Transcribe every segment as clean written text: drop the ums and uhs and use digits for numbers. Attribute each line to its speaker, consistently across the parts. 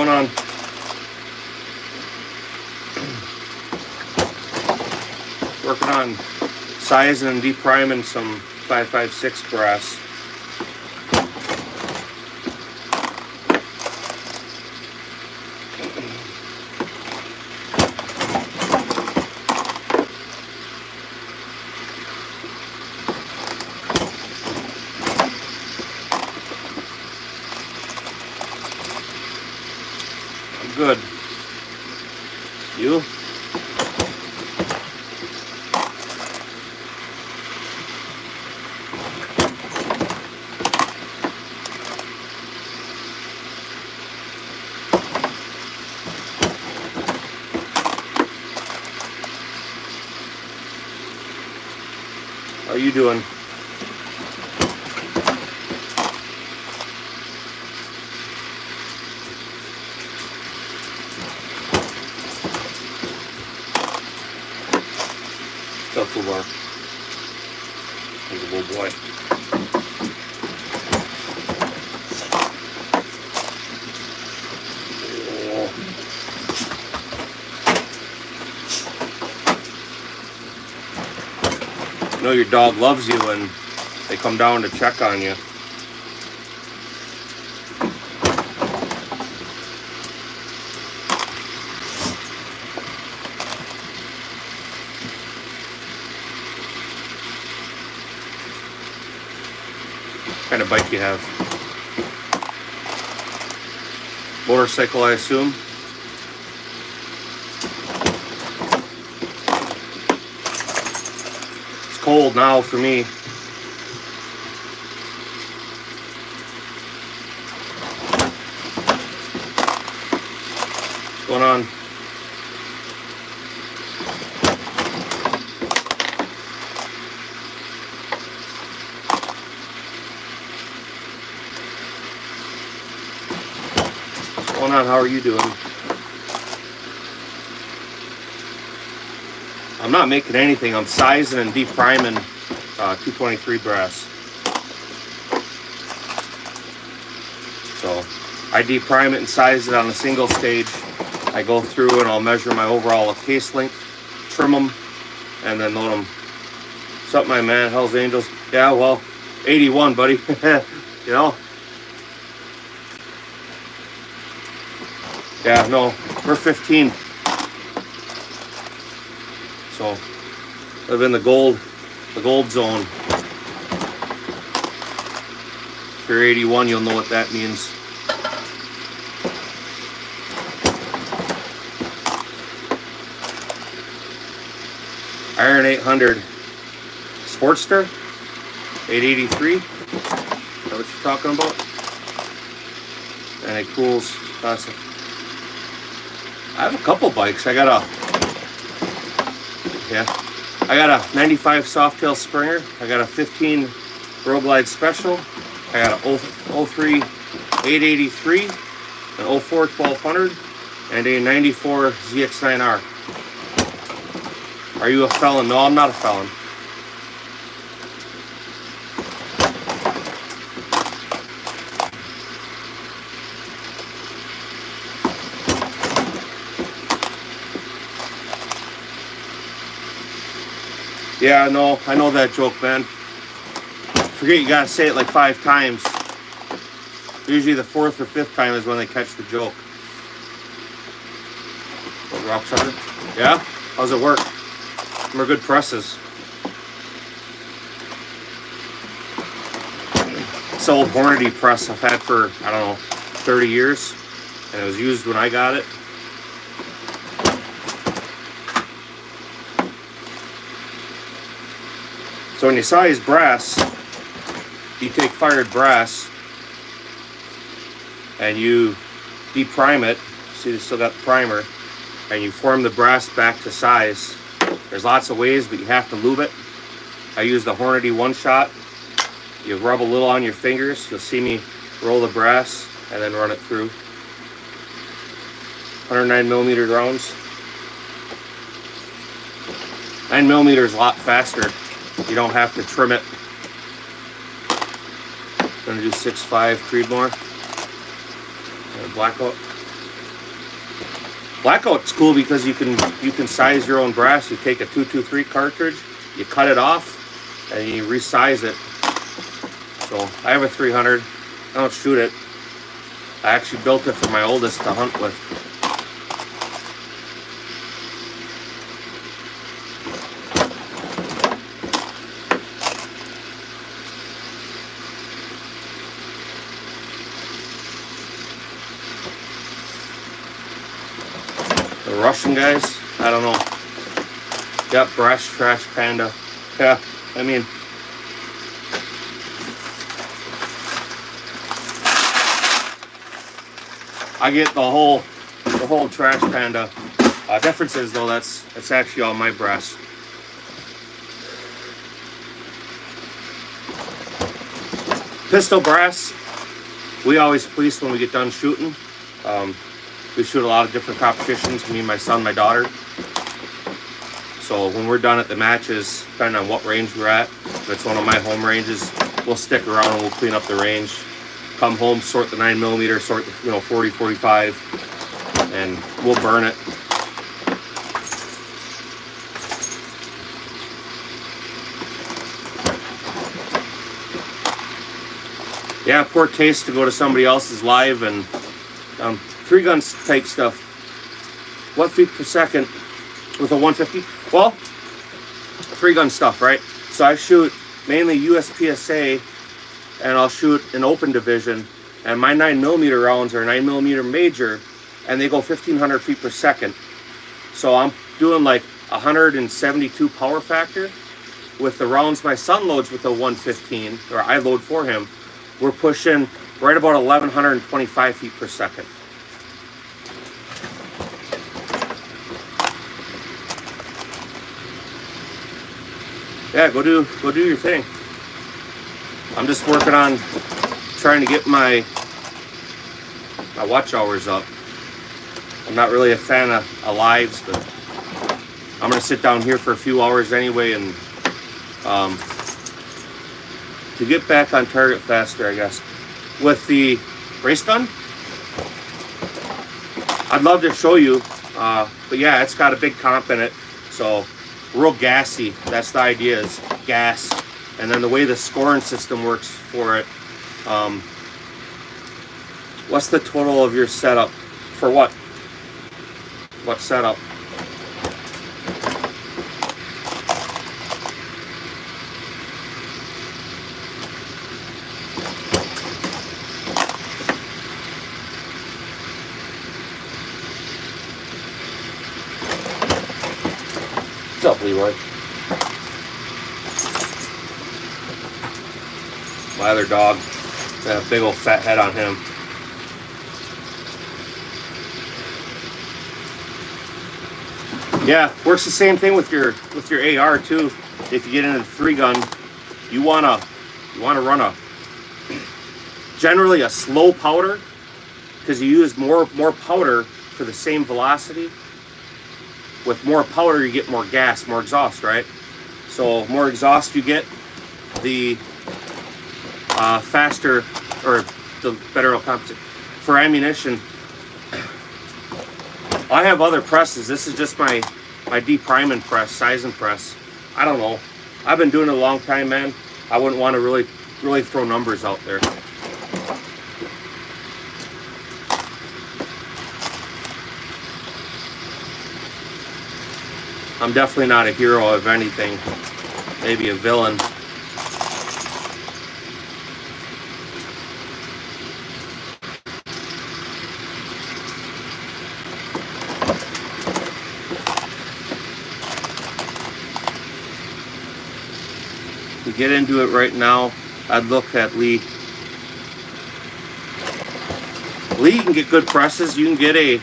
Speaker 1: going on? Working on sizing and depriming some 5.56 brass. I'm good. You? How are you doing? What's up, Fubar? He's a little boy. You know your dog loves you when they come down to check on you. What kind of bike you have? Motorcycle, I assume. It's cold now for me. What's going on? What's going on? How are you doing? I'm not making anything. I'm sizing and depriming 223 brass. So I deprime it and size it on a single stage. I go through and I'll measure my overall case length, trim them, and then load them. What's up, my man? Hell's Angels. Yeah, well, 81, buddy. You know? Yeah, no, we're 15. So, live in the gold zone. If you're 81, you'll know what that means. Iron 800 Sportster 883. Is that what you're talking about? And it cools classic. I have a couple bikes. I got a 95 Softail Springer. I got a 15 Road Glide Special. I got a 03 883, an 04 1200, and a 94 ZX9R. Are you a felon? No, I'm not a felon. Yeah, no, I know that joke, man. Forget you gotta say it like 5 times. Usually the 4th or 5th time is when they catch the joke. What, rock sucker? Yeah? How's it work? We're good presses. It's an old Hornady press I've had for, I don't know, 30 years. And it was used when I got it. So when you size brass, you take fired brass and you deprime it. See, you still got the primer, and you form the brass back to size. There's lots of ways, but you have to lube it. I use the Hornady One Shot. You rub a little on your fingers. You'll see me roll the brass and then run it through. 109mm rounds. 9mm is a lot faster. You don't have to trim it. I'm gonna do 6.5 Creedmoor. Blackout. Blackout's cool because you can size your own brass. You take a 223 cartridge, you cut it off, and you resize it. So I have a 300. I don't shoot it. I actually built it for my oldest to hunt with. The Russian guys, I don't know. Yep, Brass Trash Panda. Yeah, I mean, I get the whole Trash Panda. Difference is though, it's actually all my brass. Pistol brass, we always police when we get done shooting. We shoot a lot of different competitions, me, my son, my daughter. So when we're done at the matches, depending on what range we're at, if it's one of my home ranges, we'll stick around and we'll clean up the range. Come home, sort the 9mm, sort the 40, 45, and we'll burn it. Yeah, poor taste to go to somebody else's live and 3-gun type stuff. What feet per second with a 150? Well, 3-gun stuff, right? So I shoot mainly USPSA, and I'll shoot an open division, and my 9mm rounds are 9mm major, and they go 1,500 feet per second. So I'm doing like 172 power factor. With the rounds my son loads with the 115, or I load for him, we're pushing right about 1,125 feet per second. Yeah, go do your thing. I'm just working on trying to get my watch hours up. I'm not really a fan of lives, but I'm gonna sit down here for a few hours anyway, and to get back on target faster, I guess. With the race gun, I'd love to show you, but yeah, it's got a big comp in it, so real gassy. That's the idea, is gas. And then the way the scoring system works for it, what's the total of your setup? For what? What setup? What's up, Leroy? My other dog, got a big old fat head on him. Yeah, works the same thing with your AR too. If you get into the 3-gun, you wanna run a generally a slow powder, because you use more powder for the same velocity. With more powder, you get more gas, more exhaust, right? So more exhaust you get, the faster, or the better it'll compensate. For ammunition, I have other presses. This is just my depriming press, sizing press. I don't know. I've been doing it a long time, man. I wouldn't want to really throw numbers out there. I'm definitely not a hero of anything. Maybe a villain. To get into it right now, I'd look at Lee. Lee, you can get good presses. You can get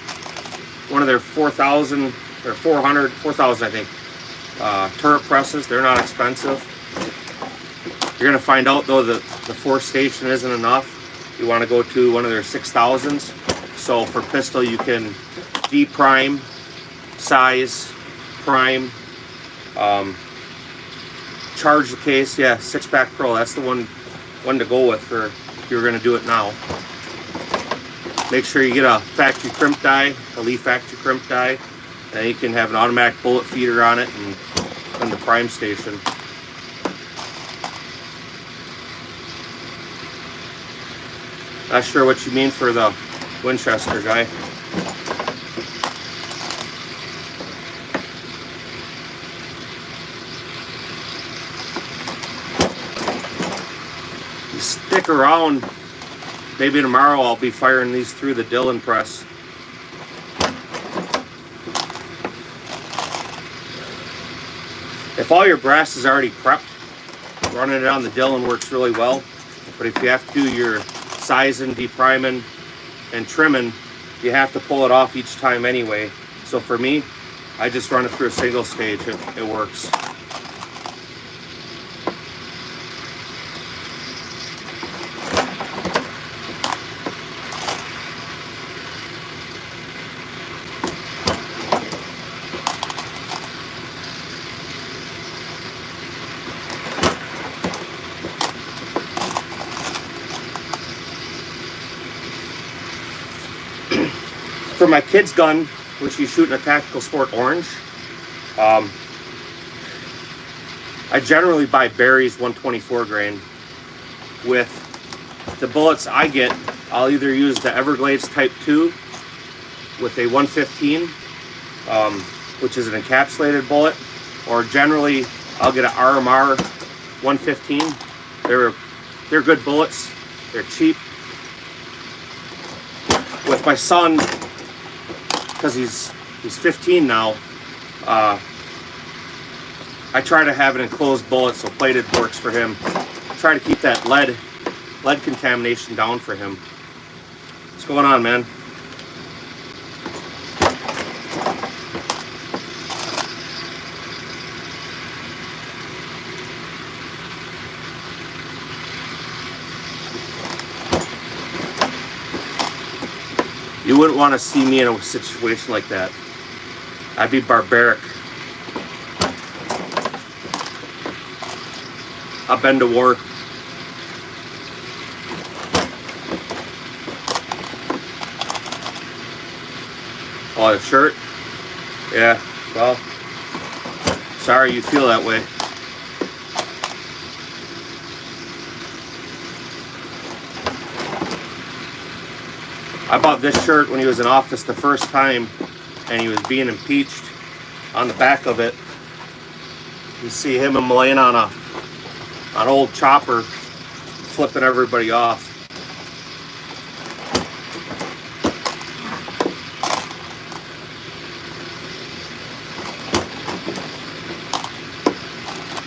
Speaker 1: one of their 4,000 or 4,000 I think, turret presses. They're not expensive. You're gonna find out though that the 4-station isn't enough. You want to go to one of their 6,000s. So for pistol, you can deprime, size, prime, charge the case. Yeah, 6-pack Pro. That's the one to go with for if you're gonna do it now. Make sure you get a factory crimp die, a Lee factory crimp die, and you can have an automatic bullet feeder on it and the prime station. Not sure what you mean for the Winchester guy. You stick around. Maybe tomorrow I'll be firing these through the Dillon press. If all your brass is already prepped, running it on the Dillon works really well. But if you have to do your sizing, depriming, and trimming, you have to pull it off each time anyway. So for me, I just run it through a single stage. It works. For my kid's gun, which he's shooting a Tactical Sport Orange, I generally buy Barry's 124 grain. With the bullets I get, I'll either use the Everglades Type 2 with a 115, which is an encapsulated bullet, or generally I'll get an RMR 115. They're good bullets. They're cheap. With my son, because he's 15 now, I try to have an enclosed bullet so plated works for him. Try to keep that lead contamination down for him. What's going on, man? You wouldn't want to see me in a situation like that. I'd be barbaric. I've been to war. Oh, the shirt? Yeah, well, sorry you feel that way. I bought this shirt when he was in office the first time, and he was being impeached. On the back of it, you see him laying on an old chopper, flipping everybody off.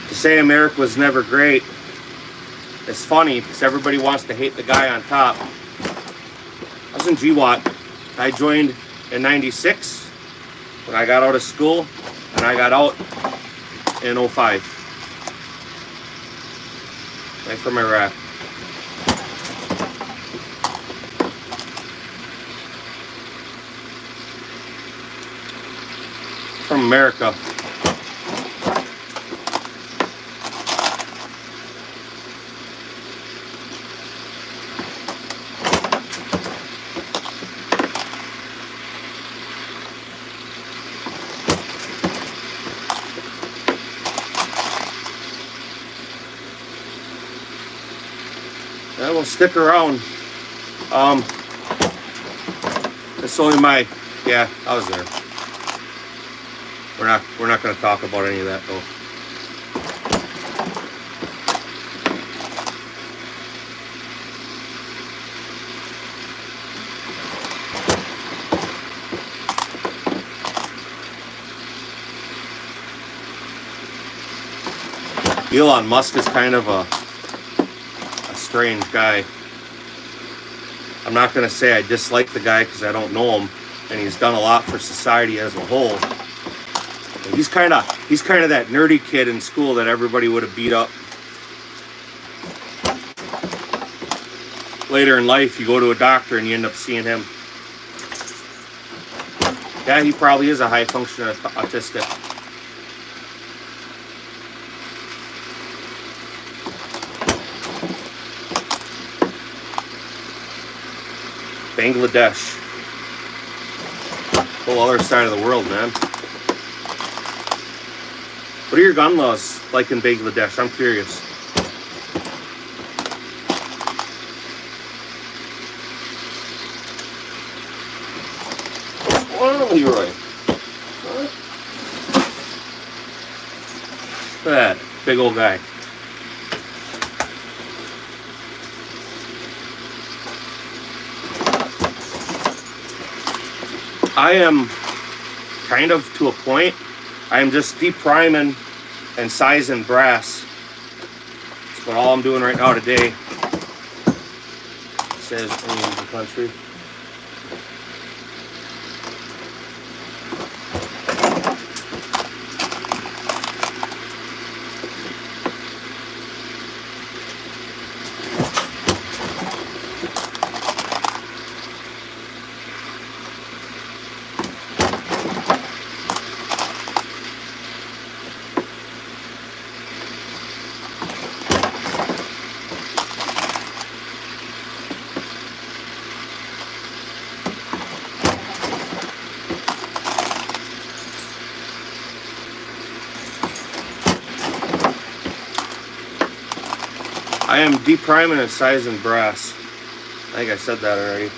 Speaker 1: To say America was never great, it's funny because everybody wants to hate the guy on top. I was in GWAT. I joined in '96 when I got out of school, and I got out in '05. Right from Iraq. From America. We'll stick around. It's only my, yeah, I was there. We're not going to talk about any of that though. Elon Musk is kind of a strange guy. I'm not going to say I dislike the guy because I don't know him, and he's done a lot for society as a whole. And he's kind of that nerdy kid in school that everybody would have beat up. Later in life, you go to a doctor and you end up seeing him. Yeah, he probably is a high functioning autistic. Bangladesh. Whole other side of the world, man. What are your gun laws like in Bangladesh? I'm curious. What's going on, Leroy? Look at that big old guy. I am kind of to a point. I am just depriming and sizing brass. That's what all I'm doing right now today. It says in the country. I am depriming and sizing brass. I think I said that already.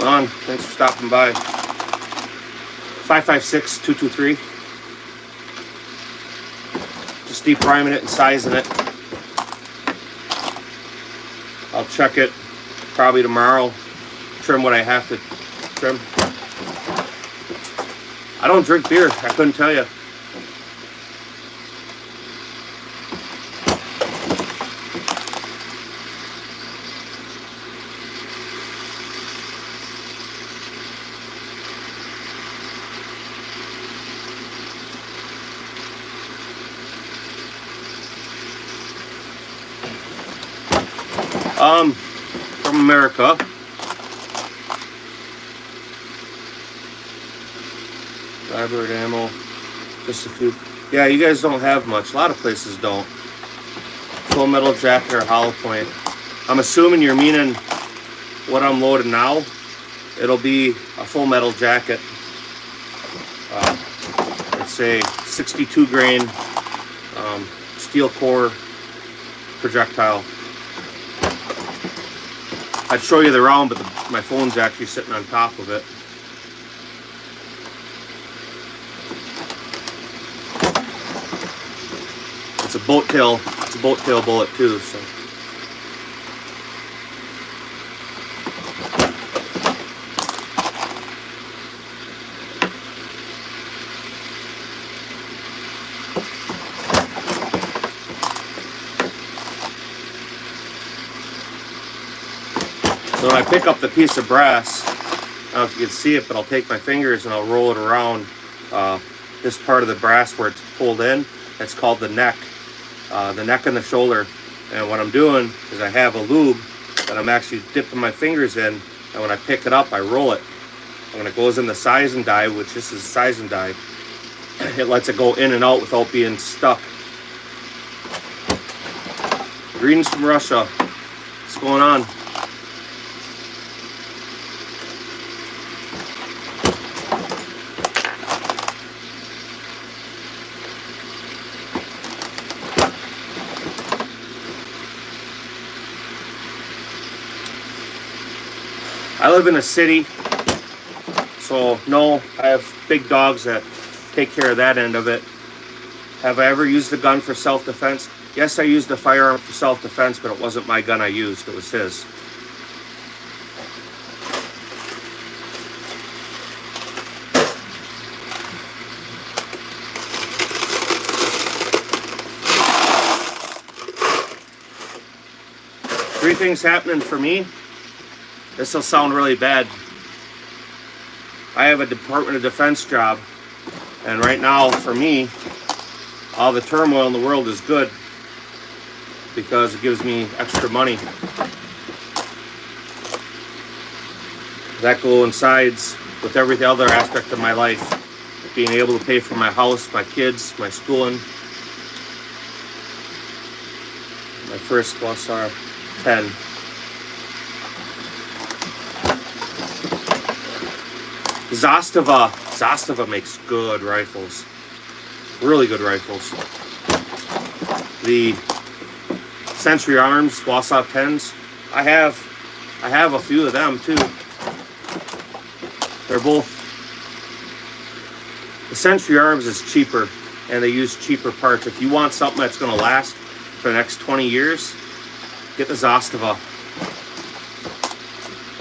Speaker 1: On. Thanks for stopping by. 556-223. Just depriming it and sizing it. I'll check it probably tomorrow. Trim what I have to trim. I don't drink beer. I couldn't tell you. From America. Library ammo. Just a few. Yeah, you guys don't have much. A lot of places don't. Full metal jacket or hollow point. I'm assuming you're meaning what I'm loading now. It'll be a full metal jacket. It's a 62 grain steel core projectile. I'd show you the round, but my phone's actually sitting on top of it. It's a boat tail bullet too, so. So when I pick up the piece of brass, I don't know if you can see it, but I'll take my fingers and I'll roll it around this part of the brass where it's pulled in. It's called the neck and the shoulder. And what I'm doing is I have a lube that I'm actually dipping my fingers in, and when I pick it up, I roll it. And when it goes in the sizing die, which this is sizing die, it lets it go in and out without being stuck. Greetings from Russia. What's going on? I live in a city, so no, I have big dogs that take care of that end of it. Have I ever used a gun for self-defense? Yes, I used a firearm for self-defense, but it wasn't my gun I used, it was his. everything's happening for me. This will sound really bad. I have a Department of Defense job, and right now for me, all the turmoil in the world is good because it gives me extra money. That coincides with every other aspect of my life. Being able to pay for my house, my kids, my schooling. My first plus are 10. Zastava makes good rifles. Really good rifles. The Century Arms Wausau 10s, I have a few of them too. They're both, the Century Arms is cheaper and they use cheaper parts. If you want something that's going to last for the next 20 years, get the Zastava.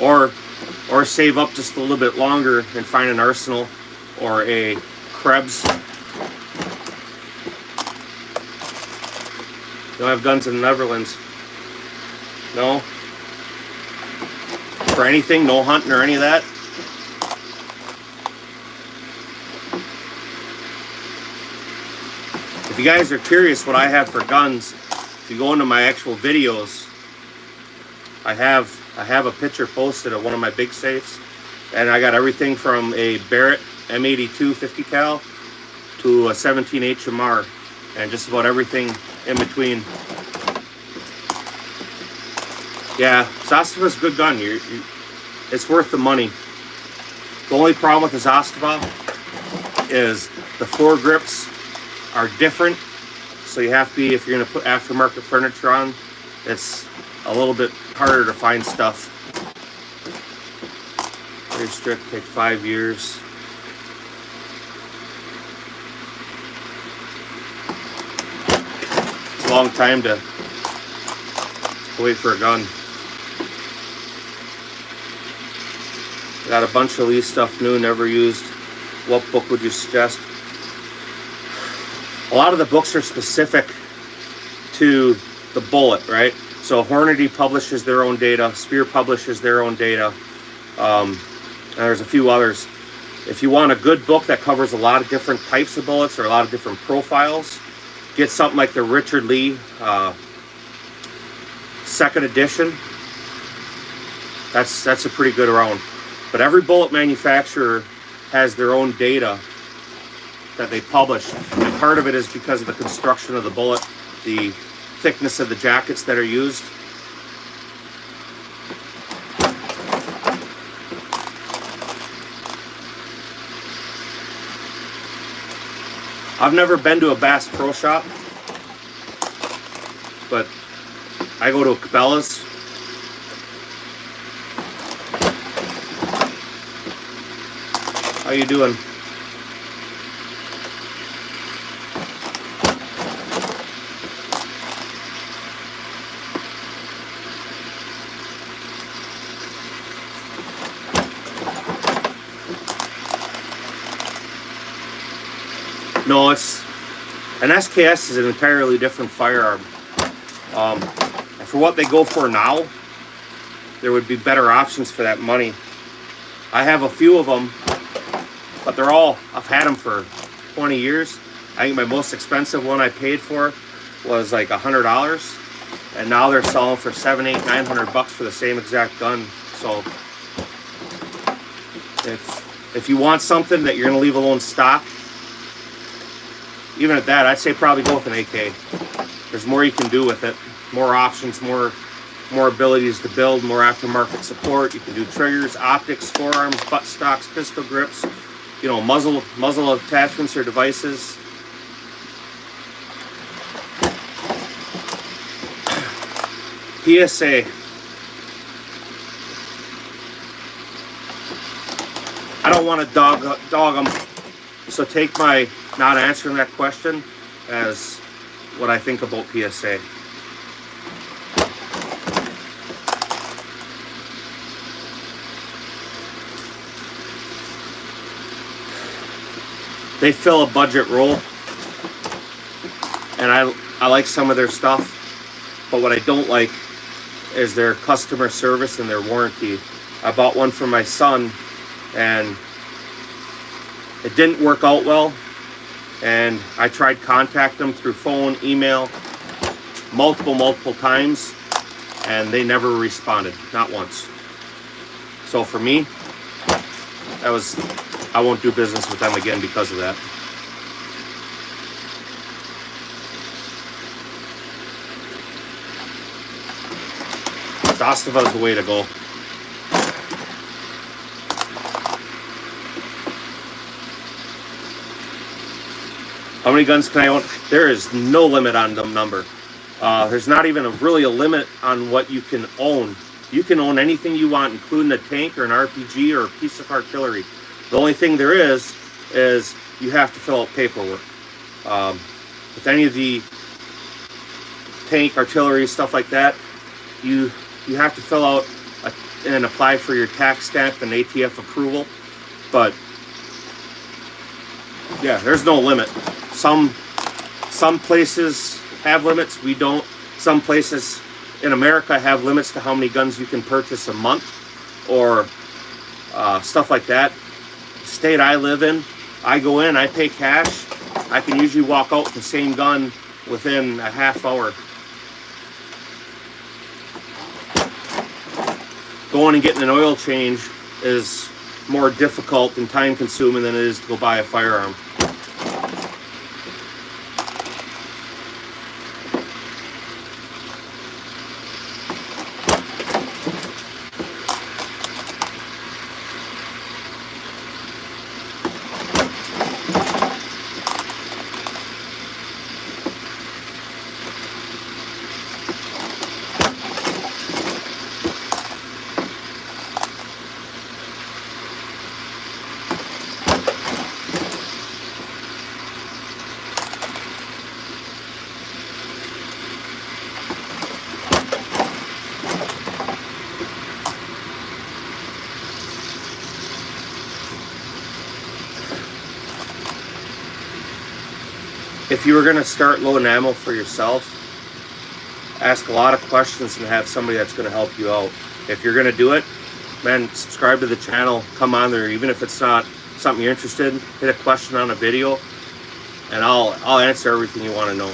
Speaker 1: Or save up just a little bit longer and find an Arsenal or a Krebs. You don't have guns in the Netherlands? No? For anything? No hunting or any of that? If you guys are curious what I have for guns, if you go into my actual videos, I have a picture posted of one of my big safes, and I got everything from a Barrett M82 50 cal to a 17 HMR, and just about everything in between. Yeah, Zastava's a good gun. It's worth the money. The only problem with the Zastava is the foregrips are different, so you have to be, if you're going to put aftermarket furniture on, it's a little bit harder to find stuff. Very strict, take 5 years. It's a long time to wait for a gun. Got a bunch of Lee stuff new, never used. What book would you suggest? A lot of the books are specific to the bullet, right? So Hornady publishes their own data, Spear publishes their own data, and there's a few others. If you want a good book that covers a lot of different types of bullets or a lot of different profiles, get something like the Richard Lee second edition. That's a pretty good round. But every bullet manufacturer has their own data that they publish, and part of it is because of the construction of the bullet, the thickness of the jackets that are used. I've never been to a Bass Pro Shop, but I go to Cabela's. How you doing? No, it's an SKS is an entirely different firearm. For what they go for now, there would be better options for that money. I have a few of them, but they're all, I've had them for 20 years. I think my most expensive one I paid for was like $100, and now they're selling for $700, $800, $900 for the same exact gun. So if you want something that you're gonna leave alone stock, even at that, I'd say probably go with an AK. There's more you can do with it, more options, more abilities to build, more aftermarket support. You can do triggers, optics, forearms, butt stocks, pistol grips, you know, muzzle attachments or devices. PSA. I don't want to dog them, so take my not answering that question as what I think about PSA. They fill a budget role, and I like some of their stuff, but what I don't like is their customer service and their warranty. I bought one for my son, and it didn't work out well. And I tried contacting them through phone, email, multiple times, and they never responded, not once. So for me, I won't do business with them again because of that. Zastava is the way to go. How many guns can I own? There is no limit on the number. There's not even really a limit on what you can own. You can own anything you want, including a tank or an RPG or a piece of artillery. The only thing there is you have to fill out paperwork. With any of the tank, artillery, stuff like that, you have to fill out and apply for your tax stamp and ATF approval. But yeah, there's no limit. Some places have limits, we don't. Some places in America have limits to how many guns you can purchase a month, or stuff like that. The state I live in, I go in, I pay cash, I can usually walk out with the same gun within a half hour. Going and getting an oil change is more difficult and time consuming than it is to go buy a firearm. If you were going to start loading ammo for yourself, ask a lot of questions and have somebody that's going to help you out. If you're going to do it, man, subscribe to the channel, come on there, even if it's not something you're interested in, hit a question on a video, and I'll answer everything you want to know.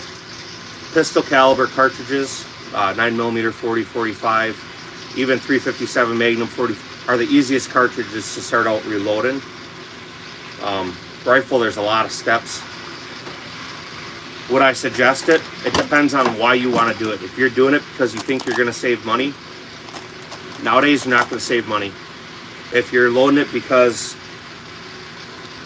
Speaker 1: Pistol caliber cartridges, 9mm 40-45, even 357 Magnum 40 are the easiest cartridges to start out reloading. Rifle, there's a lot of steps. Would I suggest it? It depends on why you want to do it. If you're doing it because you think you're going to save money, nowadays you're not going to save money. If you're loading it because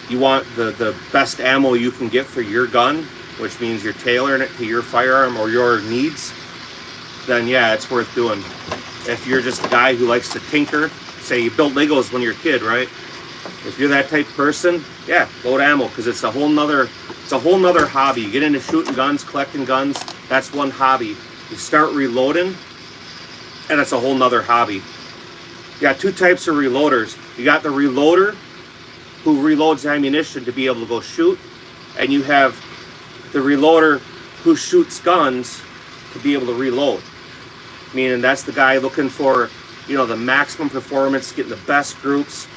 Speaker 1: you want the best ammo you can get for your gun, which means you're tailoring it to your firearm or your needs, then yeah, it's worth doing. If you're just a guy who likes to tinker, say you built Legos when you're a kid, right? If you're that type of person, yeah, load ammo, because it's a whole nother hobby. You get into shooting guns, collecting guns, that's one hobby. You start reloading, and it's a whole nother hobby. You got two types of reloaders. You got the reloader who reloads ammunition to be able to go shoot, and you have the reloader who shoots guns to be able to reload. Meaning that's the guy looking for, you know, the maximum performance, getting the best groups,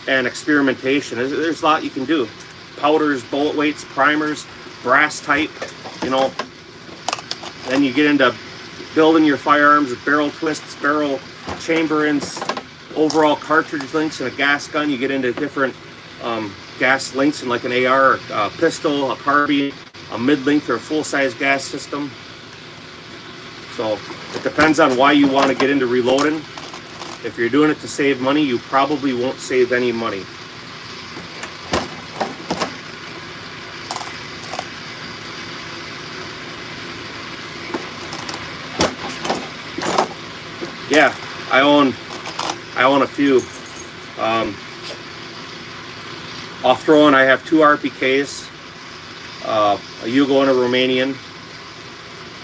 Speaker 1: and experimentation. There's a lot you can do. Powders, bullet weights, primers, brass type, you know. Then you get into building your firearms with barrel twists, barrel chamber ends, overall cartridge lengths, and a gas gun. You get into different gas lengths in like an AR, a pistol, a carbine, a mid-length or a full-size gas system. So it depends on why you want to get into reloading. If you're doing it to save money, you probably won't save any money. Yeah, I own a few. I'll throw in, I have two RPKs, a Yugo and a Romanian.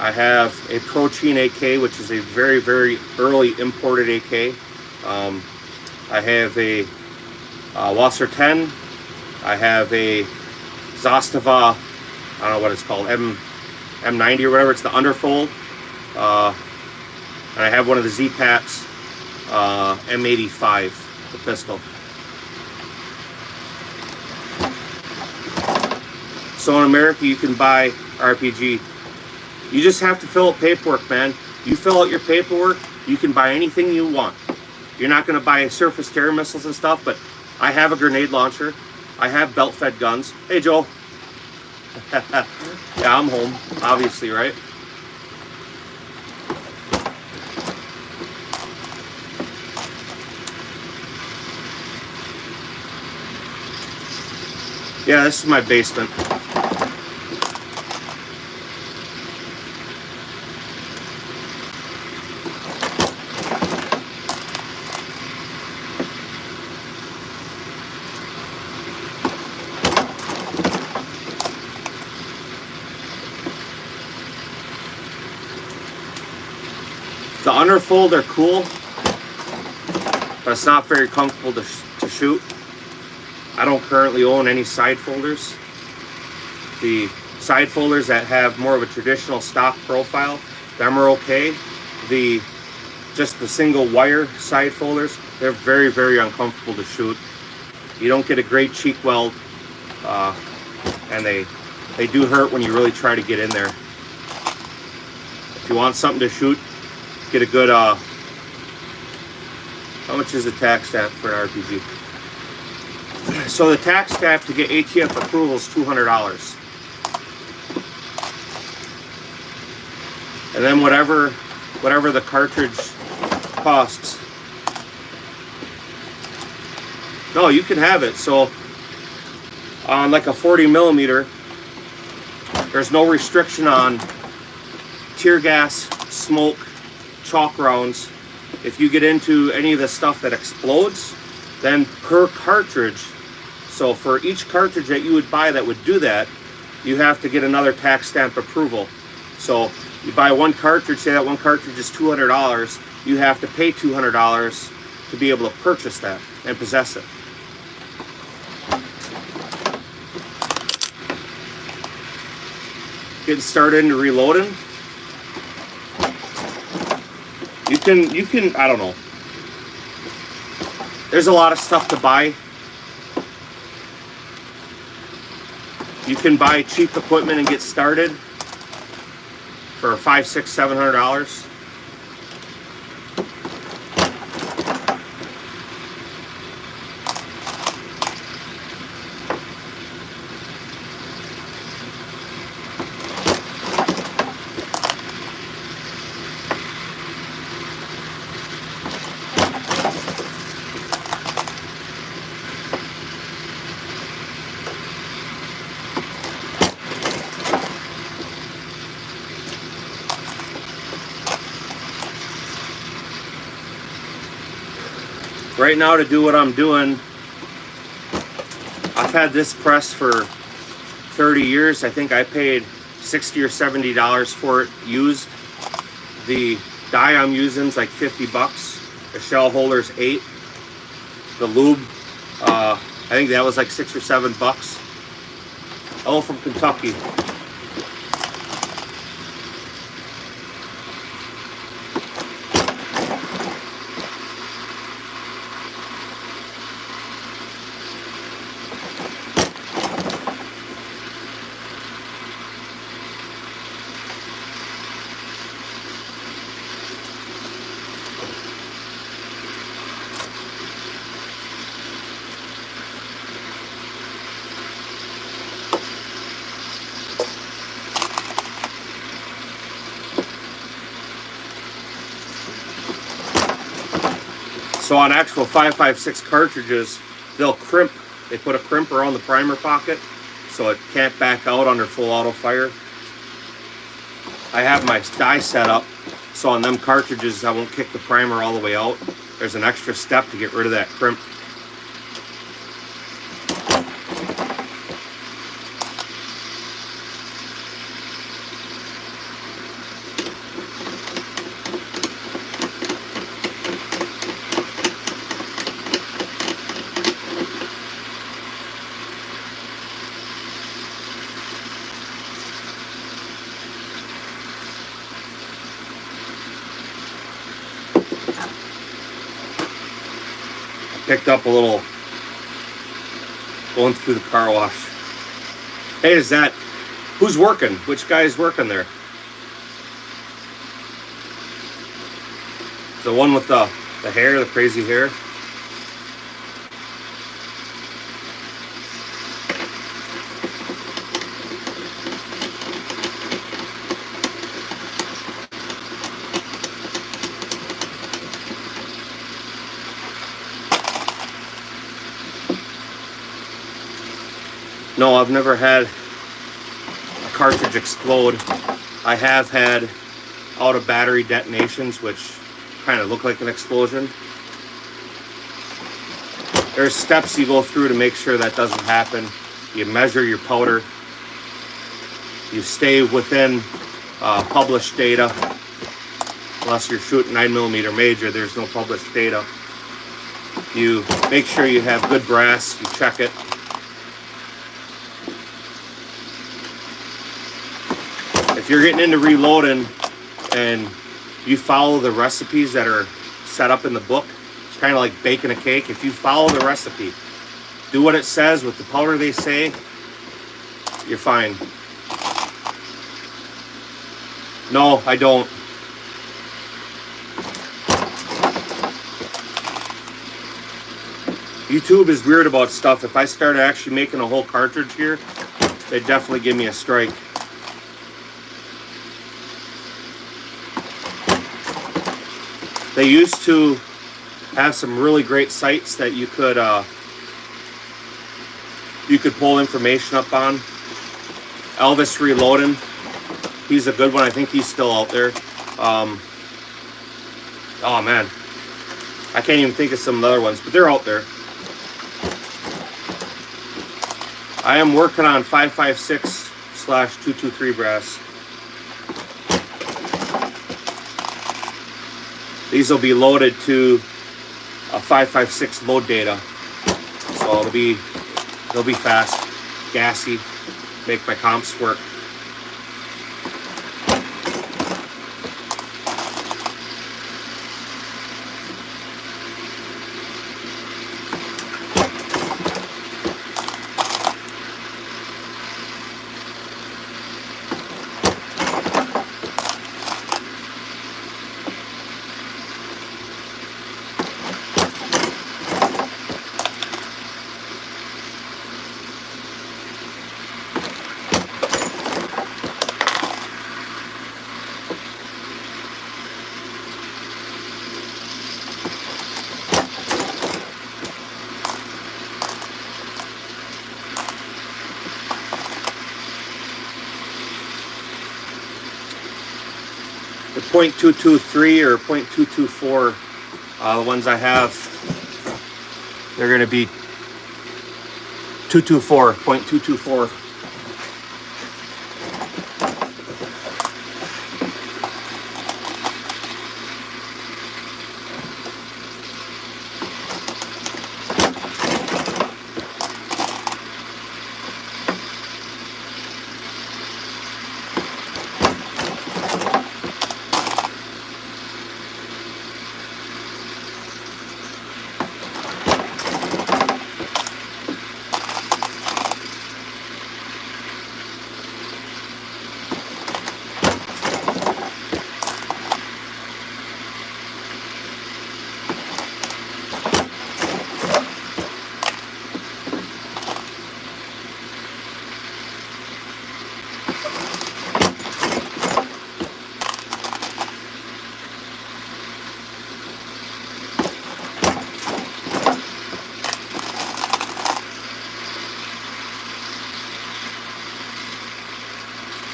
Speaker 1: I have a Protein AK, which is a very, very early imported AK. I have a Wasser 10. I have a Zastava, I don't know what it's called, M90 or whatever. It's the underfold. And And I have one of the Z-Pats M85, the pistol. So in America, you can buy RPG. You just have to fill out paperwork, man. You fill out your paperwork, you can buy anything you want. You're not going to buy surface-to-air missiles and stuff, but I have a grenade launcher. I have belt-fed guns. Hey, Joel. Yeah, I'm home, obviously, right? Yeah, this is my basement. The underfold are cool, but it's not very comfortable to shoot. I don't currently own any side folders. The side folders that have more of a traditional stock profile, them are okay. Just the single wire side folders, they're very, very uncomfortable to shoot. You don't get a great cheek weld, and they do hurt when you really try to get in there. If you want something to shoot, get a good, how much is the tax stamp for an RPG? So the tax stamp to get ATF approval is $200. And then whatever the cartridge costs. No, you can have it. So on like a 40 millimeter, there's no restriction on tear gas, smoke, chalk rounds. If you get into any of the stuff that explodes, then per cartridge, so for each cartridge that you would buy that would do that, you have to get another tax stamp approval. So you buy one cartridge, say that one cartridge is $200, you have to pay $200 to be able to purchase that and possess it. Getting started into reloading. You can, I don't know. There's a lot of stuff to buy. You can buy cheap equipment and get started for $500, $600, $700. Right now, to do what I'm doing, I've had this press for 30 years. I think I paid $60 or $70 for it used. The die I'm using is like 50 bucks. The shell holder's $8. The lube, I think that was like $6 or $7 bucks. Oh, from Kentucky. So on actual 5.56 cartridges, they'll crimp. They put a crimp around the primer pocket so it can't back out under full auto fire. I have my die set up so on them cartridges I won't kick the primer all the way out. There's an extra step to get rid of that crimp. Picked up a little going through the car wash. Hey, is that who's working? Which guy is working there? The one with the hair, the crazy hair. No, I've never had a cartridge explode. I have had out of battery detonations, which kind of look like an explosion. There's steps you go through to make sure that doesn't happen. You measure your powder. You stay within published data. Unless you're shooting 9mm major, there's no published data. You make sure you have good brass. You check it. If you're getting into reloading and you follow the recipes that are set up in the book, it's kind of like baking a cake. If you follow the recipe, do what it says with the powder they say, you're fine. No, I don't. YouTube is weird about stuff. If I started actually making a whole cartridge here, they'd definitely give me a strike. They used to have some really great sites that you could pull information up on. Elvis Reloading, he's a good one. I think he's still out there. Oh man, I can't even think of some other ones, but they're out there. I am working on 5.56/223 brass. These will be loaded to a 5.56 load data, so they'll be fast, gassy, make my comps work. The .223 or .224, the ones I have, they're going to be 224, .224.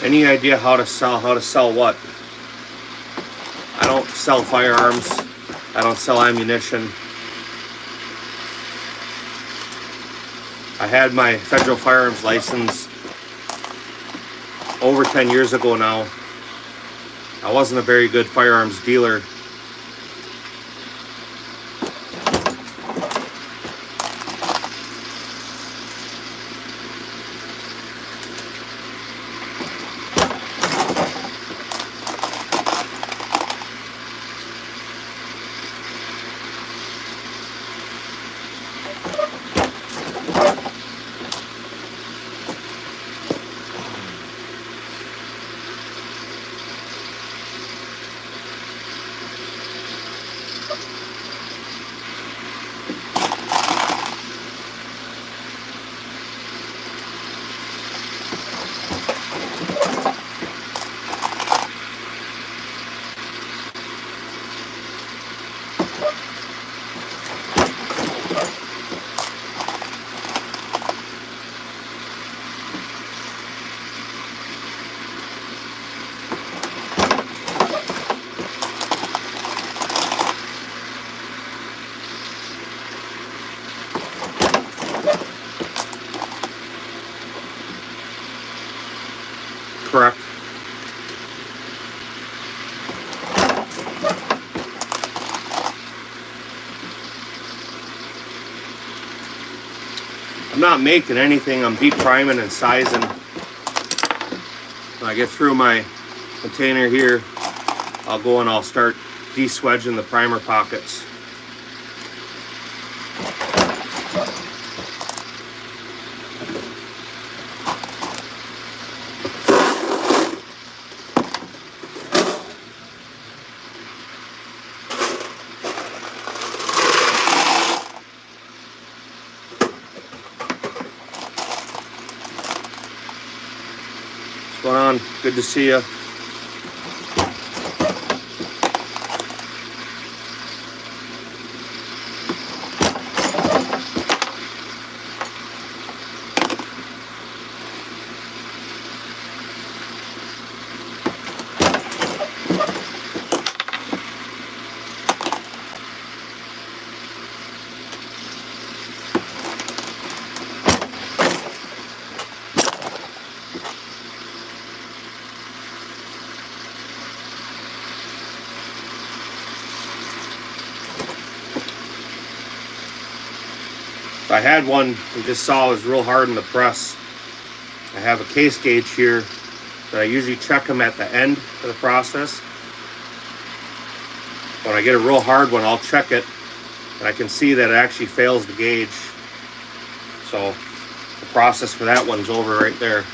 Speaker 1: Any idea how to sell what? I don't sell firearms. I don't sell ammunition. I had my federal firearms license over 10 years ago now. I wasn't a very good firearms dealer. correct. I'm not making anything, I'm deep priming and sizing. When I get through my container here, I'll go and I'll start de-swedging the primer pockets. What's going on? Good to see you. I had one you just saw was real hard in the press. I have a case gauge here that I usually check them at the end of the process. When I get a real hard one, I'll check it and I can see that it actually fails the gauge. So the process for that one's over right there.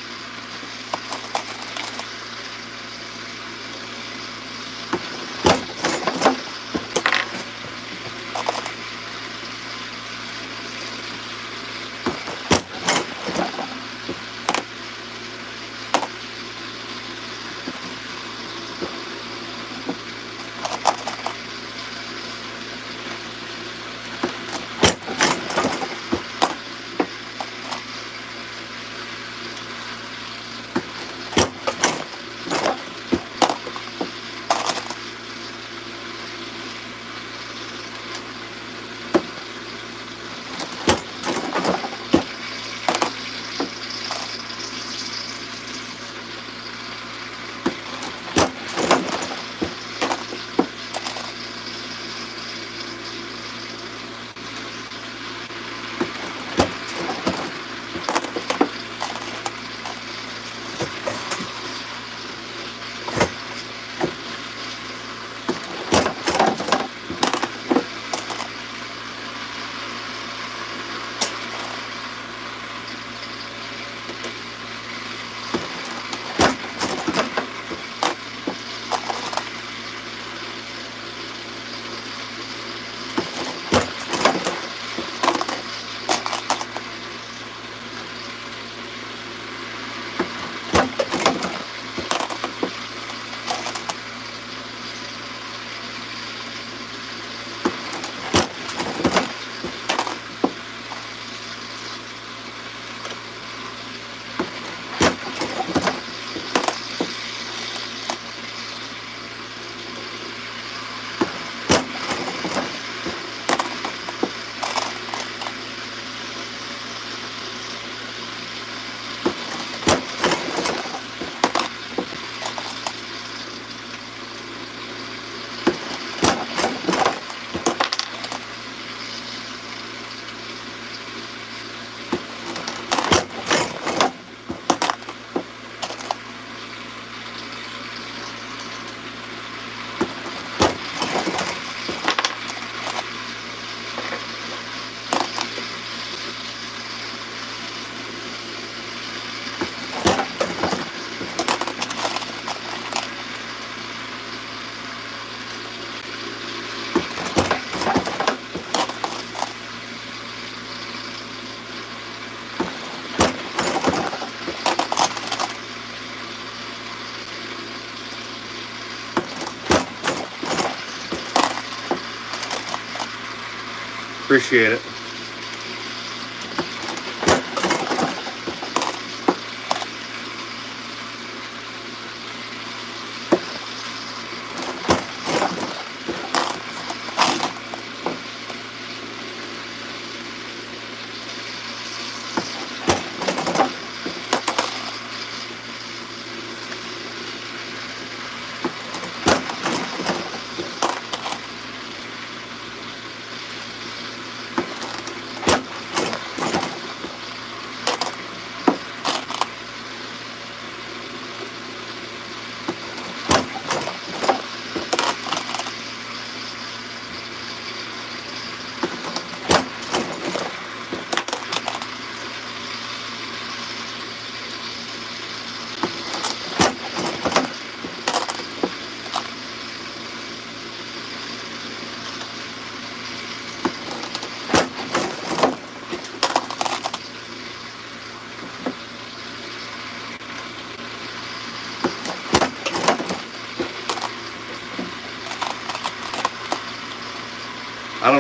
Speaker 1: Appreciate it.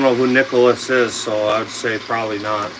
Speaker 1: don't know who Nicholas is, so I'd say probably not.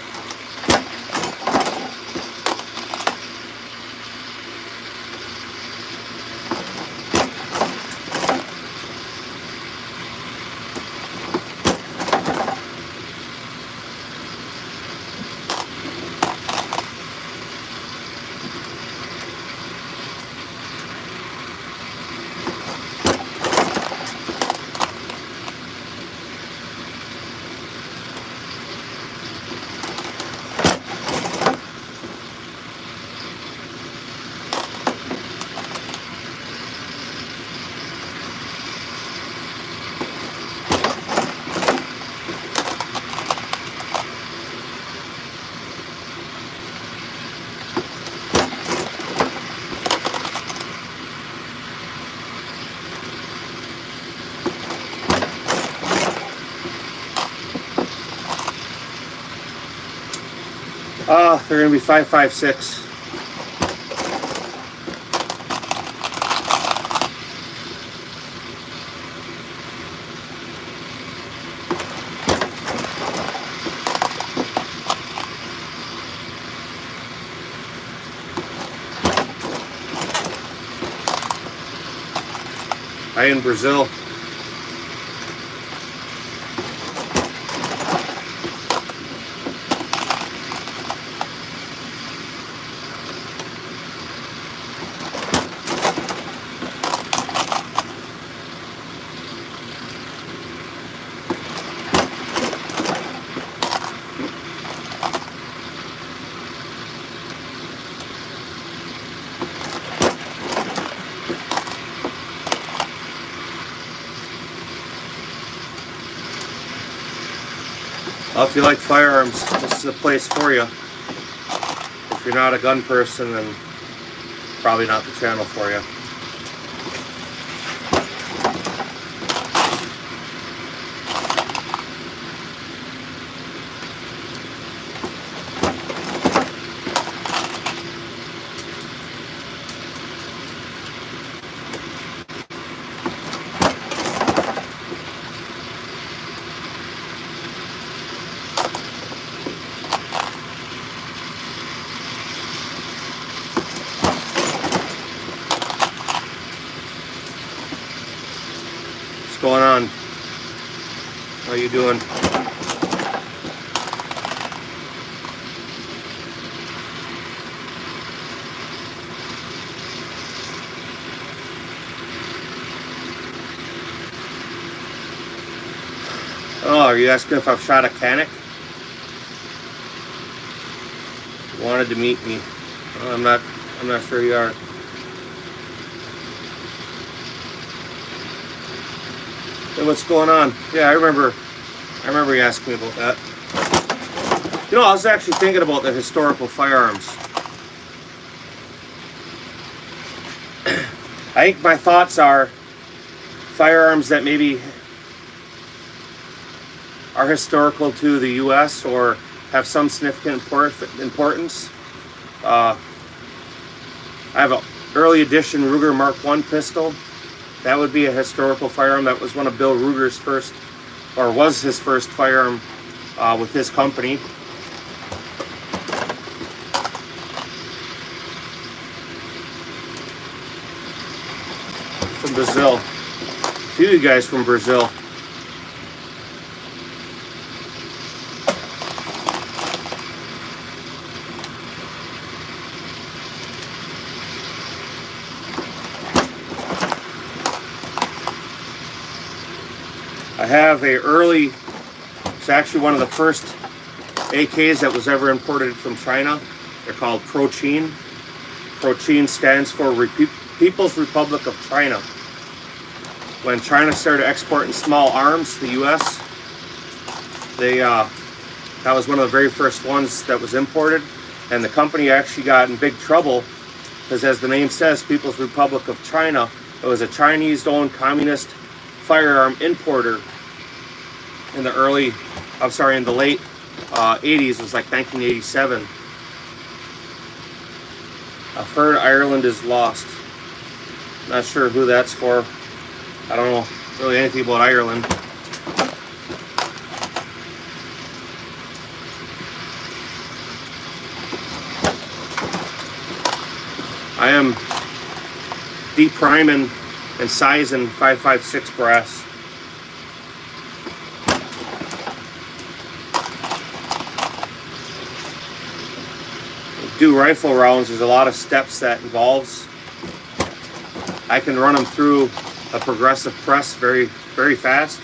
Speaker 1: They're going to be 5.56. I in Brazil. Well, if you like firearms, this is a place for you. If you're not a gun person, then probably not the channel for you. What's going on? How you doing? Oh, are you asking if I've shot a canic? You wanted to meet me. Oh, I'm not sure you are. Hey, what's going on? Yeah, I remember you asking me about that. You know, I was actually thinking about the historical firearms. I think my thoughts are firearms that maybe are historical to the U.S. or have some significant importance. I have an early edition Ruger Mark I pistol. That would be a historical firearm. That was one of Bill Ruger's first, or was his first firearm with his company. From Brazil. A few of you guys from Brazil. I have a early, it's actually one of the first AKs that was ever imported from China. They're called Prochin. Prochin stands for People's Republic of China. When China started exporting small arms to the US, that was one of the very first ones that was imported. And the company actually got in big trouble because, as the name says, People's Republic of China, it was a Chinese-owned communist firearm importer in the late 80s. It was like 1987. I've heard Ireland is lost. Not sure who that's for. I don't know really anything about Ireland. I am depriming and sizing 5.56 brass. Do rifle rounds, there's a lot of steps that involves. I can run them through a progressive press very fast,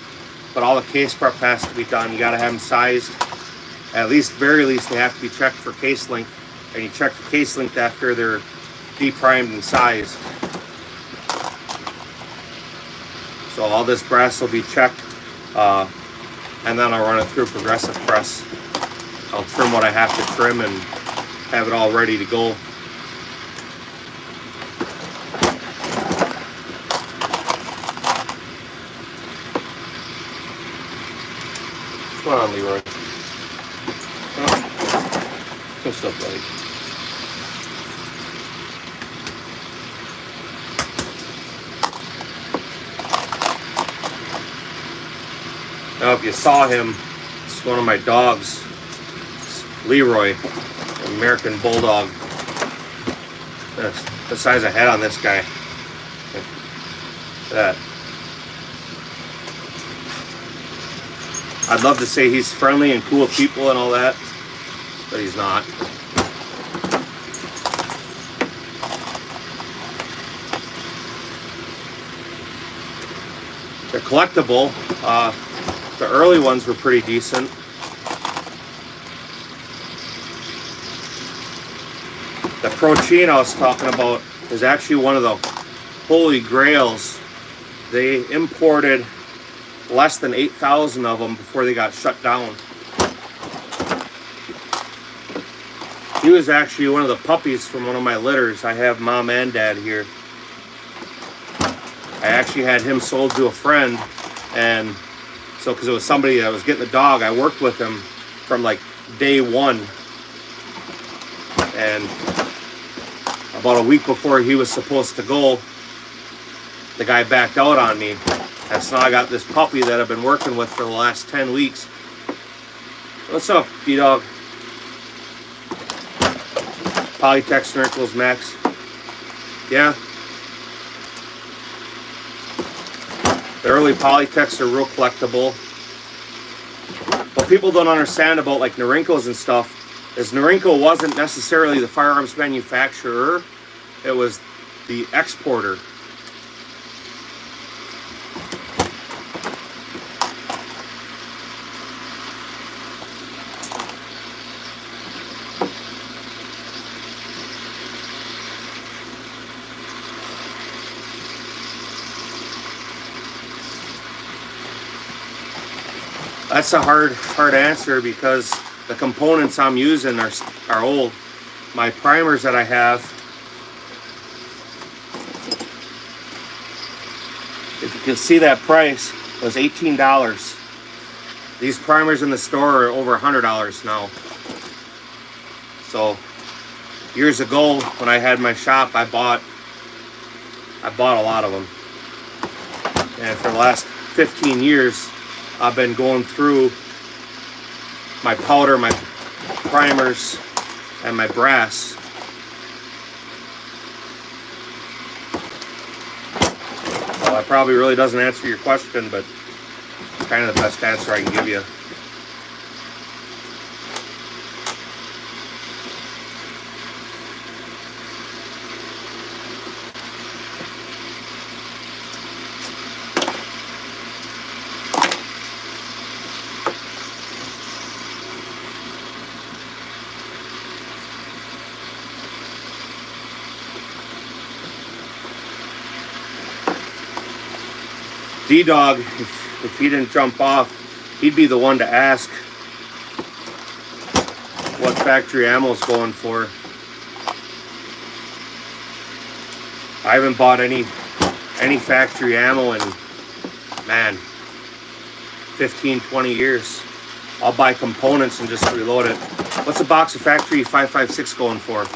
Speaker 1: but all the case prep has to be done. You got to have them sized. At least, very least, they have to be checked for case length, and you check the case length after they're deprimed and sized. So all this brass will be checked, and then I'll run it through progressive press. I'll trim what I have to trim and have it all ready to go. What's going on, Leroy? What's up, buddy? Now, if you saw him, it's one of my dogs, Leroy, American Bulldog. That's the size of head on this guy. That. I'd love to say he's friendly and cool with people and all that, but he's not. They're collectible. The early ones were pretty decent. The Protein I was talking about is actually one of the holy grails. They imported less than 8,000 of them before they got shut down. He was actually one of the puppies from one of my litters. I have mom and dad here. I actually had him sold to a friend, and so because it was somebody that was getting the dog, I worked with him from like day one. And about a week before he was supposed to go, the guy backed out on me. And so now I got this puppy that I've been working with for the last 10 weeks. What's up, D-Dog? Polytech Snorkels Max. Yeah. The early Polytechs are real collectible. What people don't understand about like Norinco's and stuff is Norinco wasn't necessarily the firearms manufacturer. It was the exporter. That's a hard answer because the components I'm using are old. My primers that I have, if you can see that price, was $18. These primers in the store are over $100 now. So years ago when I had my shop, I bought a lot of them. And for the last 15 years, I've been going through my powder, my primers, and my brass. Well, that probably really doesn't answer your question, but it's kind of the best answer I can give you. D-Dog, if he didn't jump off, he'd be the one to ask what factory ammo's going for. I haven't bought any factory ammo in, man, 15, 20 years. I'll buy components and just reload it. What's a box of factory 5.56 going for?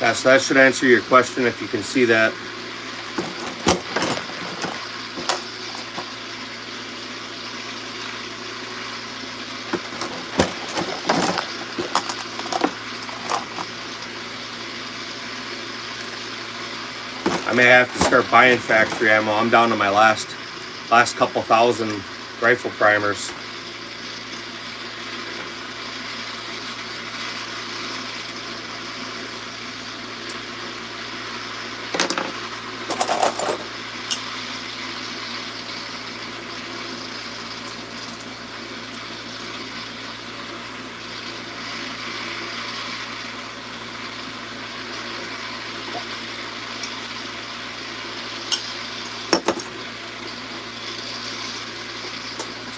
Speaker 1: Yeah, so that should answer your question if you can see that. I may have to start buying factory ammo. I'm down to my last couple thousand rifle primers.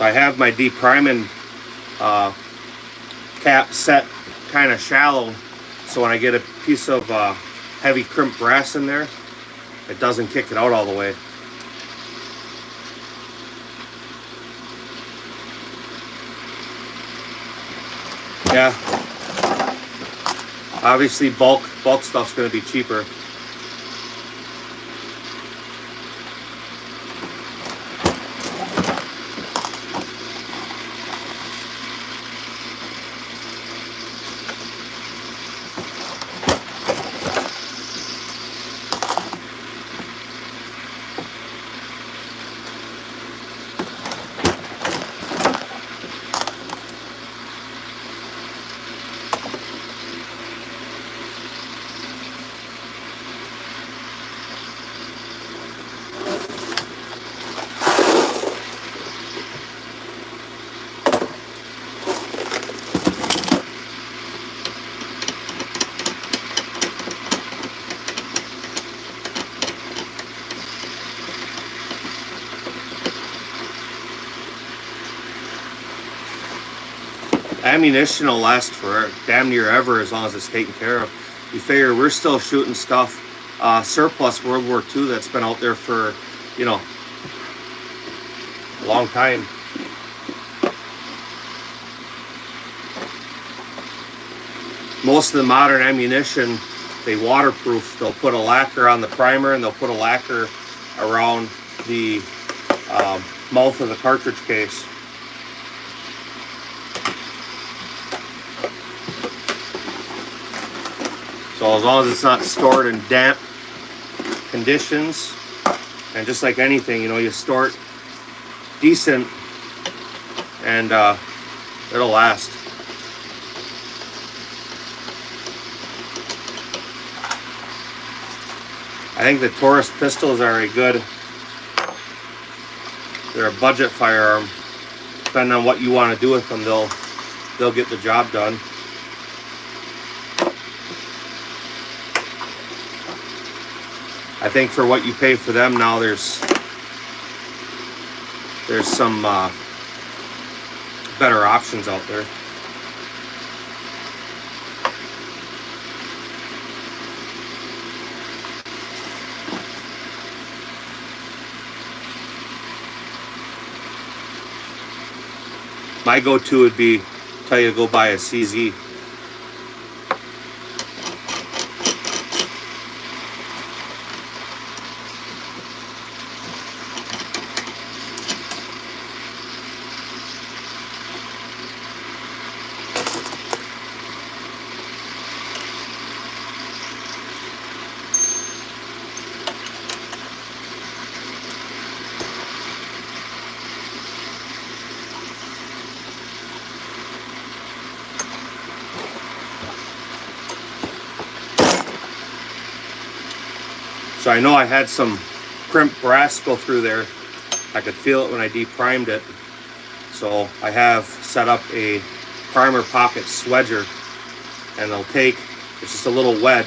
Speaker 1: So I have my depriming cap set kind of shallow, so when I get a piece of heavy crimped brass in there, it doesn't kick it out all the way. Yeah, obviously bulk stuff's going to be cheaper. Ammunition will last for damn near ever as long as it's taken care of. You figure we're still shooting stuff surplus World War II that's been out there for, you know, a long time. Most of the modern ammunition, they waterproof. They'll put a lacquer on the primer and they'll put a lacquer around the mouth of the cartridge case. So as long as it's not stored in damp conditions, and just like anything, you know, you store it decent and it'll last. I think the Taurus pistols are they're a budget firearm. Depending on what you want to do with them, they'll get the job done. I think for what you pay for them now, there's some better options out there. My go-to would be tell you to go buy a CZ. So I know I had some crimped brass go through there. I could feel it when I deprimed it. So I have set up a primer pocket swedger, and they'll take, it's just a little wedge.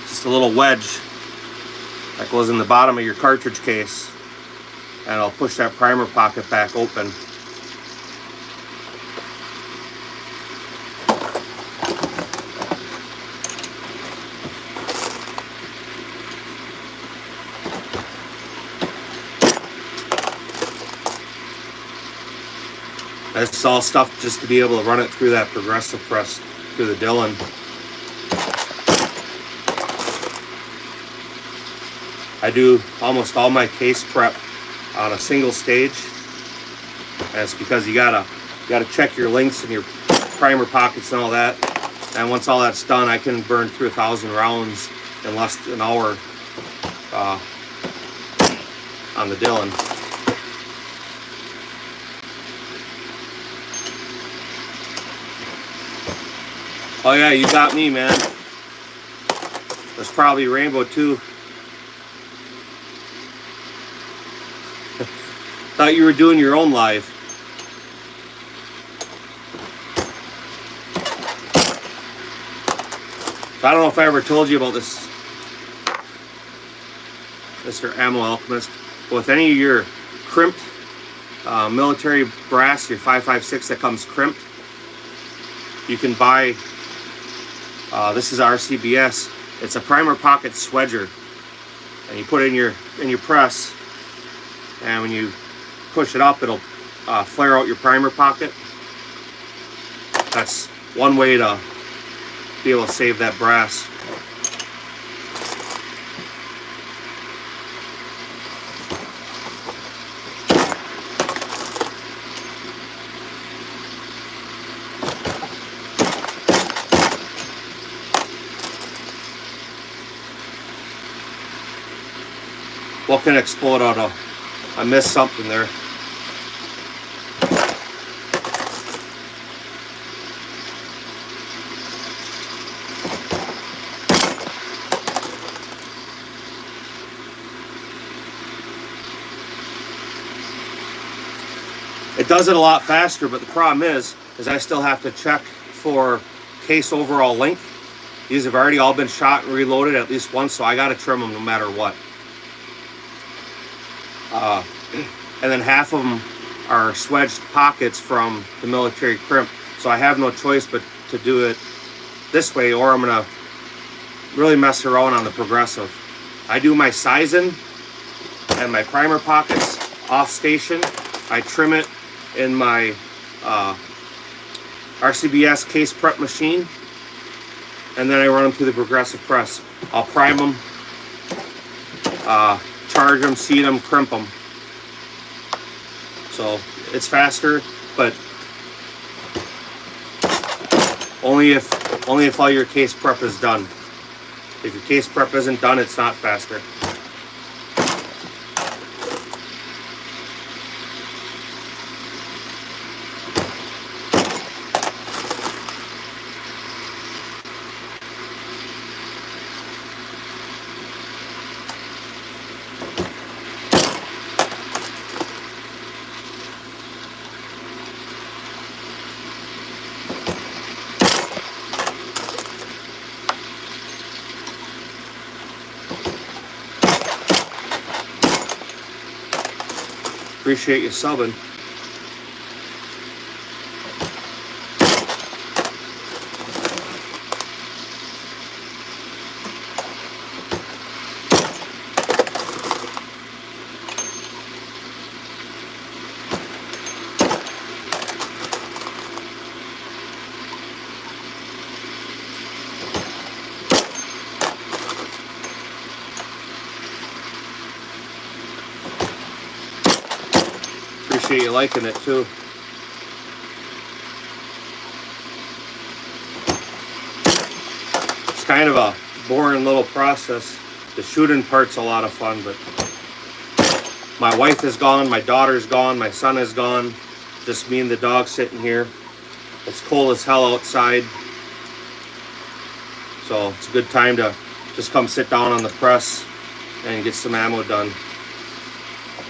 Speaker 1: Just a little wedge that goes in the bottom of your cartridge case, and I'll push that primer pocket back open. That's all stuff just to be able to run it through that progressive press through the Dillon. I do almost all my case prep on a single stage. And it's because you gotta check your links and your primer pockets and all that. And once all that's done, I can burn through 1,000 rounds in less than an hour on the Dillon. Oh yeah, you got me, man. That's probably rainbow too. Thought you were doing your own live. I don't know if I ever told you about this, Mr. Ammo Alchemist. But with any of your crimped military brass, your 5.56 that comes crimped, you can buy. This is RCBS. It's a primer pocket swedger, and you put it in your press, and when you push it up, it'll flare out your primer pocket. That's one way to be able to save that brass. What can explode out of? I missed something there. It does it a lot faster, but the problem is I still have to check for case overall length. These have already all been shot and reloaded at least once, so I got to trim them no matter what. And then half of them are swedged pockets from the military crimp, so I have no choice but to do it this way, or I'm gonna really mess around on the progressive. I do my sizing and my primer pockets off station. I trim it in my RCBS case prep machine, and then I run them through the progressive press. I'll prime them, charge them, seat them, crimp them. So it's faster, but only if all your case prep is done. If your case prep isn't done, it's not faster. Appreciate you subbing. Appreciate you liking it too. It's kind of a boring little process. The shooting part's a lot of fun, but my wife is gone, my daughter's gone, my son is gone. Just me and the dog sitting here. It's cold as hell outside, so it's a good time to just come sit down on the press and get some ammo done.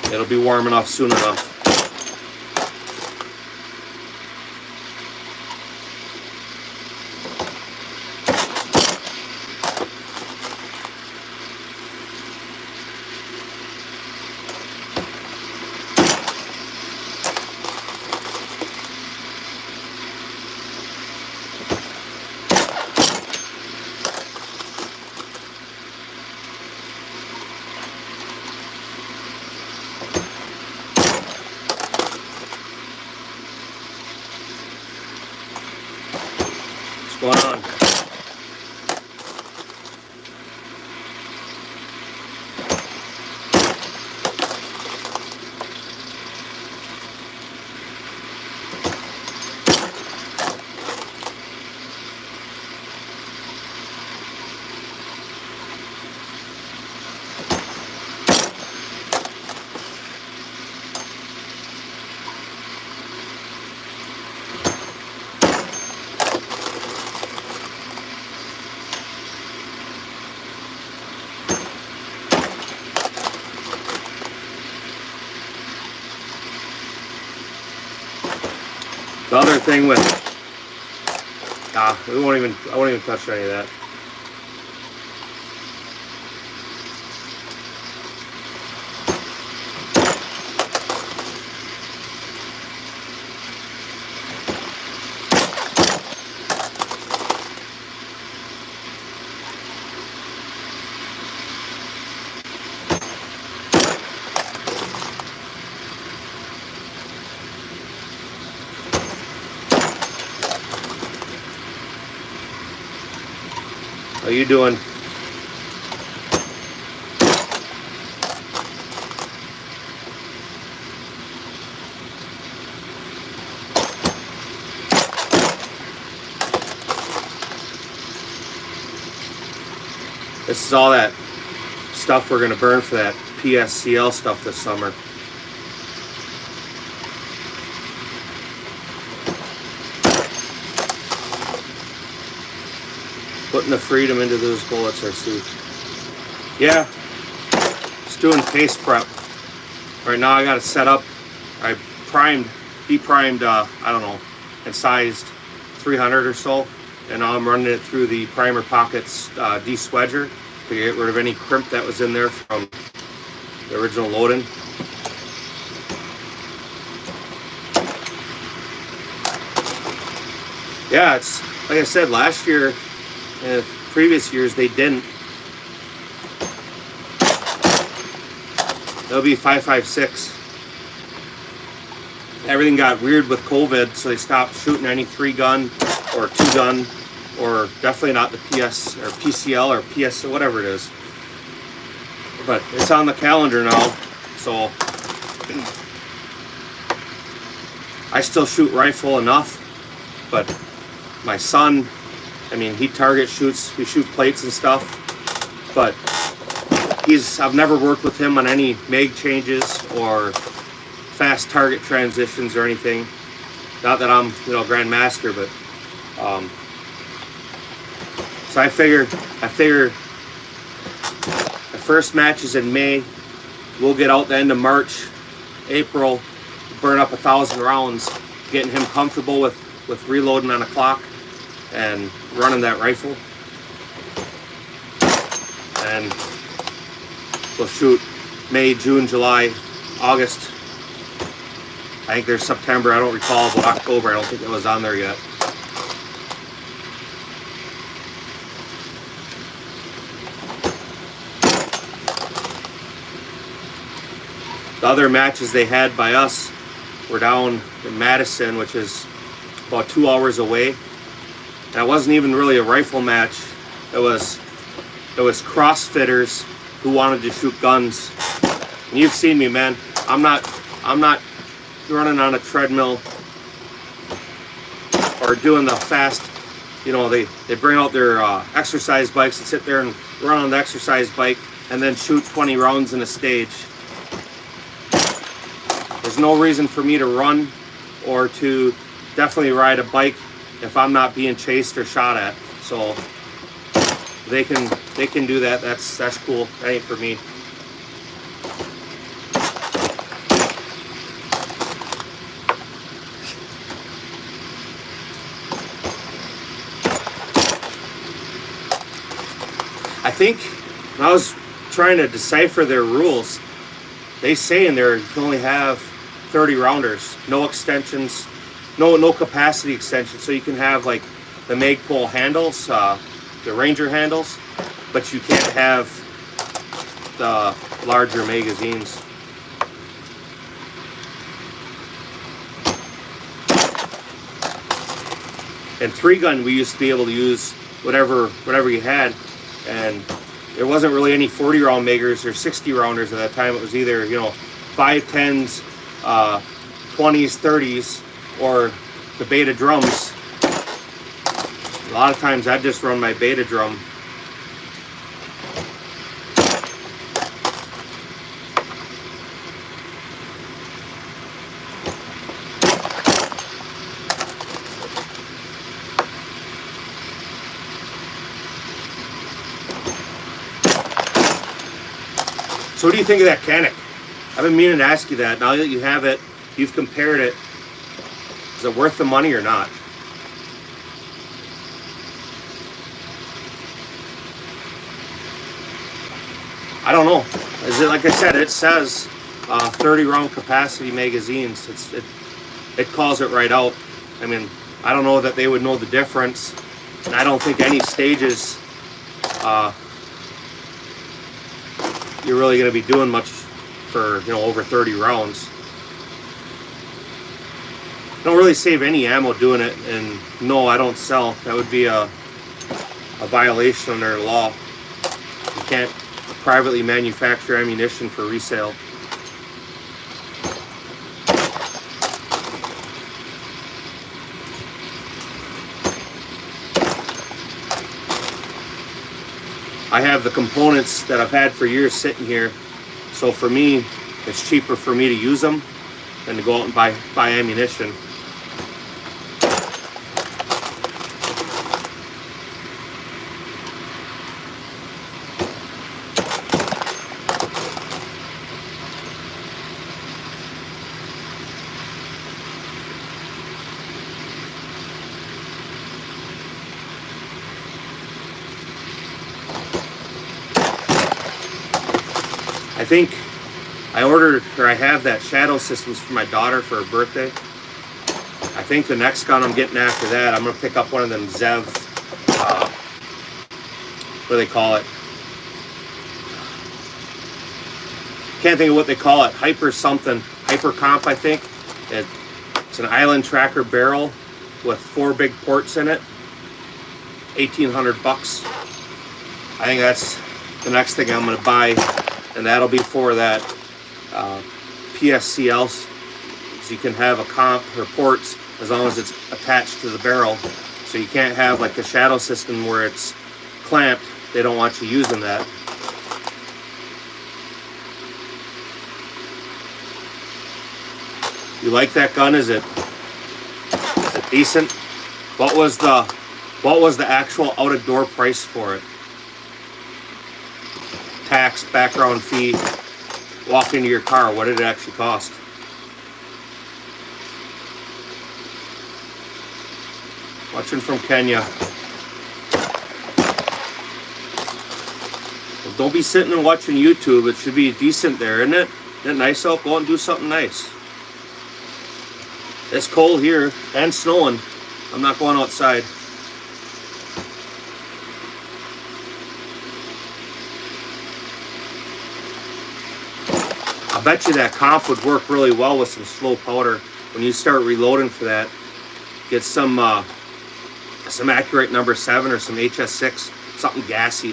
Speaker 1: It'll be warm enough soon enough. going on? The other thing with, I won't even touch any of that. How you doing? This is all that stuff we're going to burn for that PSCL stuff this summer. Putting the freedom into those bullets, I see. Yeah, just doing paste prep. Right now I got it set up. I deprimed, I don't know, and sized 300 or so. And now I'm running it through the primer pockets de-swedger to get rid of any crimp that was in there from the original loading. Yeah, it's like I said, last year and previous years they didn't. That'll be 5.56. Everything got weird with COVID, so they stopped shooting any 3-gun or 2-gun, or definitely not the PS or PCL or PS, whatever it is. But it's on the calendar now, so I still shoot rifle enough. But my son, I mean, he target shoots, we shoot plates and stuff, but I've never worked with him on any mag changes or fast target transitions or anything. Not that I'm, grandmaster, but so I figure the first match is in May. We'll get out the end of March, April, burn up 1,000 rounds, getting him comfortable with reloading on a clock and running that rifle. And we'll shoot May, June, July, August. I think there's September, I don't recall, but October, I don't think it was on there yet. The other matches they had by us were down in Madison, which is about 2 hours away. And it wasn't even really a rifle match. It was CrossFitters who wanted to shoot guns. And you've seen me, man. I'm not running on a treadmill or doing the fast. They bring out their exercise bikes and sit there and run on the exercise bike and then shoot 20 rounds in a stage. There's no reason for me to run or to definitely ride a bike if I'm not being chased or shot at. So they can do that. That's cool. That ain't for me. I think when I was trying to decipher their rules, they say in there you can only have 30 rounders, no extensions, no capacity extensions. So you can have like the Magpul handles, the Ranger handles, but you can't have the larger magazines. And 3-gun, we used to be able to use whatever you had, and there wasn't really any 40-round makers or 60-rounders at that time. It was either, you know, 5, 10s, 20s, 30s, or the beta drums. A lot of times I'd just run my beta drum. So what do you think of that Canik? I've been meaning to ask you that. Now that you have it, you've compared it, is it worth the money or not? I don't know. Is it, like I said, it says 30-round capacity magazines. It calls it right out. I mean, I don't know that they would know the difference, and I don't think any stages you're really going to be doing much for, you know, over 30 rounds. Don't really save any ammo doing it, and no, I don't sell. That would be a violation under law. You can't privately manufacture ammunition for resale. I have the components that I've had for years sitting here, so for me, it's cheaper for me to use them than to go out and buy ammunition. I think I ordered, or I have that Shadow Systems for my daughter for her birthday. I think the next gun I'm getting after that, I'm going to pick up one of them Zev, what do they call it? Can't think of what they call it. Hyper something. Hyper Comp, I think. It's an island tracker barrel with 4 big ports in it. $1,800. I think that's the next thing I'm going to buy. And that'll be for that PSCL, so you can have a comp or ports as long as it's attached to the barrel. So you can't have like the Shadow System where it's clamped. They don't want you using that. You like that gun? Is it decent? What was the actual out of door price for it? Tax, background fee, walk into your car, what did it actually cost? Watching from Kenya. Well, don't be sitting and watching YouTube. It should be decent there, isn't it? Isn't it nice out? Go out and do something nice. It's cold here and snowing. I'm not going outside. I bet you that comp would work really well with some slow powder. When you start reloading for that, get some Accurate number 7 or some HS6, something gassy.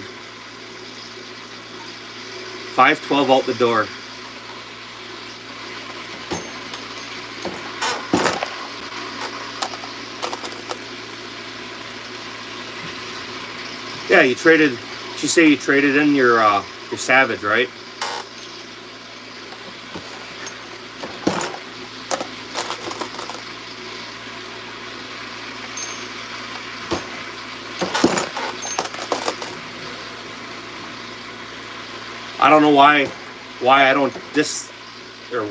Speaker 1: 512 out the door. Yeah, you traded. Did you say you traded in your Savage, right? I don't know why I don't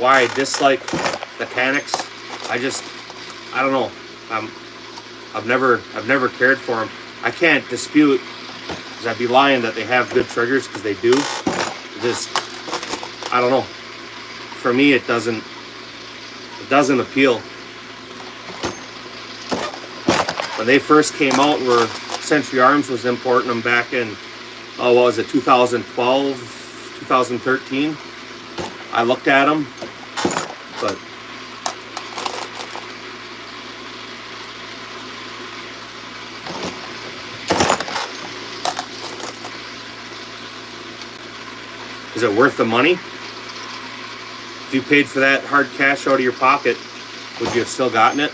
Speaker 1: why I dislike the Canics. I don't know. I've never cared for them. I can't dispute, because I'd be lying that they have good triggers, because they do. I don't know. For me, it doesn't appeal. When they first came out, where Century Arms was importing them back in, what was it, 2012, 2013. I looked at them, but Is it worth the money? If you paid for that hard cash out of your pocket, would you have still gotten it?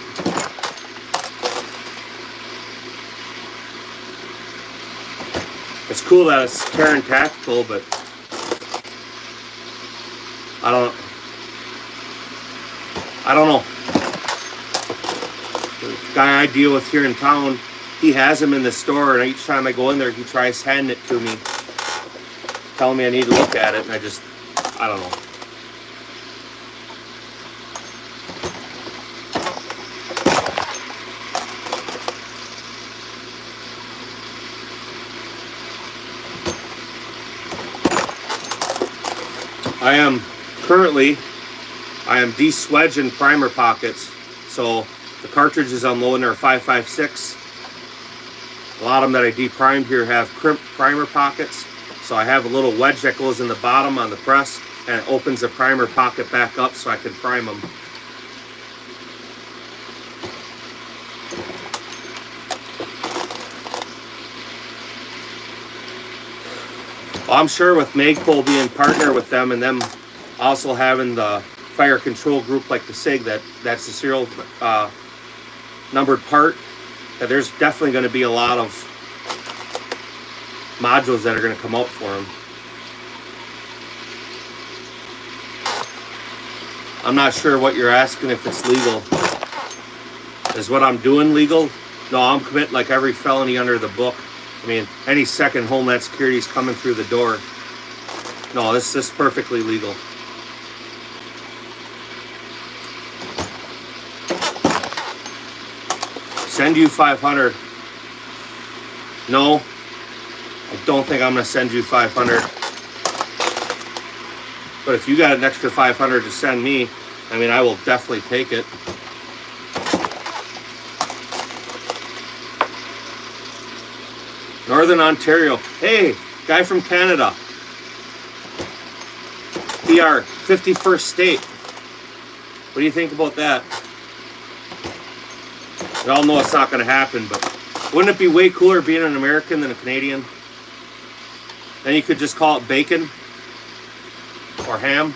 Speaker 1: It's cool that it's Terran Tactical, but I don't know. The guy I deal with here in town, he has them in the store, and each time I go in there, he tries handing it to me, telling me I need to look at it, and I don't know. I am de-swedging primer pockets. So the cartridges I'm loading are 5.56. A lot of them that I de-primed here have crimped primer pockets. So I have a little wedge that goes in the bottom on the press, and it opens the primer pocket back up so I can prime them. Well, I'm sure with Magpul being partner with them, and them also having the fire control group like the SIG, that's the serial numbered part, that there's definitely going to be a lot of modules that are going to come out for them. I'm not sure what you're asking, if it's legal. Is what I'm doing legal? No, I'm committing like every felony under the book. I mean, any second Homeland Security is coming through the door. No, this is perfectly legal. Send you 500. No, I don't think I'm going to send you 500. But if you got an extra 500 to send me, I mean, I will definitely take it. Northern Ontario. Hey, guy from Canada. PR, 51st state. What do you think about that? We all know it's not going to happen, but wouldn't it be way cooler being an American than a Canadian? Then you could just call it bacon or ham.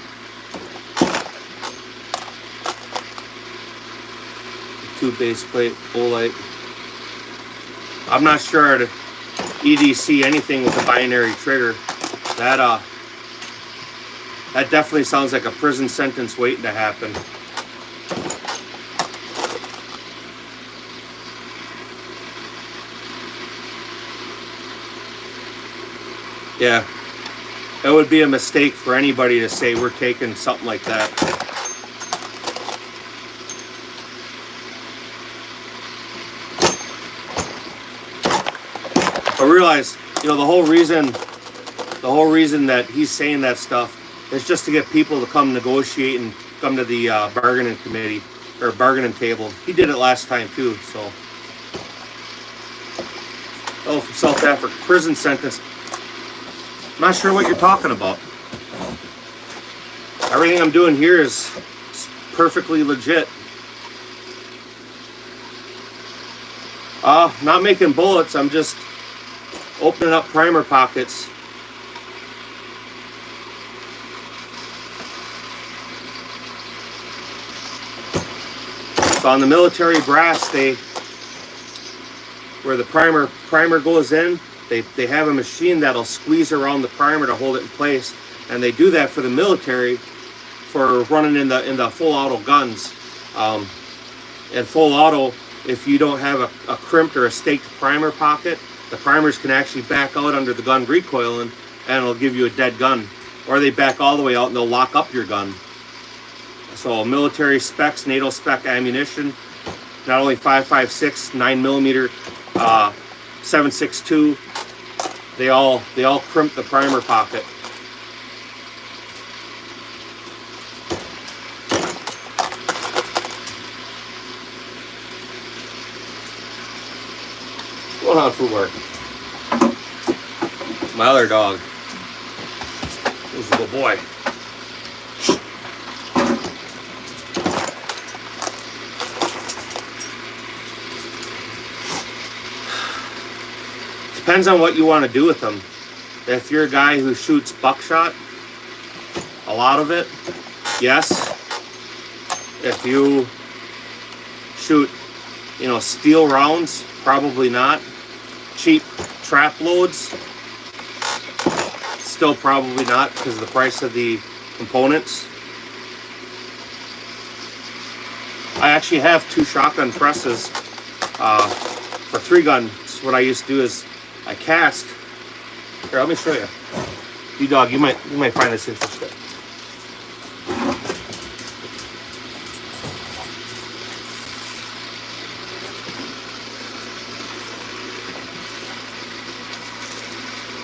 Speaker 1: Two base plate, Bolite. I'm not sure to EDC anything with a binary trigger. That definitely sounds like a prison sentence waiting to happen. Yeah, it would be a mistake for anybody to say we're taking something like that. But realize, you know, the whole reason that he's saying that stuff is just to get people to come negotiate and come to the bargaining committee or bargaining table. He did it last time too. So, oh, from South Africa, prison sentence. I'm not sure what you're talking about. Everything I'm doing here is perfectly legit. Not making bullets. I'm just opening up primer pockets. So on the military brass, where the primer goes in, they have a machine that'll squeeze around the primer to hold it in place, and they do that for the military for running in the full auto guns. And full auto, if you don't have a crimped or a staked primer pocket, the primers can actually back out under the gun recoiling, and it'll give you a dead gun. Or they back all the way out and they'll lock up your gun. So military specs, NATO spec ammunition, not only 5.56, 9mm, 7.62, they all crimp the primer pocket. What's going on, food work? My other dog. He's a good boy. Depends on what you want to do with them. If you're a guy who shoots buckshot, a lot of it, yes. If you shoot, you know, steel rounds, probably not. Cheap trap loads, still probably not because of the price of the components. I actually have 2 shotgun presses for 3-gun. So what I used to do is I cast. Here, let me show you. D-Dog, you might find this interesting.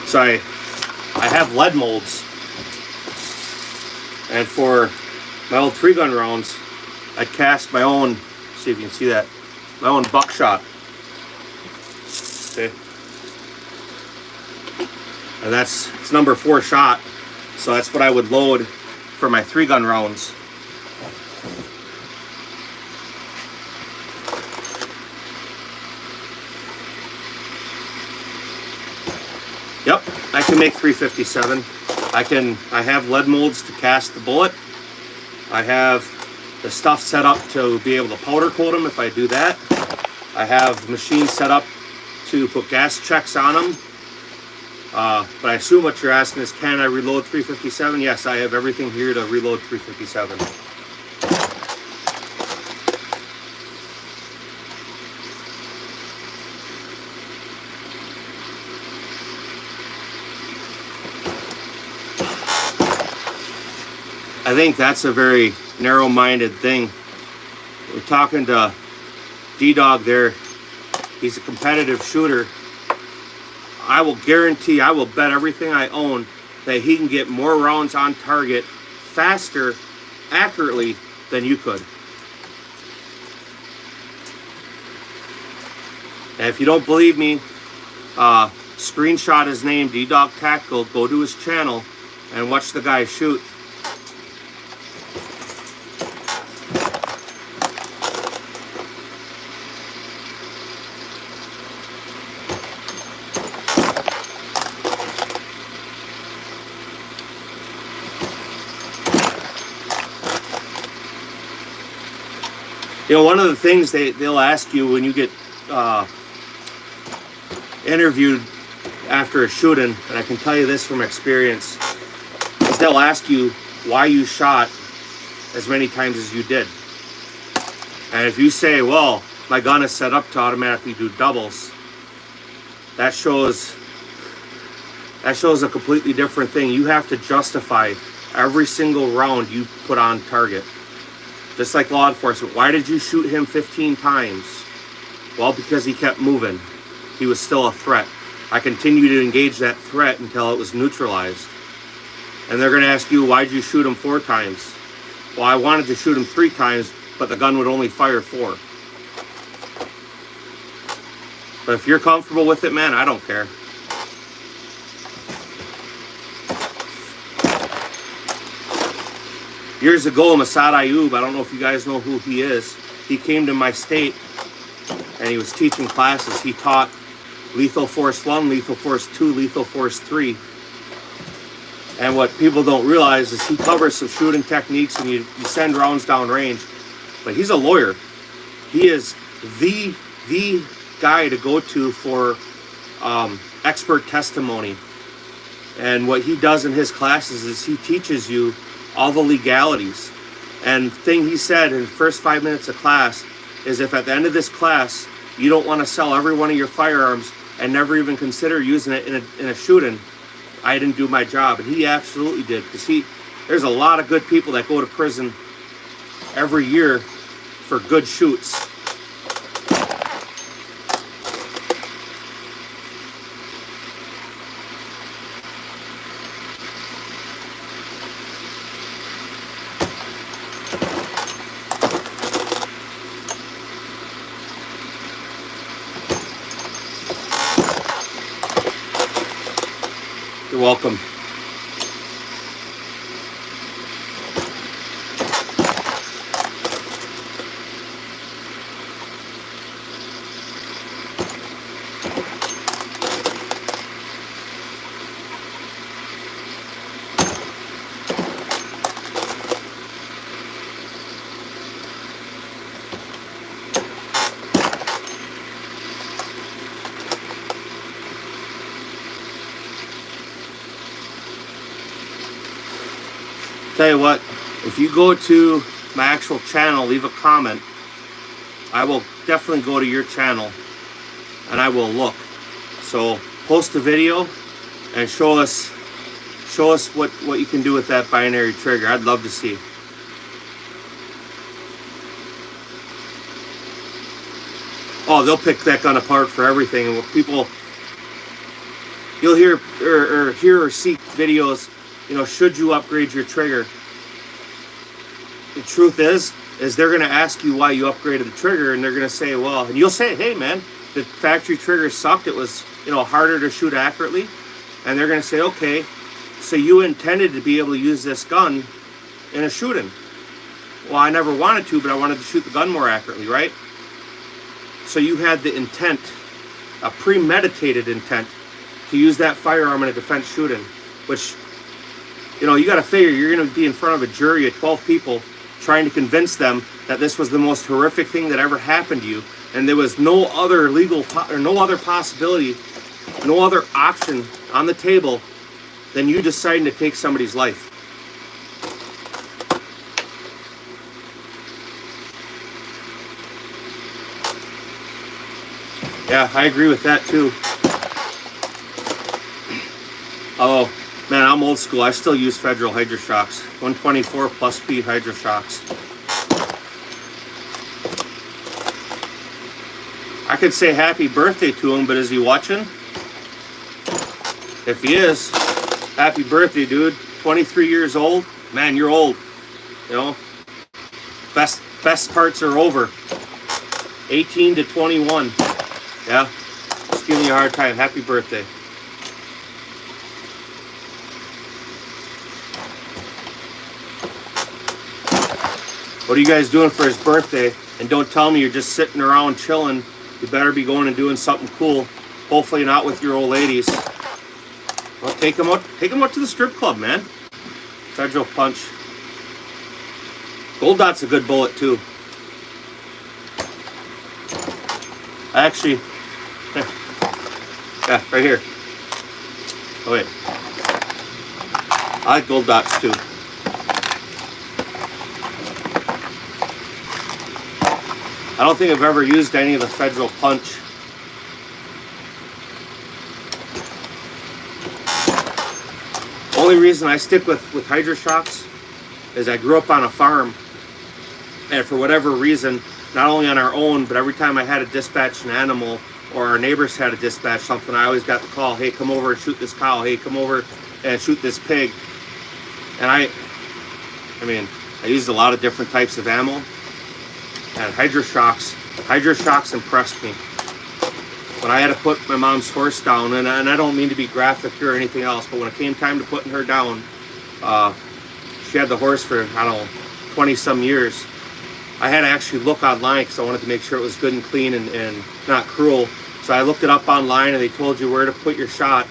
Speaker 1: So I have lead molds, and for my old 3-gun rounds, I cast my own. See if you can see that, my own buckshot. Okay, and it's number 4 shot, so that's what I would load for my 3-gun rounds. Yep, I can make 357. I have lead molds to cast the bullet. I have the stuff set up to be able to powder coat them if I do that. I have machines set up to put gas checks on them. But I assume what you're asking is, can I reload 357? Yes, I have everything here to reload 357. I think that's a very narrow-minded thing. We're talking to D-Dog there. He's a competitive shooter. I will guarantee, I will bet everything I own that he can get more rounds on target faster, accurately than you could. And if you don't believe me, screenshot his name, D-Dog Tactical, go to his channel and watch the guy shoot. You know, one of the things they'll ask you when you get interviewed after a shooting, and I can tell you this from experience, is they'll ask you why you shot as many times as you did. And if you say, well, my gun is set up to automatically do doubles, that shows a completely different thing. You have to justify every single round you put on target. Just like law enforcement. Why did you shoot him 15 times? Well, because he kept moving. He was still a threat. I continued to engage that threat until it was neutralized. And they're going to ask you, why'd you shoot him 4 times? Well, I wanted to shoot him 3 times, but the gun would only fire 4. But if you're comfortable with it, man, I don't care. Years ago, Masad Ayub, I don't know if you guys know who he is. He came to my state and he was teaching classes. He taught Lethal Force 1, Lethal Force 2, Lethal Force 3. And what people don't realize is he covers some shooting techniques and you send rounds down range. But he's a lawyer. He is the guy to go to for expert testimony. And what he does in his classes is he teaches you all the legalities. And the thing he said in the first 5 minutes of class is, if at the end of this class you don't want to sell every one of your firearms and never even consider using it in a shooting, I didn't do my job. And he absolutely did, because there's a lot of good people that go to prison every year for good shoots. You're welcome. Tell you what, if you go to my actual channel, leave a comment, I will definitely go to your channel and I will look. So post a video and show us what you can do with that binary trigger. I'd love to see. Oh, they'll pick that gun apart for everything. And people, you'll hear or see videos, you know, should you upgrade your trigger? The truth is they're going to ask you why you upgraded the trigger, and they're going to say, well, and you'll say, hey man, the factory trigger sucked. It was, you know, harder to shoot accurately. And they're going to say, okay, so you intended to be able to use this gun in a shooting. Well, I never wanted to, but I wanted to shoot the gun more accurately, right? So you had the intent, a premeditated intent, to use that firearm in a defense shooting, which, you know, you got to figure you're going to be in front of a jury of 12 people trying to convince them that this was the most horrific thing that ever happened to you, and there was no other no other possibility, no other option on the table than you deciding to take somebody's life. Yeah, I agree with that too. Oh man, I'm old school. I still use Federal Hydro Shocks, 124 plus speed Hydro Shocks. I could say happy birthday to him, but is he watching? If he is, happy birthday, dude. 23 years old. Man, you're old. You know, best parts are over. 18 to 21. Yeah, just giving you a hard time. Happy birthday. What are you guys doing for his birthday? And don't tell me you're just sitting around chilling. You better be going and doing something cool. Hopefully not with your old ladies. Well, take them out to the strip club, man. Federal Punch. Gold Dot's a good bullet too. I actually, yeah, right here. Oh wait, I like Gold Dots too. I don't think I've ever used any of the Federal Punch. Only reason I stick with Hydro Shocks is I grew up on a farm, and for whatever reason, not only on our own, but every time I had to dispatch an animal or our neighbors had to dispatch something, I always got the call, hey, come over and shoot this cow, hey, come over and shoot this pig. And I mean, I used a lot of different types of ammo, and Hydro Shocks impressed me. When I had to put my mom's horse down, and I don't mean to be graphic or anything else, but when it came time to putting her down, she had the horse for, I don't know, 20 some years. I had to actually look online because I wanted to make sure it was good and clean and not cruel. So I looked it up online, and they told you where to put your shot.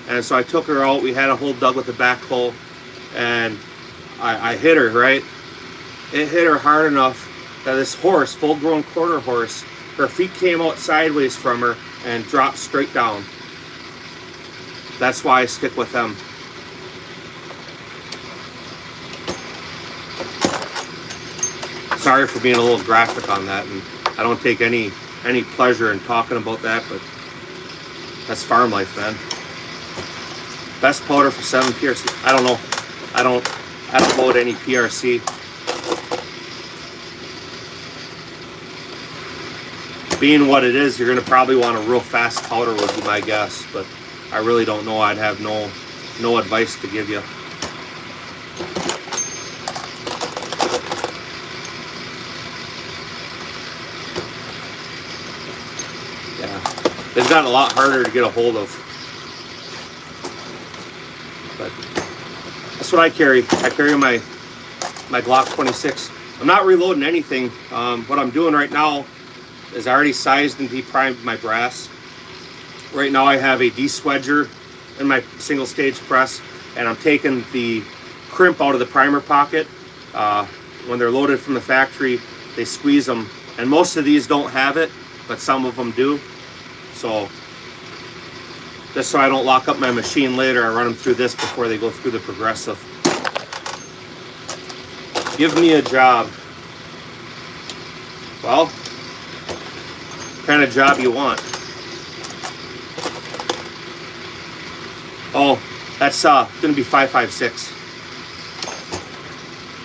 Speaker 1: And so I took her out. We had a hole dug with a backhoe, and I hit her, right? It hit her hard enough that this horse, full-grown quarter horse, her feet came out sideways from her and dropped straight down. That's why I stick with them. Sorry for being a little graphic on that, and I don't take any pleasure in talking about that, but that's farm life, man. Best powder for 7 PRC. I don't know. I don't load any PRC. Being what it is, you're gonna probably want a real fast powder would be my guess, but I really don't know. I'd have no advice to give you. Yeah, they've gotten a lot harder to get a hold of, but that's what I carry. I carry my Glock 26. I'm not reloading anything. What I'm doing right now is I already sized and deprimed my brass. Right now I have a de-swedger in my single stage press, and I'm taking the crimp out of the primer pocket. When they're loaded from the factory, they squeeze them, and most of these don't have it, but some of them do. So just so I don't lock up my machine later, I run them through this before they go through the progressive. Give me a job. Well, what kind of job you want? Oh, that's gonna be 5.56.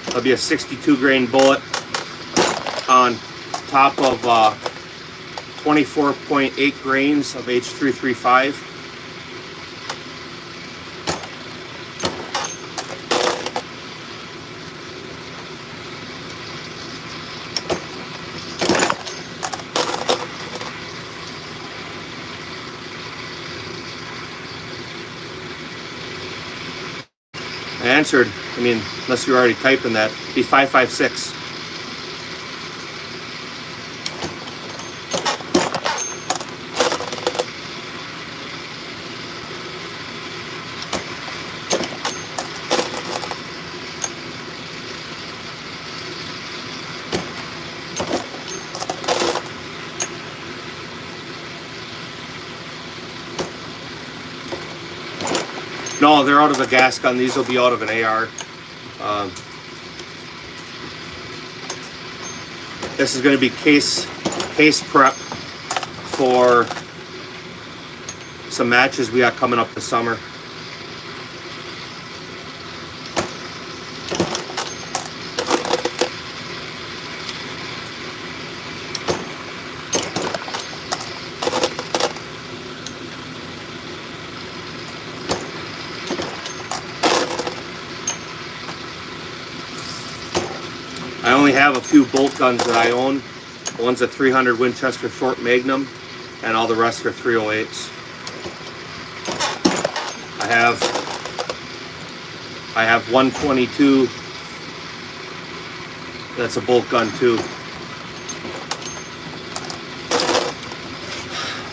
Speaker 1: It'll be a 62 grain bullet on top of 24.8 grains of H.335. I answered, I mean, unless you're already typing that, be 5.56. No, they're out of a gas gun. These will be out of an AR. This is going to be case prep for some matches we got coming up this summer. I only have a few bolt guns that I own. One's a 300 Winchester short Magnum, and all the rest are 308s. I have 122. That's a bolt gun too.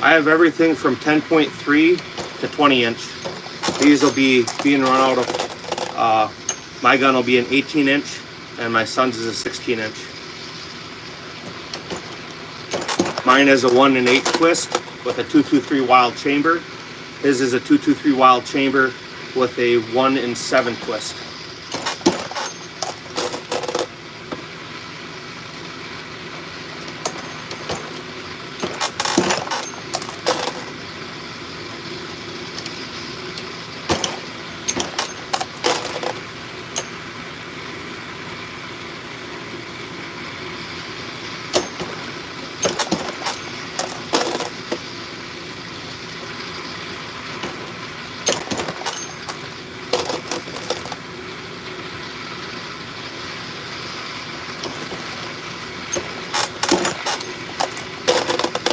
Speaker 1: I have everything from 10.3 to 20 inch. These will be being run out of, my gun will be an 18 inch. And my son's is a 16 inch. Mine is a 1 in 8 twist with a 223 wild chamber. His is a 223 wild chamber with a 1 in 7 twist.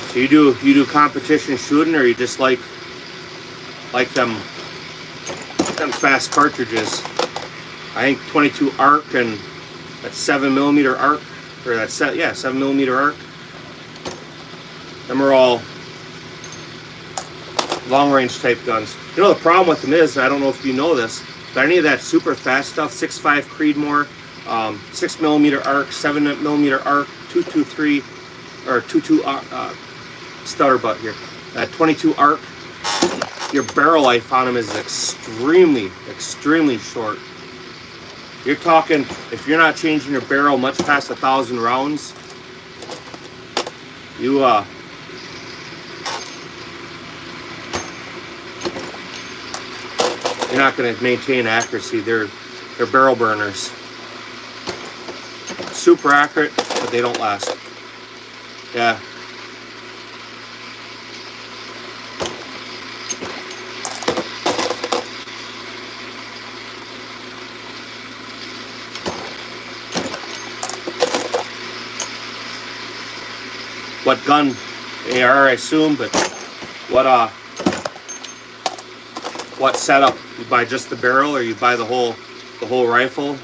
Speaker 1: So you do competition shooting, or you just like them fast cartridges? I think 22 arc and that 7mm arc, or that 7mm arc. Them are all long range type guns. You know the problem with them is, I don't know if you know this, but any of that super fast stuff, 6.5 Creedmoor, 6mm arc, 7mm arc, 223 or 22 stutter butt here. 22 arc, your barrel life on them is extremely short. You're talking, if you're not changing your barrel much past 1,000 rounds, you're not going to maintain accuracy. They're barrel burners. Super accurate, but they don't last. Yeah. What gun? AR, I assume, but what setup? You buy just the barrel, or you buy the whole rifle?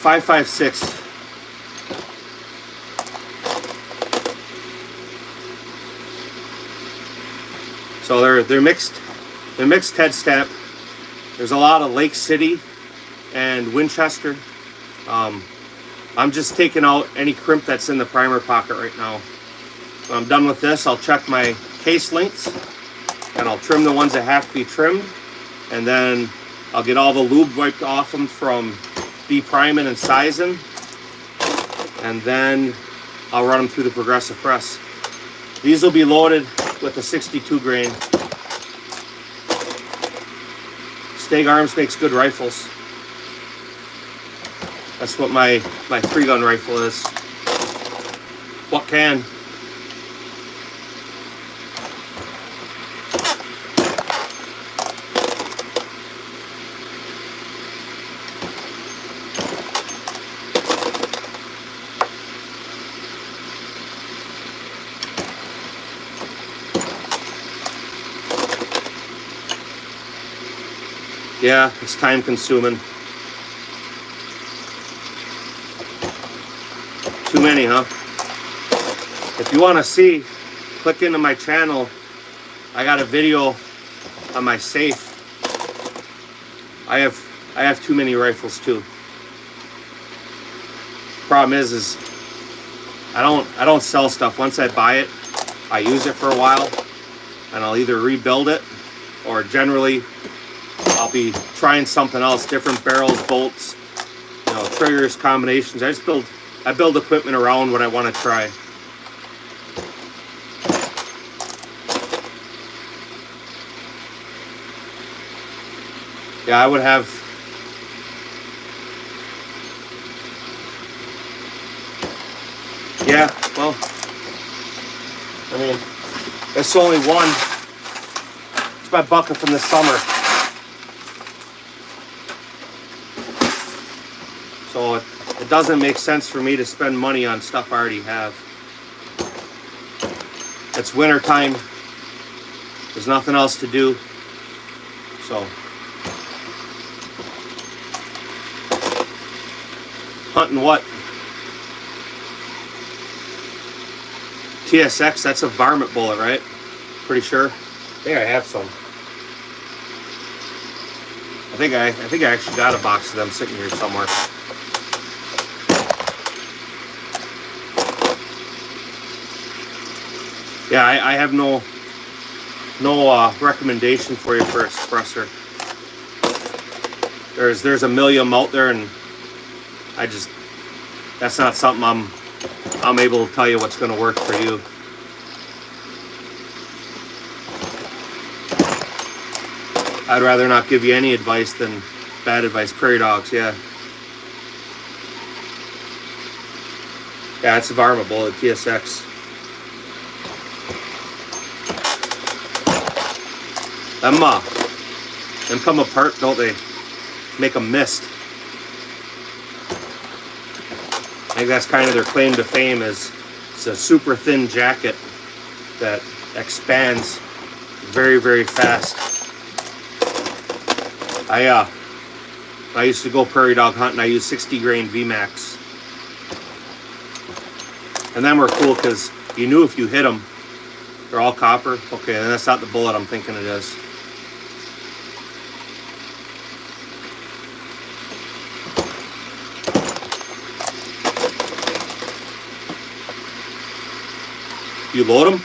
Speaker 1: $5.56. So they're mixed head stamp. There's a lot of Lake City and Winchester. I'm just taking out any crimp that's in the primer pocket right now. When I'm done with this, I'll check my case lengths and I'll trim the ones that have to be trimmed, and then I'll get all the lube wiped off them from de-priming and sizing, and then I'll run them through the progressive press. These will be loaded with a 62 grain. Steg Arms makes good rifles. That's what my 3-gun rifle is. What can? Yeah, it's time consuming. Too many, huh? If you want to see, click into my channel. I got a video on my safe. I have too many rifles too. Problem is I don't sell stuff. Once I buy it, I use it for a while, and I'll either rebuild it, or generally I'll be trying something else, different barrels, bolts, you know, triggers, combinations. I build equipment around what I want to try. Yeah, I would have. Yeah, well, I mean, it's only one. It's my bucket from the summer. So it doesn't make sense for me to spend money on stuff I already have. It's winter time. There's nothing else to do. So hunting what? TSX, that's a varmint bullet, right? Pretty sure. I think I have some. I think I actually got a box of them sitting here somewhere. Yeah, I have no recommendation for you for a suppressor. There's a million out there, and that's not something I'm able to tell you what's going to work for you. I'd rather not give you any advice than bad advice. Prairie dogs, yeah. Yeah, it's a varmint bullet, TSX. Them come apart, don't they? Make a mist. I think that's kind of their claim to fame, is it's a super thin jacket that expands very, very fast. I used to go prairie dog hunting. I used 60 grain VMAX. And them were cool because you knew if you hit them, they're all copper. Okay, and that's not the bullet I'm thinking it is. You load them,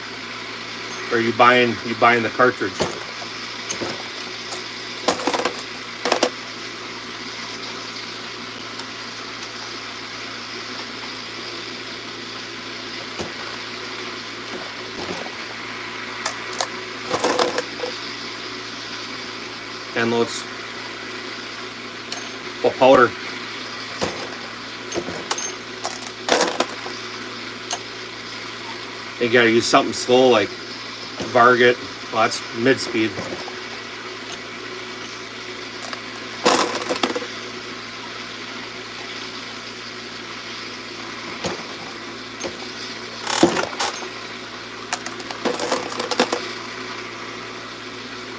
Speaker 1: or are you buying the cartridge? And loads. What powder? You gotta use something slow like Varget. Well, that's mid-speed.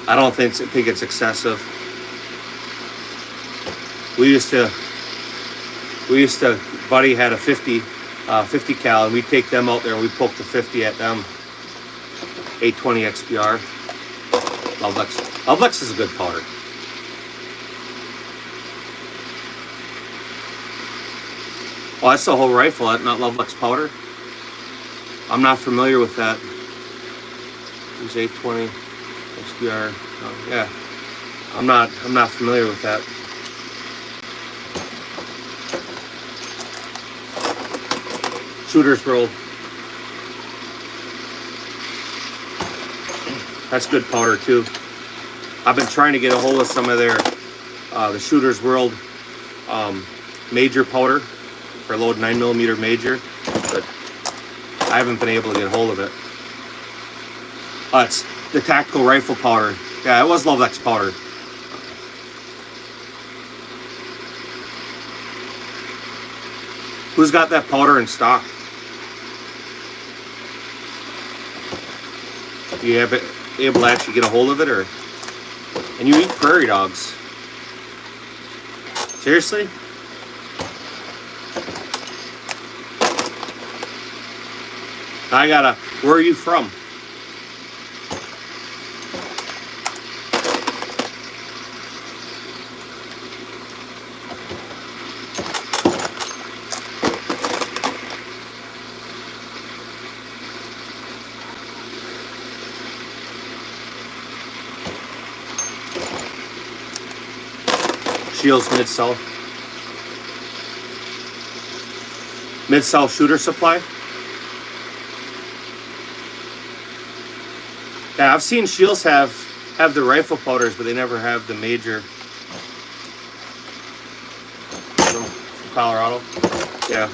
Speaker 1: I don't think it's excessive. We used to. Buddy had a 50 cal, and we'd take them out there and we'd poke the 50 at them. 820 XPR. Lovelex is a good powder. Oh, that's the whole rifle, that not Lovelex powder? I'm not familiar with that. Use 820 XBR. Oh, yeah. I'm not familiar with that. Shooter's World. That's good powder too. I've been trying to get a hold of some of their the Shooter's World major powder for load 9mm major, but I haven't been able to get a hold of it. It's the tactical rifle powder. Yeah, it was Lovelex powder. Who's got that powder in stock? You have it able to actually get a hold of it, or and you eat prairie dogs? Seriously? I gotta. Where are you from? Shields Mid-South. Mid-South Shooter Supply. Yeah, I've seen Shields have the rifle powders, but they never have the major. From Colorado. Yeah.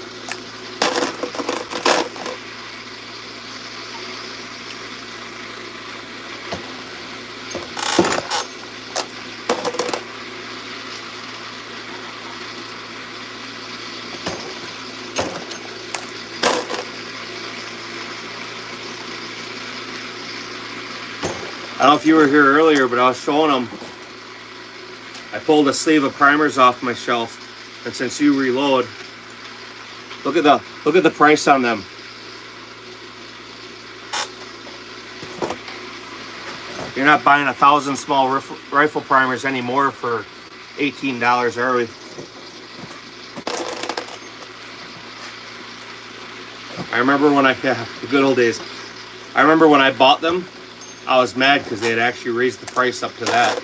Speaker 1: I don't know if you were here earlier, but I was showing them. I pulled a sleeve of primers off my shelf, and since you reload, look at the price on them. You're not buying 1,000 small rifle primers anymore for $18, are we? I remember when the good old days. I remember when I bought them. I was mad because they had actually raised the price up to that.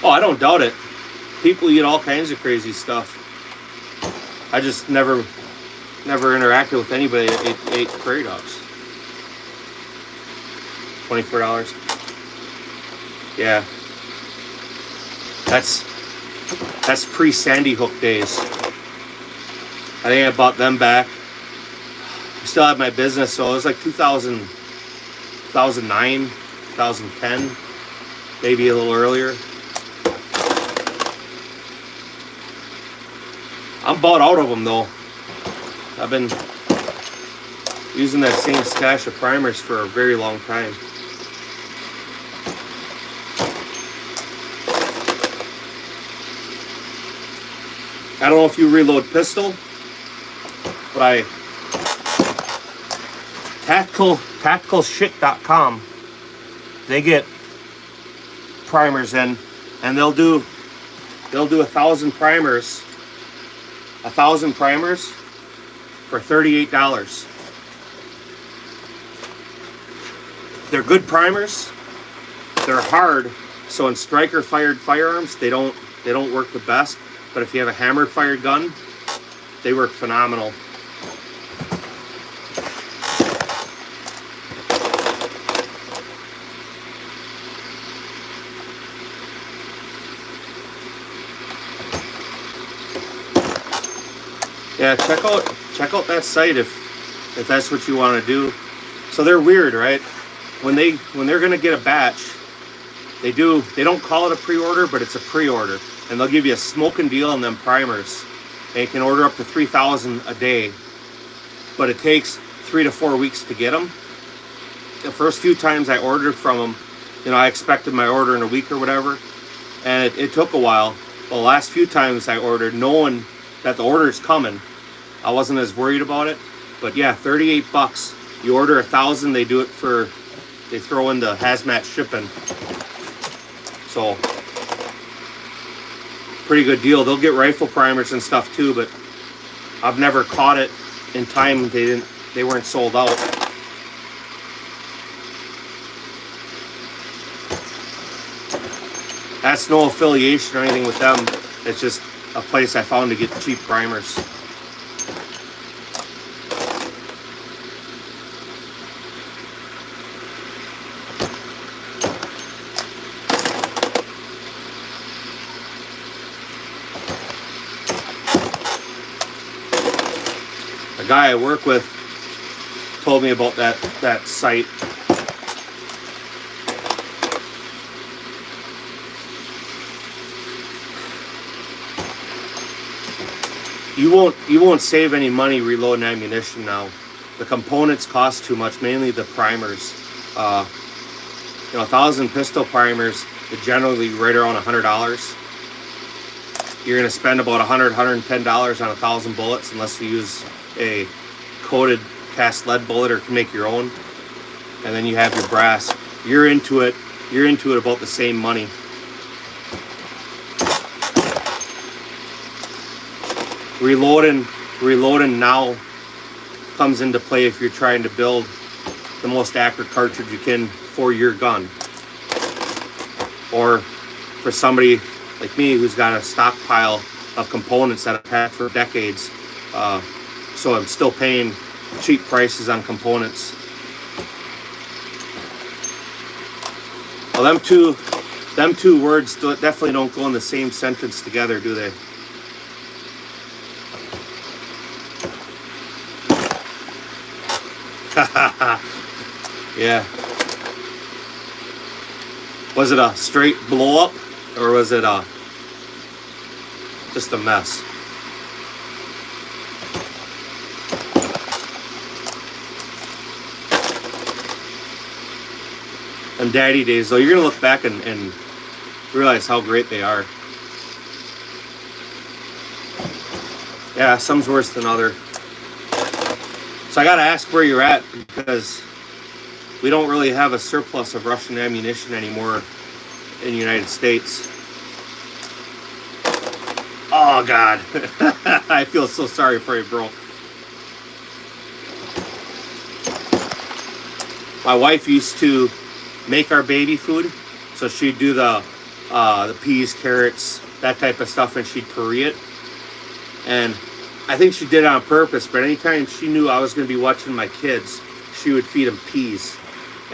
Speaker 1: Oh, I don't doubt it. People eat all kinds of crazy stuff. I just never interacted with anybody that ate prairie dogs. $24. Yeah. That's pre-Sandy Hook days. I think I bought them back. I still have my business, so it was like 2009, 2010, maybe a little earlier. I'm bought out of them though. I've been using that same stash of primers for a very long time. I don't know if you reload pistol. But tacticalshit.com, they get primers in, and they'll do 1,000 primers. 1,000 primers for $38. They're good primers. They're hard, so in striker fired firearms, they don't work the best. But if you have a hammered fired gun, they work phenomenal. Yeah, check out that site if that's what you want to do. So they're weird, right? When they're gonna get a batch, they don't call it a pre-order, but it's a pre-order, and they'll give you a smoking deal on them primers. And you can order up to 3,000 a day, but it takes 3 to 4 weeks to get them. The first few times I ordered from them, I expected my order in a week or whatever, and it took a while. Well, the last few times I ordered, knowing that the order's coming, I wasn't as worried about it. But yeah, 38 bucks. You order 1,000, they do it for, they throw in the hazmat shipping. So pretty good deal. They'll get rifle primers and stuff too, but I've never caught it in time. They weren't sold out. That's no affiliation or anything with them. It's just a place I found to get cheap primers. A guy I work with told me about that site. You won't save any money reloading ammunition now. The components cost too much, mainly the primers. 1,000 pistol primers are generally right around $100. You're gonna spend about $110 on 1,000 bullets unless you use a coated cast lead bullet or can make your own. And then you have your brass. You're into it about the same money. Reloading now comes into play if you're trying to build the most accurate cartridge you can for your gun. Or for somebody like me who's got a stockpile of components that I've had for decades. So I'm still paying cheap prices on components. Well, them two words definitely don't go in the same sentence together, do they? Yeah. Was it a straight blow up or was it just a mess? And daddy days, though, you're gonna look back and realize how great they are. Yeah, some's worse than other. So I gotta ask where you're at, because we don't really have a surplus of Russian ammunition anymore in the United States. Oh God, I feel so sorry for you, bro. My wife used to make our baby food, so she'd do the peas, carrots, that type of stuff, and she'd puree it. And I think she did it on purpose, but anytime she knew I was going to be watching my kids, she would feed them peas.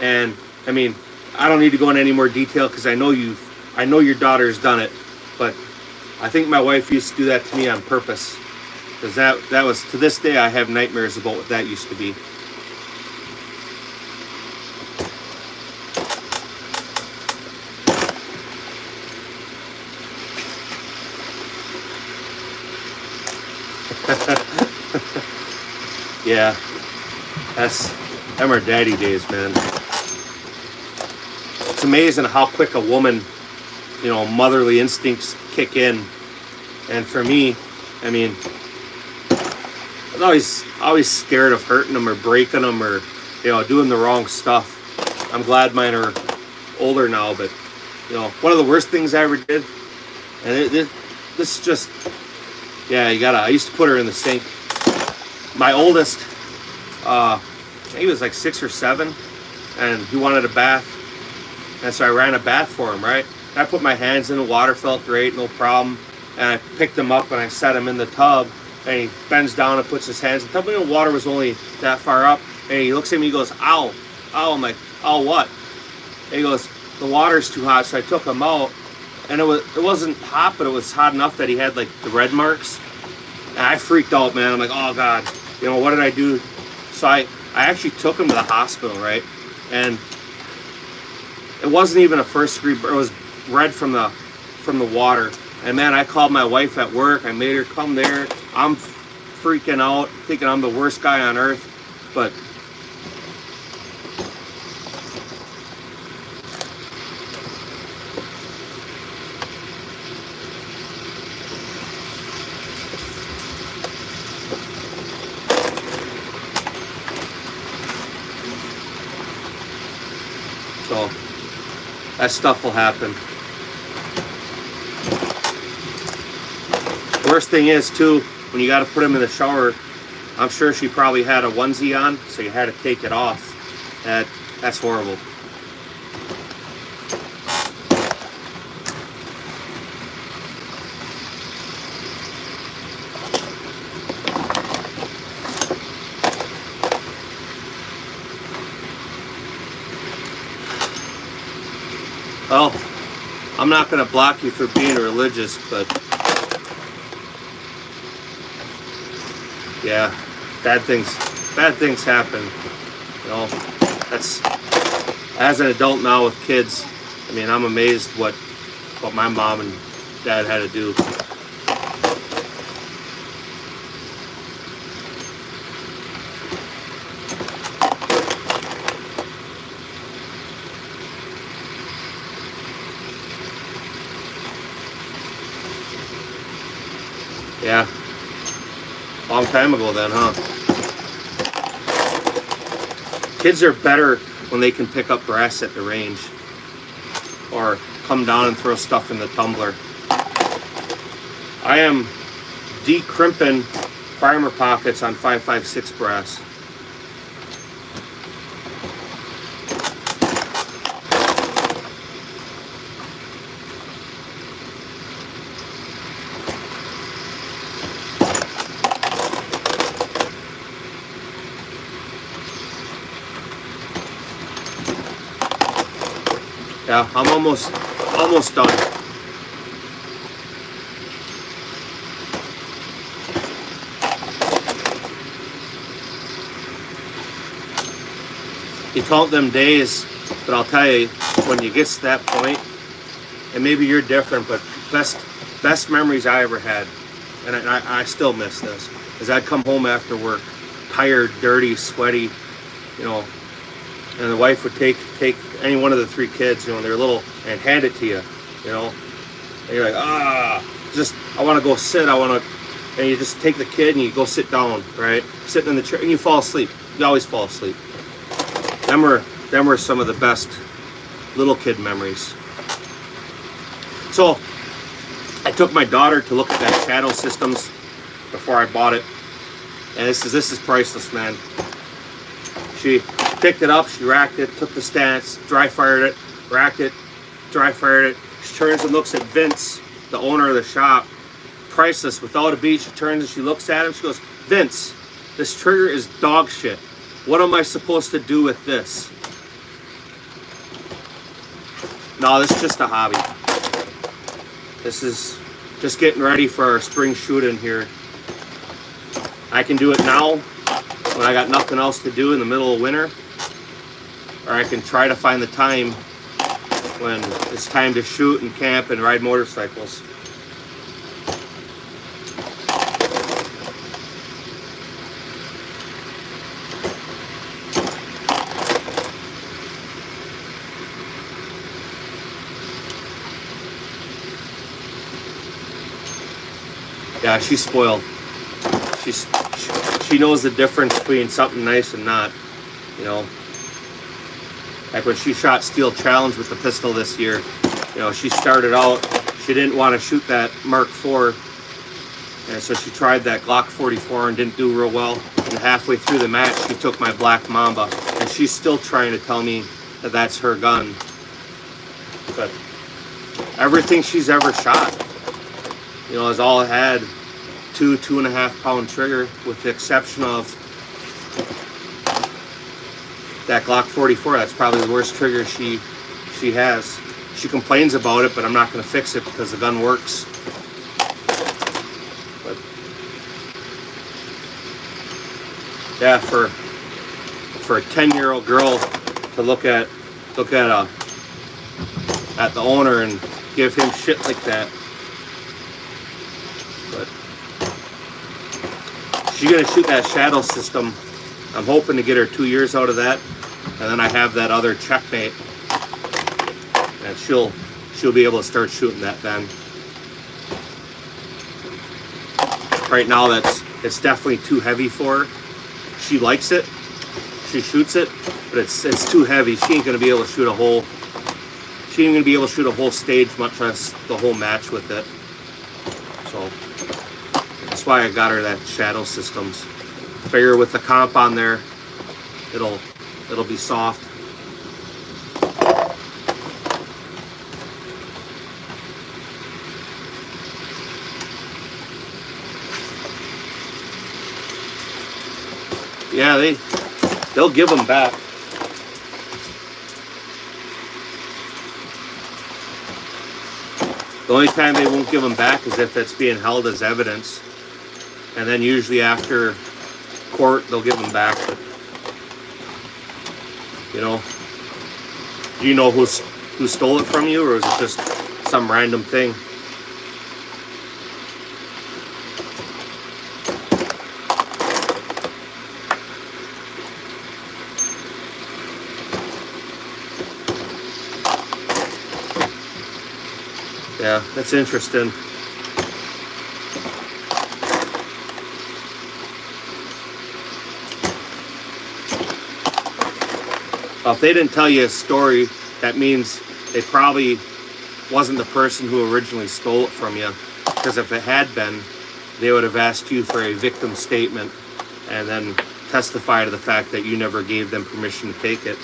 Speaker 1: And I mean, I don't need to go into any more detail because I know your daughter's done it, but I think my wife used to do that to me on purpose, because that was, to this day I have nightmares about what that used to be. Yeah, them are daddy days, man. It's amazing how quick a woman, motherly instincts kick in. And for me, I mean, I was always scared of hurting them or breaking them or, doing the wrong stuff. I'm glad mine are older now, but, one of the worst things I ever did, and this is just, yeah, I used to put her in the sink. My oldest, he was like 6 or 7, and he wanted a bath, and so I ran a bath for him, right? And I put my hands in the water, felt great, no problem, and I picked him up and I set him in the tub, and he bends down and puts his hands in the tub, and the water was only that far up, and he looks at me, he goes, ow, ow. I'm like, ow, what? And he goes, the water's too hot. So I took him out, and it wasn't hot, but it was hot enough that he had like the red marks, and I freaked out, man. I'm like, oh God, what did I do? So I actually took him to the hospital, right? And it wasn't even a first degree, it was red from the water. And man, I called my wife at work. I made her come there. I'm freaking out, thinking I'm the worst guy on earth. But So that stuff will happen. Worst thing is too, when you got to put them in the shower, I'm sure she probably had a onesie on, so you had to take it off. That's horrible. Well, I'm not going to block you for being religious, but yeah, bad things happen. You know, that's, as an adult now with kids, I mean, I'm amazed what my mom and dad had to do. Yeah, long time ago then, huh? Kids are better when they can pick up brass at the range or come down and throw stuff in the tumbler. I am decrimping primer pockets on 5.56 brass. Yeah, I'm almost done. You count them days, but I'll tell you, when you get to that point, and maybe you're different, but best memories I ever had, and I still miss this, is I'd come home after work, tired, dirty, sweaty, you know, and the wife would take any one of the three kids, you know, they're little, and hand it to you, you know, and you're like, I want to go sit, and you just take the kid and you go sit down, right, sitting in the chair, and you fall asleep. You always fall asleep. Them were some of the best little kid memories. So I took my daughter to look at that channel systems before I bought it, and this is priceless, man. She picked it up, she racked it, took the stance, dry fired it, racked it, dry fired it. She turns and looks at Vince, the owner of the shop, priceless, without a beat. She turns and she looks at him, she goes, Vince, this trigger is dog shit. What am I supposed to do with this? No, this is just a hobby. This is just getting ready for our spring shoot-in here. I can do it now when I got nothing else to do in the middle of winter, or I can try to find the time when it's time to shoot and camp and ride motorcycles. Yeah, she's spoiled. She knows the difference between something nice and not, you know. Like when she shot Steel Challenge with the pistol this year, you know, she started out, she didn't want to shoot that Mark IV, and so she tried that Glock 44 and didn't do real well. And halfway through the match, she took my Black Mamba, and she's still trying to tell me that that's her gun. But everything she's ever shot, you know, has all had 2.5 pound trigger, with the exception of that Glock 44. That's probably the worst trigger she has. She complains about it, but I'm not going to fix it because the gun works. But yeah, for a 10-year-old girl to look at the owner and give him shit like that. But she's gonna shoot that shadow system. I'm hoping to get her 2 years out of that, and then I have that other checkmate, and she'll be able to start shooting that then. Right now, it's definitely too heavy for her. She likes it. she shoots it, but it's too heavy. She ain't gonna be able to shoot a whole. She ain't gonna be able to shoot a whole stage, much less the whole match with it. So that's why I got her that Shadow Systems. Figure with the comp on there, it'll be soft. Yeah, they'll give them back. The only time they won't give them back is if it's being held as evidence, and then usually after court they'll give them back. But, do you know who stole it from you, or is it just some random thing? Yeah, that's interesting. Well, if they didn't tell you a story, that means they probably wasn't the person who originally stole it from you. Because if it had been, they would have asked you for a victim statement and then testify to the fact that you never gave them permission to take it.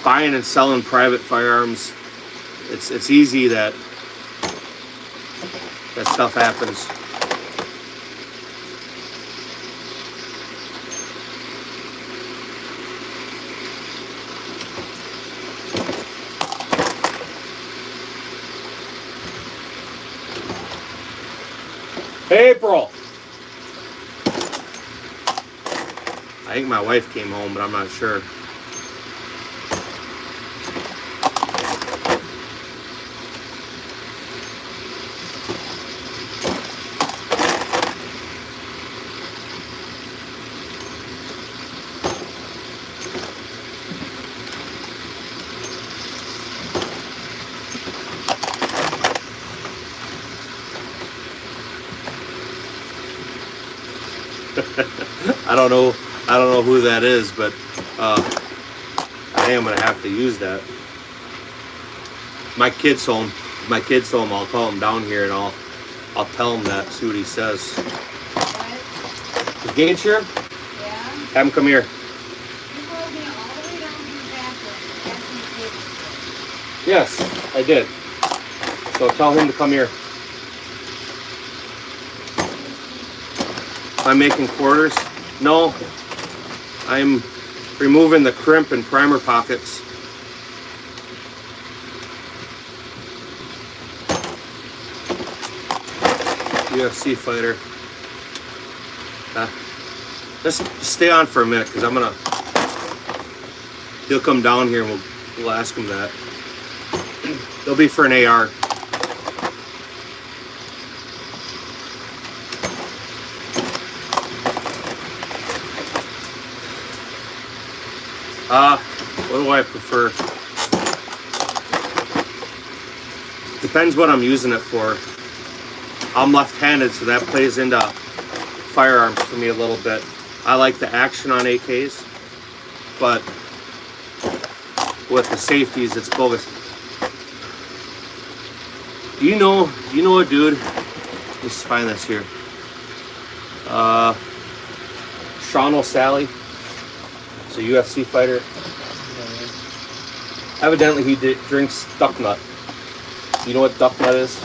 Speaker 1: Buying and selling private firearms, it's easy that stuff happens. April! I think my wife came home, but I'm not sure. I don't know who that is, but I am gonna have to use that. My kid's home. I'll call him down here and I'll tell him that. See what he says. What? Is Gaines here?
Speaker 2: Yeah.
Speaker 1: Have him come here.
Speaker 2: You told me all the way down to the bathroom.
Speaker 1: Yes, I did. So tell him to come here. I'm making quarters. No, I'm removing the crimp and primer pockets. UFC fighter. Just stay on for a minute, because he'll come down here and we'll ask him that. They'll be for an AR. What do I prefer? Depends what I'm using it for. I'm left-handed, so that plays into firearms for me a little bit. I like the action on AKs, but with the safeties, it's bogus. You know a dude? Let's find this here. Sean O'Sally. He's a UFC fighter. Evidently, he drinks duck nut. You know what duck nut is?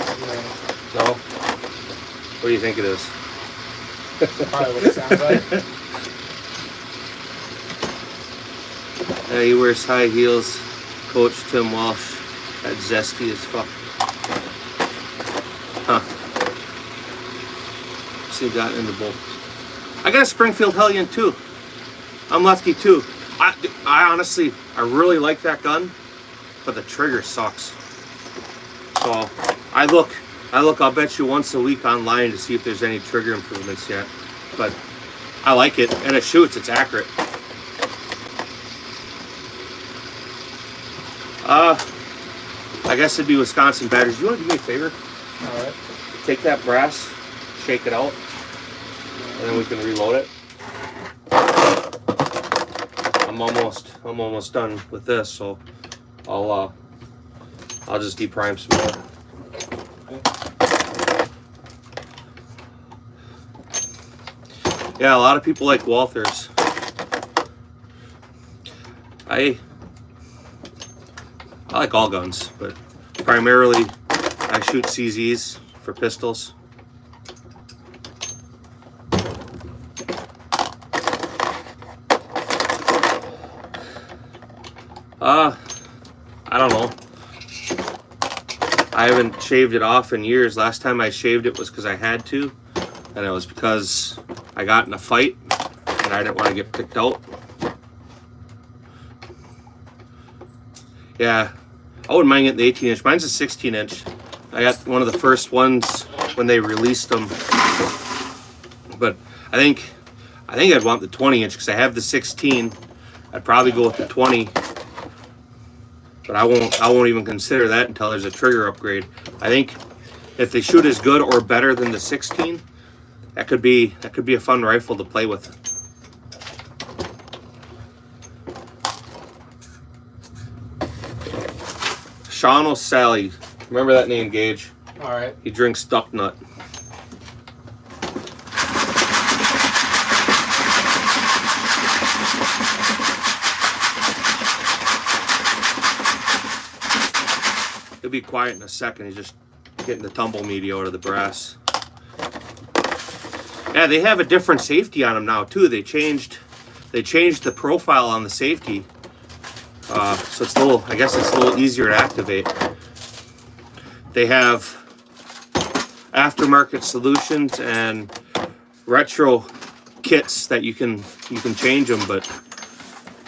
Speaker 1: No? What do you think it is?
Speaker 3: Probably what it sounds like.
Speaker 1: Yeah, he wears high heels. Coach Tim Walsh. That's zesty as fuck. Huh. See, got in the bowl. I got a Springfield Hellion too. I'm lefty too. I honestly, I really like that gun, but the trigger sucks. So I'll bet you once a week online to see if there's any trigger improvements yet. But I like it, and it shoots, it's accurate. I guess it'd be Wisconsin batteries. You want to do me a favor?
Speaker 3: All right.
Speaker 1: Take that brass, shake it out, and then we can reload it. I'm almost done with this, so I'll just deprime some more. Yeah, a lot of people like Walthers. I like all guns, but primarily I shoot CZs for pistols. I don't know. I haven't shaved it off in years. Last time I shaved it was because I had to, and it was because I got in a fight and I didn't want to get picked out. Yeah, I wouldn't mind getting the 18-inch. Mine's a 16-inch. I got one of the first ones when they released them, but I think I'd want the 20-inch because I have the 16. I'd probably go with the 20, but I won't even consider that until there's a trigger upgrade. I think if they shoot as good or better than the 16, that could be a fun rifle to play with. Sean O'Sally, remember that name, Gage?
Speaker 3: All right.
Speaker 1: He drinks duck nut. He'll be quiet in a second. He's just getting the tumble media out of the brass. Yeah, they have a different safety on them now too. They changed the profile on the safety, so it's a little. I guess it's a little easier to activate. They have aftermarket solutions and retro kits that you can change them, but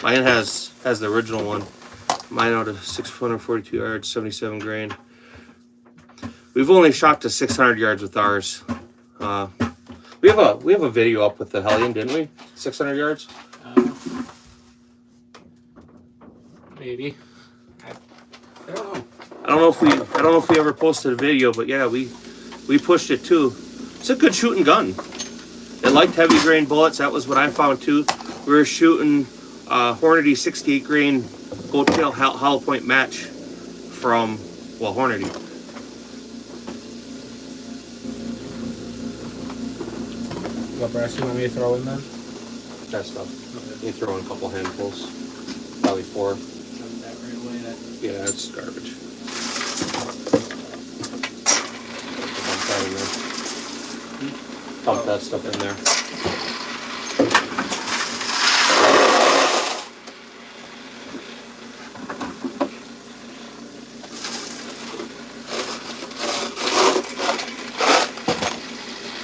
Speaker 1: mine has the original one. Mine out of 642 yards, 77 grain. We've only shot to 600 yards with ours. We have a video up with the Hellion, didn't we? 600 yards.
Speaker 3: Maybe. I don't know.
Speaker 1: I don't know if we ever posted a video, but yeah, we pushed it too. It's a good shooting gun. It liked heavy grain bullets. That was what I found too. We were shooting Hornady 68 grain goat tail hollow point match from Hornady.
Speaker 3: What brass you want me to throw in then?
Speaker 1: That stuff.
Speaker 3: Okay.
Speaker 1: You throw in a couple handfuls, probably 4.
Speaker 3: Dump that right away then.
Speaker 1: Yeah, that's garbage. Dump that in there. Dump that stuff in there.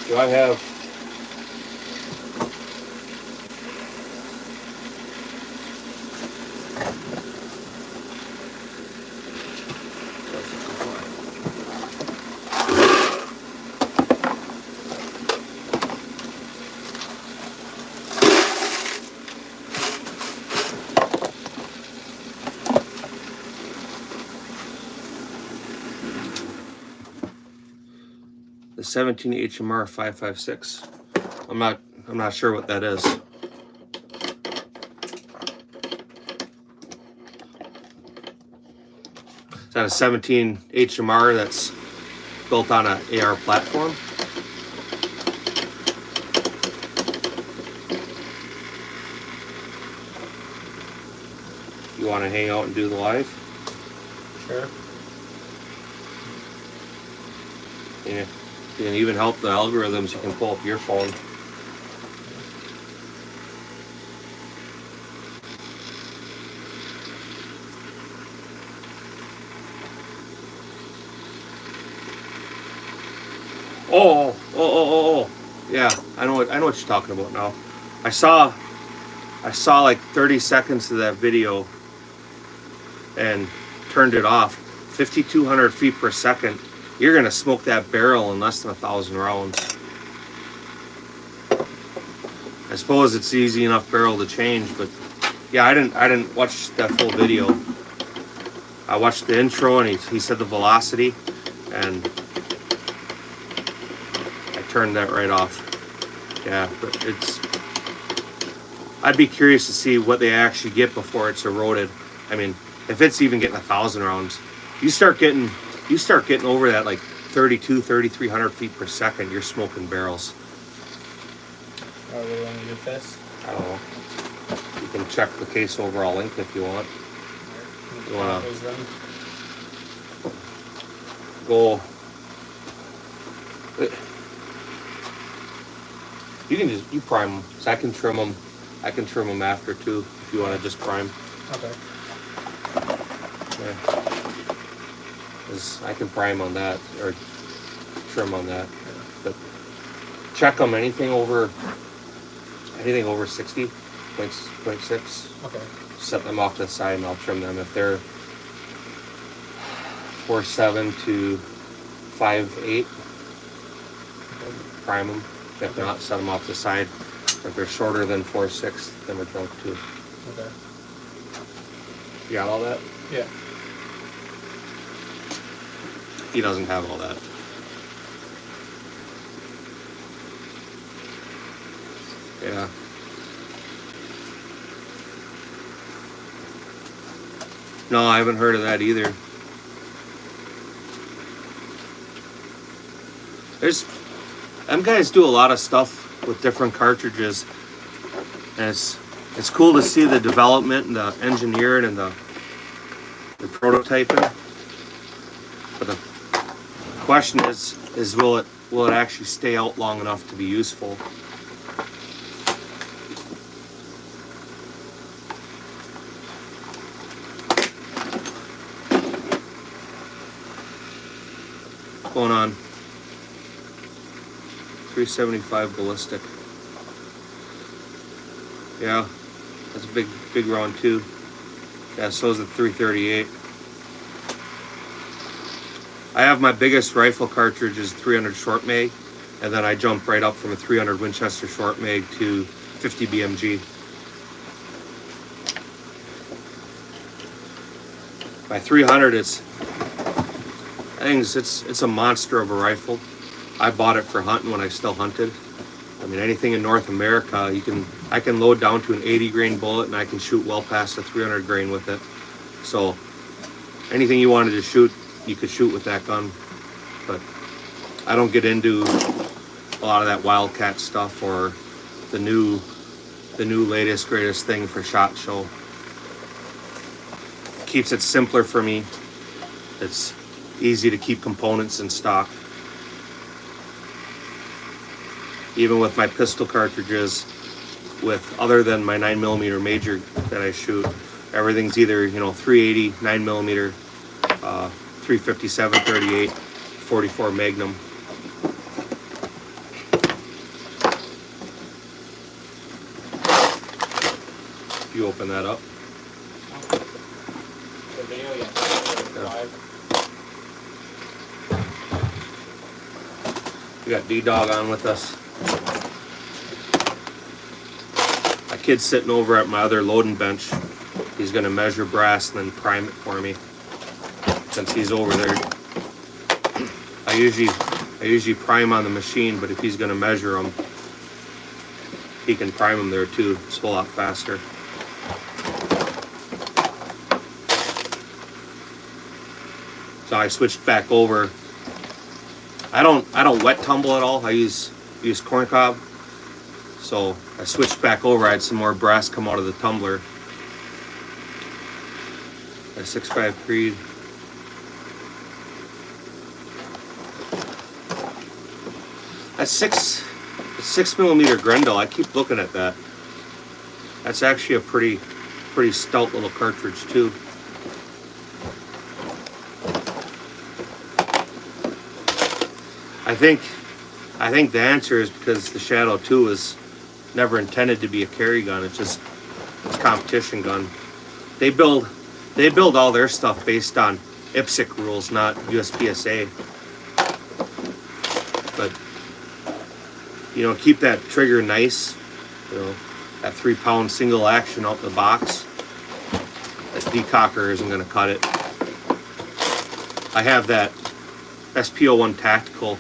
Speaker 1: Do I have the 17 HMR 556? I'm not sure what that is. Is that a 17 HMR that's built on an AR platform? You want to hang out and do the live?
Speaker 3: Sure.
Speaker 1: Yeah. You can even help the algorithms. You can pull up your phone. Oh. Yeah, I know what you're talking about now. I saw like 30 seconds of that video and turned it off. 5,200 feet per second. You're gonna smoke that barrel in less than 1,000 rounds. I suppose it's easy enough barrel to change, but yeah, I didn't watch that full video. I watched the intro and he said the velocity, and I turned that right off. Yeah, but I'd be curious to see what they actually get before it's eroded. I mean, if it's even getting 1,000 rounds, you start getting over that like 3,300 feet per second, you're smoking barrels.
Speaker 3: Oh, we want to get this?
Speaker 1: I don't know. You can check the case overall length if you want. You wanna go? You can you prime them. So I can trim them. I can trim them after too if you want to just prime.
Speaker 3: Okay.
Speaker 1: Yeah. 'Cause I can prime on that or trim on that. But check them. Anything over 60.6.
Speaker 3: Okay.
Speaker 1: Set them off to the side and I'll trim them. If they're 4.7 to 5.8, prime them. If not, set them off to the side. If they're shorter than 4.6, then we're drunk too.
Speaker 3: Okay.
Speaker 1: You got all that?
Speaker 3: Yeah.
Speaker 1: He doesn't have all that. Yeah. No, I haven't heard of that either. Them guys do a lot of stuff with different cartridges, and it's cool to see the development and the engineering and the prototyping. But the question is will it actually stay out long enough to be useful? Going on 375 ballistic. Yeah, that's a big round too. Yeah, so is the 338. I have my biggest rifle cartridge is 300 short mag, and then I jump right up from a 300 Winchester short mag to 50 BMG. My 300 it's a monster of a rifle. I bought it for hunting when I still hunted. I mean, anything in North America, I can load down to an 80 grain bullet and I can shoot well past a 300 grain with it. So anything you wanted to shoot, you could shoot with that gun. But I don't get into a lot of that wildcat stuff or the new latest greatest thing for SHOT Show. Keeps it simpler for me. It's easy to keep components in stock. Even with my pistol cartridges, other than my 9mm major that I shoot, everything's either 380, 9mm, 357, 38, 44 Magnum. You open that up.
Speaker 3: The video, yeah. Live.
Speaker 1: We got D-Dog on with us. My kid's sitting over at my other loading bench. He's gonna measure brass and then prime it for me. Since he's over there, I usually prime on the machine, but if he's gonna measure them, he can prime them there too. It's a whole lot faster. So I switched back over. I don't wet tumble at all. I use corn cob. So I switched back over. I had some more brass come out of the tumbler. A 6.5 Creed. That's 6mm Grendel. I keep looking at that. That's actually a pretty stout little cartridge too. I think the answer is because the Shadow 2 was never intended to be a carry gun. It's a competition gun. They build all their stuff based on IPSC rules, not USPSA. But keep that trigger nice. That 3-pound single action out the box. That decocker isn't going to cut it. I have that SPO1 Tactical,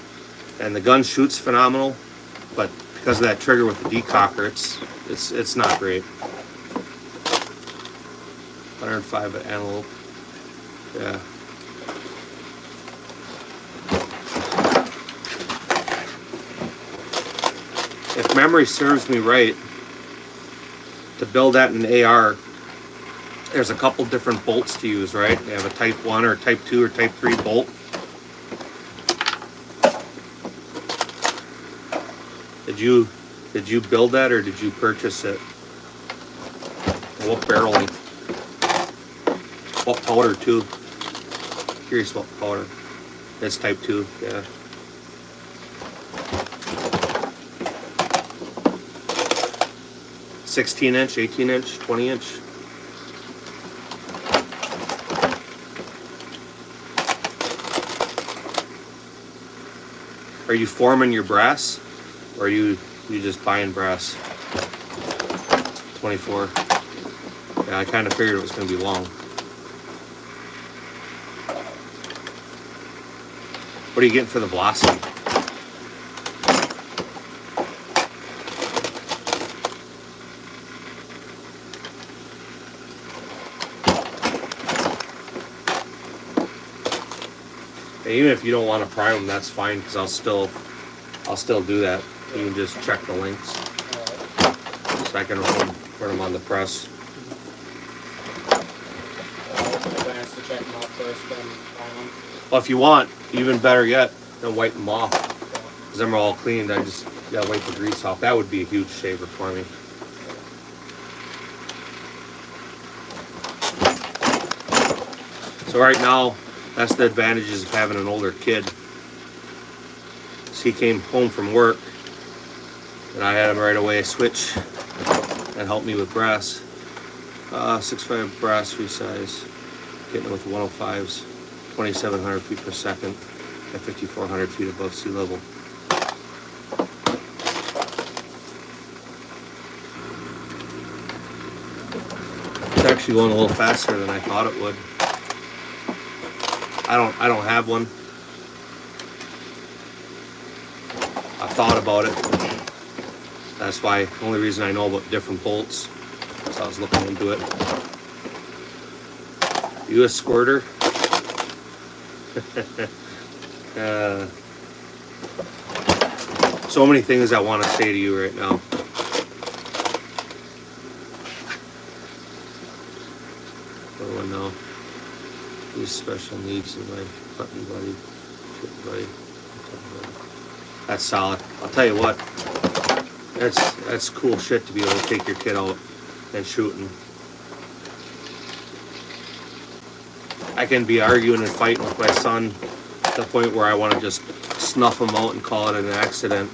Speaker 1: and the gun shoots phenomenal, but because of that trigger with the decocker, it's not great. 105 at Antelope. Yeah. If memory serves me right, to build that in an AR, there's a couple different bolts to use, right? You have a type 1 or type 2 or type 3 bolt. Did you build that or did you purchase it? What barrel length? What powder too? Curious what powder. It's type 2, yeah. (16" 18", 20". Are you forming your brass, or are you just buying brass? 24. Yeah, I kind of figured it was going to be long. What are you getting for the velocity? Even if you don't want to prime them, that's fine, because I'll still do that. You can just check the links, so I can run them on the press.
Speaker 3: Plans to check them off first, then prime them.
Speaker 1: Well, if you want, even better yet, then wipe them off, because them are all cleaned. I just gotta wipe the grease off. That would be a huge saver for me. So right now, that's the advantages of having an older kid. So he came home from work, and I had him right away switch and help me with brass. 6.5 brass resize, getting it with 105s, 2,700 feet per second at 5,400 feet above sea level. It's actually going a little faster than I thought it would. I don't have one. I've thought about it. That's why the only reason I know about different bolts. So I was looking into it. You a squirter? So many things I want to say to you right now. Everyone know. These special needs in my button buddy. That's solid. I'll tell you what. That's cool shit to be able to take your kid out and shooting. I can be arguing and fighting with my son to the point where I want to just snuff him out and call it an accident.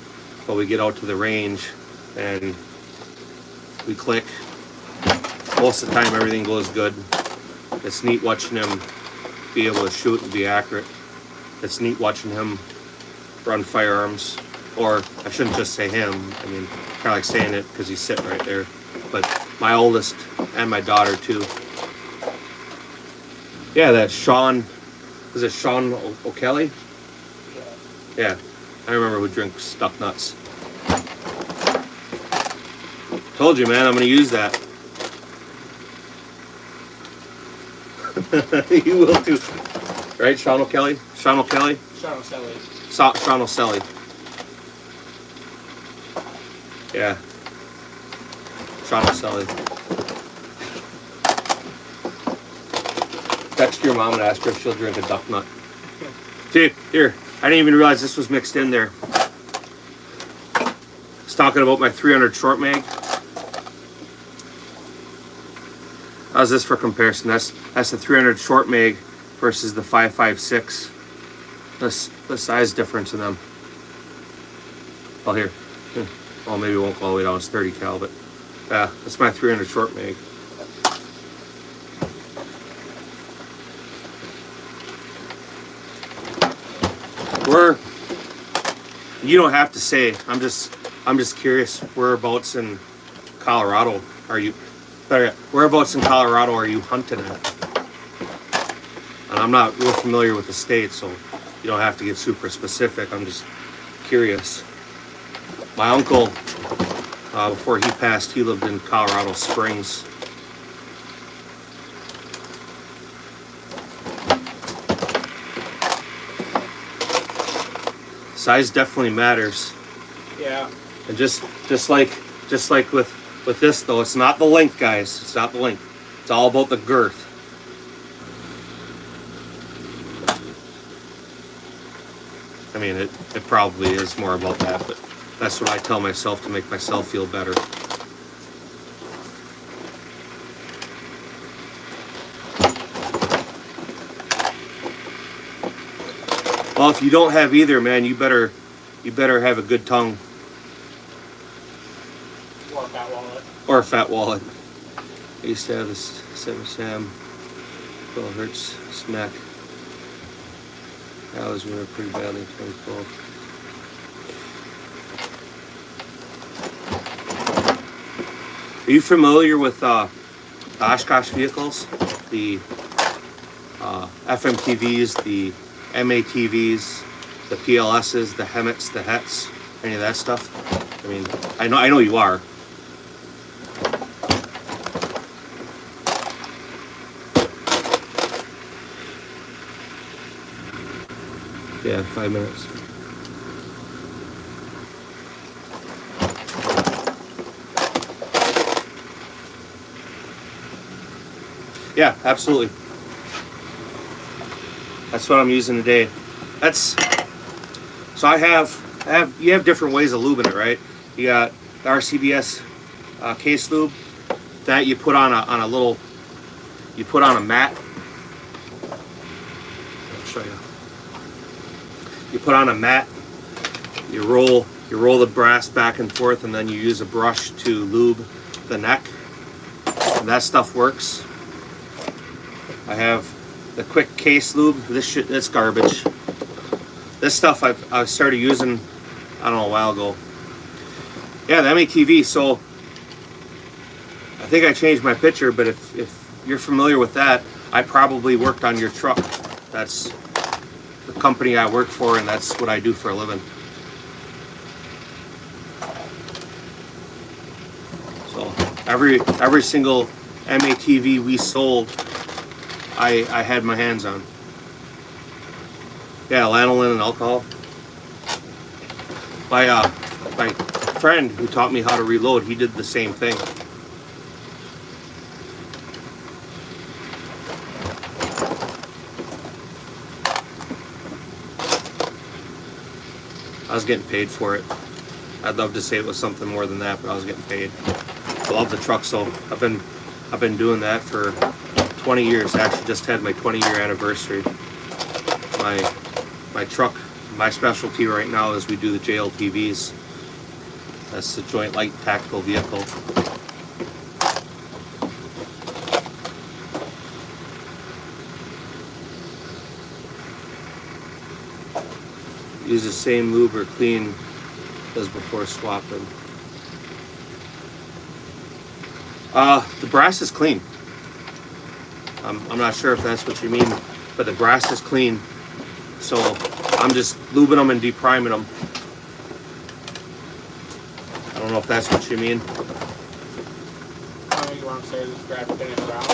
Speaker 1: But we get out to the range and we click. Most of the time everything goes good. It's neat watching him be able to shoot and be accurate. It's neat watching him run firearms. Or I shouldn't just say him. I mean, kind of like saying it because he's sitting right there. But my oldest and my daughter too. Yeah, that Sean, is it Sean O'Kelly? Yeah, I remember who drinks Stuck Nuts. Told you, man, I'm going to use that. You will too. Right, Sean O'Kelly? Sean O'Kelly?
Speaker 3: Sean O'Selly.
Speaker 1: Sean O'Selly. Yeah. Sean O'Selly. Text your mom and ask her if she'll drink a duck nut. See, here, I didn't even realize this was mixed in there. I was talking about my 300 short mag. How's this for comparison? That's the 300 short mag versus the 5.56. The size difference in them. Oh, here. Well, maybe it won't go all the way down. It's 30 cal, but yeah, that's my 300 short mag. You don't have to say. I'm just curious. Whereabouts in Colorado are you? Whereabouts in Colorado are you hunting at? On I'm not real familiar with the state, so you don't have to get super specific. I'm just curious. My uncle, before he passed, he lived in Colorado Springs. Size definitely matters.
Speaker 3: Yeah.
Speaker 1: And just like with this though, it's not the length, guys. It's not the length. It's all about the girth. I mean, it probably is more about that, but that's what I tell myself to make myself feel better. Well, if you don't have either, man, you better have a good tongue.
Speaker 3: Or a fat wallet.
Speaker 1: Or a fat wallet. I used to have this Sam Bill Hurts smack. That was really pretty badly in 2012. Are you familiar with Oshkosh vehicles? The FMTVs, the MATVs, the PLSs, the Hemmets, the Hets, any of that stuff? I mean, I know you are. Yeah, 5 minutes. Yeah, absolutely. That's what I'm using today. So you have different ways of lubing it, right? You got the RCBS case lube that you put on a mat. I'll show you. You put on a mat, you roll the brass back and forth, and then you use a brush to lube the neck. And that stuff works. I have the quick case lube. That's garbage. This stuff I started using, I don't know, a while ago. Yeah, the MATV. So I think I changed my picture, but if you're familiar with that, I probably worked on your truck. That's the company I work for, and that's what I do for a living. So every single MATV we sold, I had my hands on. Yeah, lanolin and alcohol. My friend who taught me how to reload, he did the same thing. I was getting paid for it. I'd love to say it was something more than that, but I was getting paid. I love the truck, so I've been doing that for 20 years. I actually just had my 20-year anniversary. My truck, my specialty right now is we do the JLTVs. That's the Joint Light Tactical Vehicle. Use the same lube or clean as before swapping. The brass is clean. I'm not sure if that's what you mean, but the brass is clean. So I'm just lubing them and depriming them. I don't know if that's what you mean.
Speaker 3: You want to say just grab the finish round?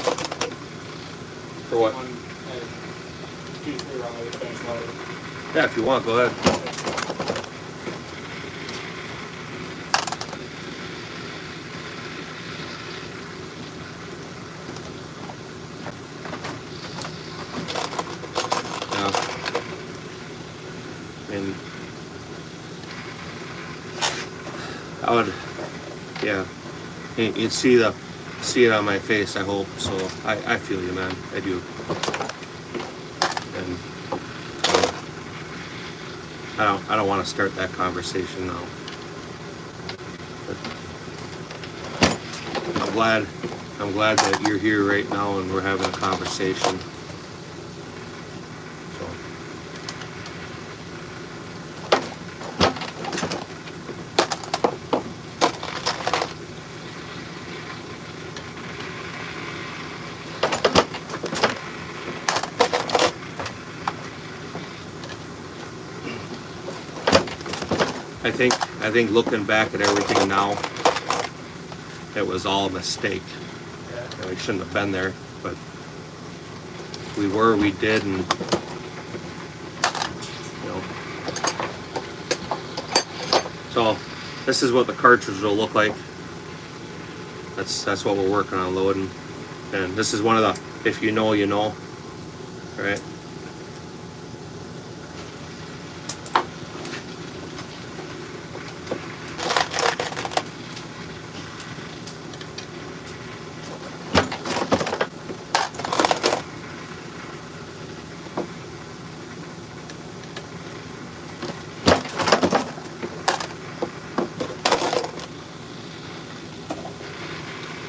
Speaker 1: For what?
Speaker 3: 2-3 round with the finish loaded.
Speaker 1: Yeah, if you want, go ahead. And I would, yeah, you'd see it on my face, I hope. So I feel you, man. I do. And I don't want to start that conversation now. But I'm glad that you're here right now and we're having a conversation. I think looking back at everything now, it was all a mistake.
Speaker 3: Yeah.
Speaker 1: We shouldn't have been there, but we did, and you know. So this is what the cartridge will look like. That's what we're working on loading, and this is one of the if you know, you know, right?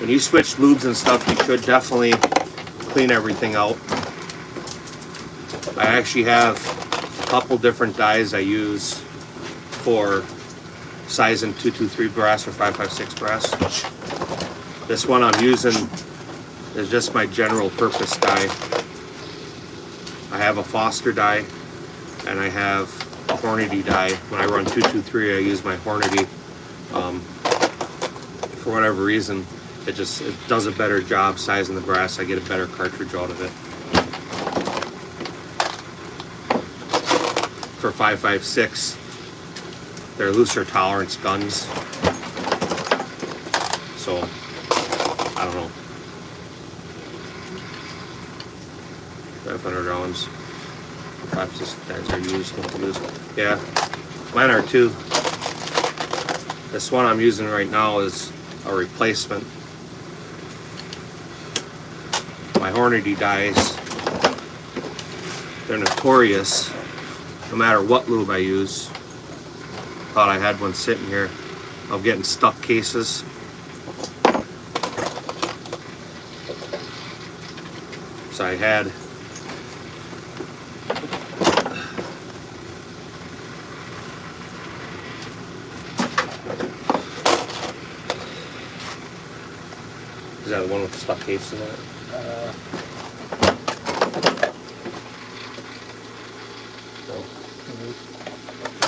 Speaker 1: When you switch lubes and stuff, you should definitely clean everything out. I actually have a couple different dyes I use for sizing 223 brass or 556 brass. This one I'm using is just my general purpose dye. I have a Foster dye and I have a Hornady dye. When I run 223, I use my Hornady. For whatever reason, it does a better job sizing the brass. I get a better cartridge out of it. For 556, they're looser tolerance guns. So, I don't know. 500 rounds. 556 guys are used. Yeah, mine are too. This one I'm using right now is a replacement. My Hornady dyes, they're notorious no matter what lube I use. Thought I had one sitting here of getting stuck cases. So I had is that the one with the stuck case in it?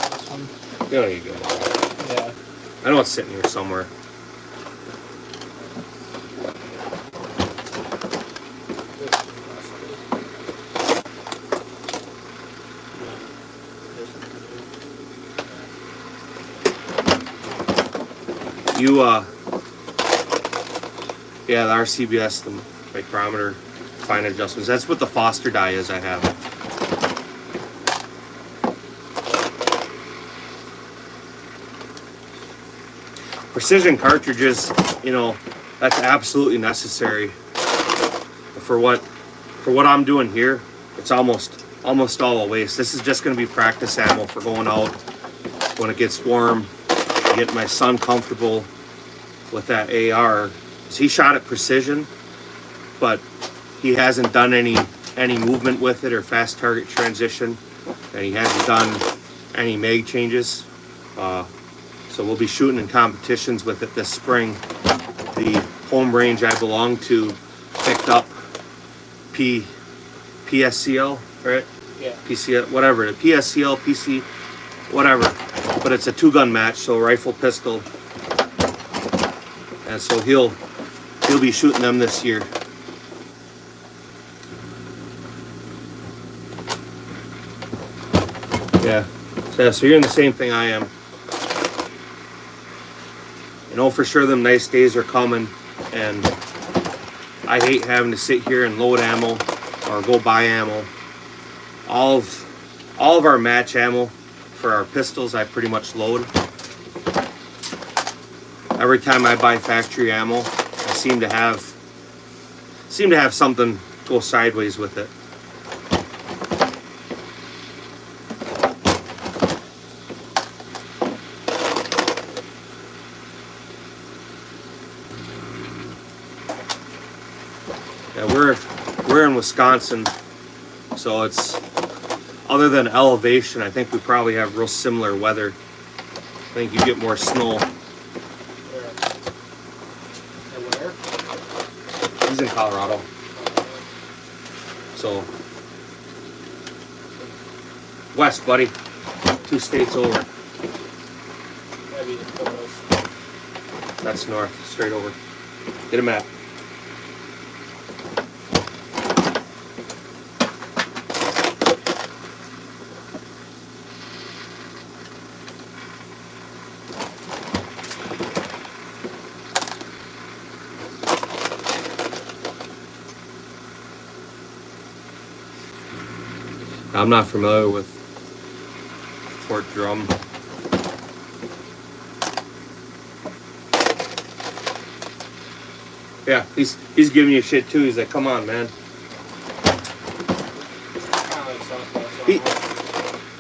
Speaker 3: This one.
Speaker 1: There you go.
Speaker 3: Yeah.
Speaker 1: I know it's sitting here somewhere. Yeah, the RCBS, the micrometer, fine adjustments. That's what the Foster dye is I have. Precision cartridges, you know, that's absolutely necessary. For what I'm doing here, it's almost all a waste. This is just going to be practice ammo for going out when it gets warm, getting my son comfortable with that AR. He shot at precision, but he hasn't done any movement with it or fast target transition, and he hasn't done any mag changes. So we'll be shooting in competitions with it this spring. The home range I belong to picked up PSCL, right?
Speaker 3: Yeah.
Speaker 1: PCL, whatever, PSCL, PC, whatever. But it's a 2-gun match, so rifle, pistol, and so he'll be shooting them this year. Yeah. So you're in the same thing I am. You know for sure them nice days are coming, and I hate having to sit here and load ammo or go buy ammo. All of our match ammo for our pistols I pretty much load. Every time I buy factory ammo, I seem to have something go sideways with it. Yeah, we're in Wisconsin, so it's, other than elevation, I think we probably have real similar weather. I think you get more snow.
Speaker 3: Where?
Speaker 1: He's in Colorado. So, west, buddy. 2 states over. That's north, straight over. Get a map. I'm not familiar with Fort Drum. Yeah, he's giving you shit too. He's like, come on, man.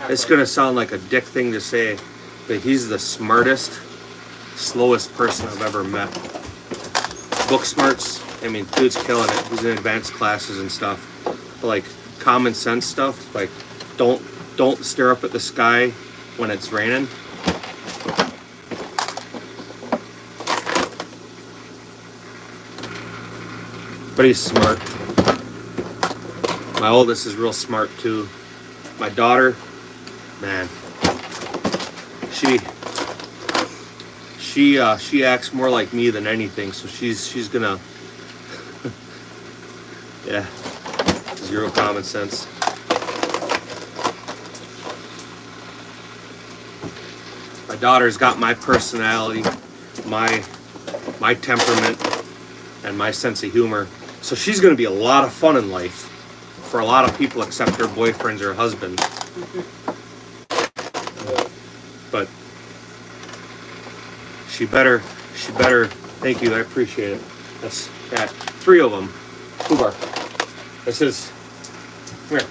Speaker 1: It's gonna sound like a dick thing to say, but he's the smartest, slowest person I've ever met. Book smarts, I mean, dude's killing it. He's in advanced classes and stuff. But like common sense stuff, like don't stare up at the sky when it's raining. But he's smart. My oldest is real smart too. My daughter, man, she acts more like me than anything. So she's gonna, yeah, zero common sense. My daughter's got my personality, my temperament, and my sense of humor. So she's going to be a lot of fun in life for a lot of people except her boyfriends or husband. But she better, thank you, I appreciate it. That's, yeah, 3 of them. Fubar. This is, come here.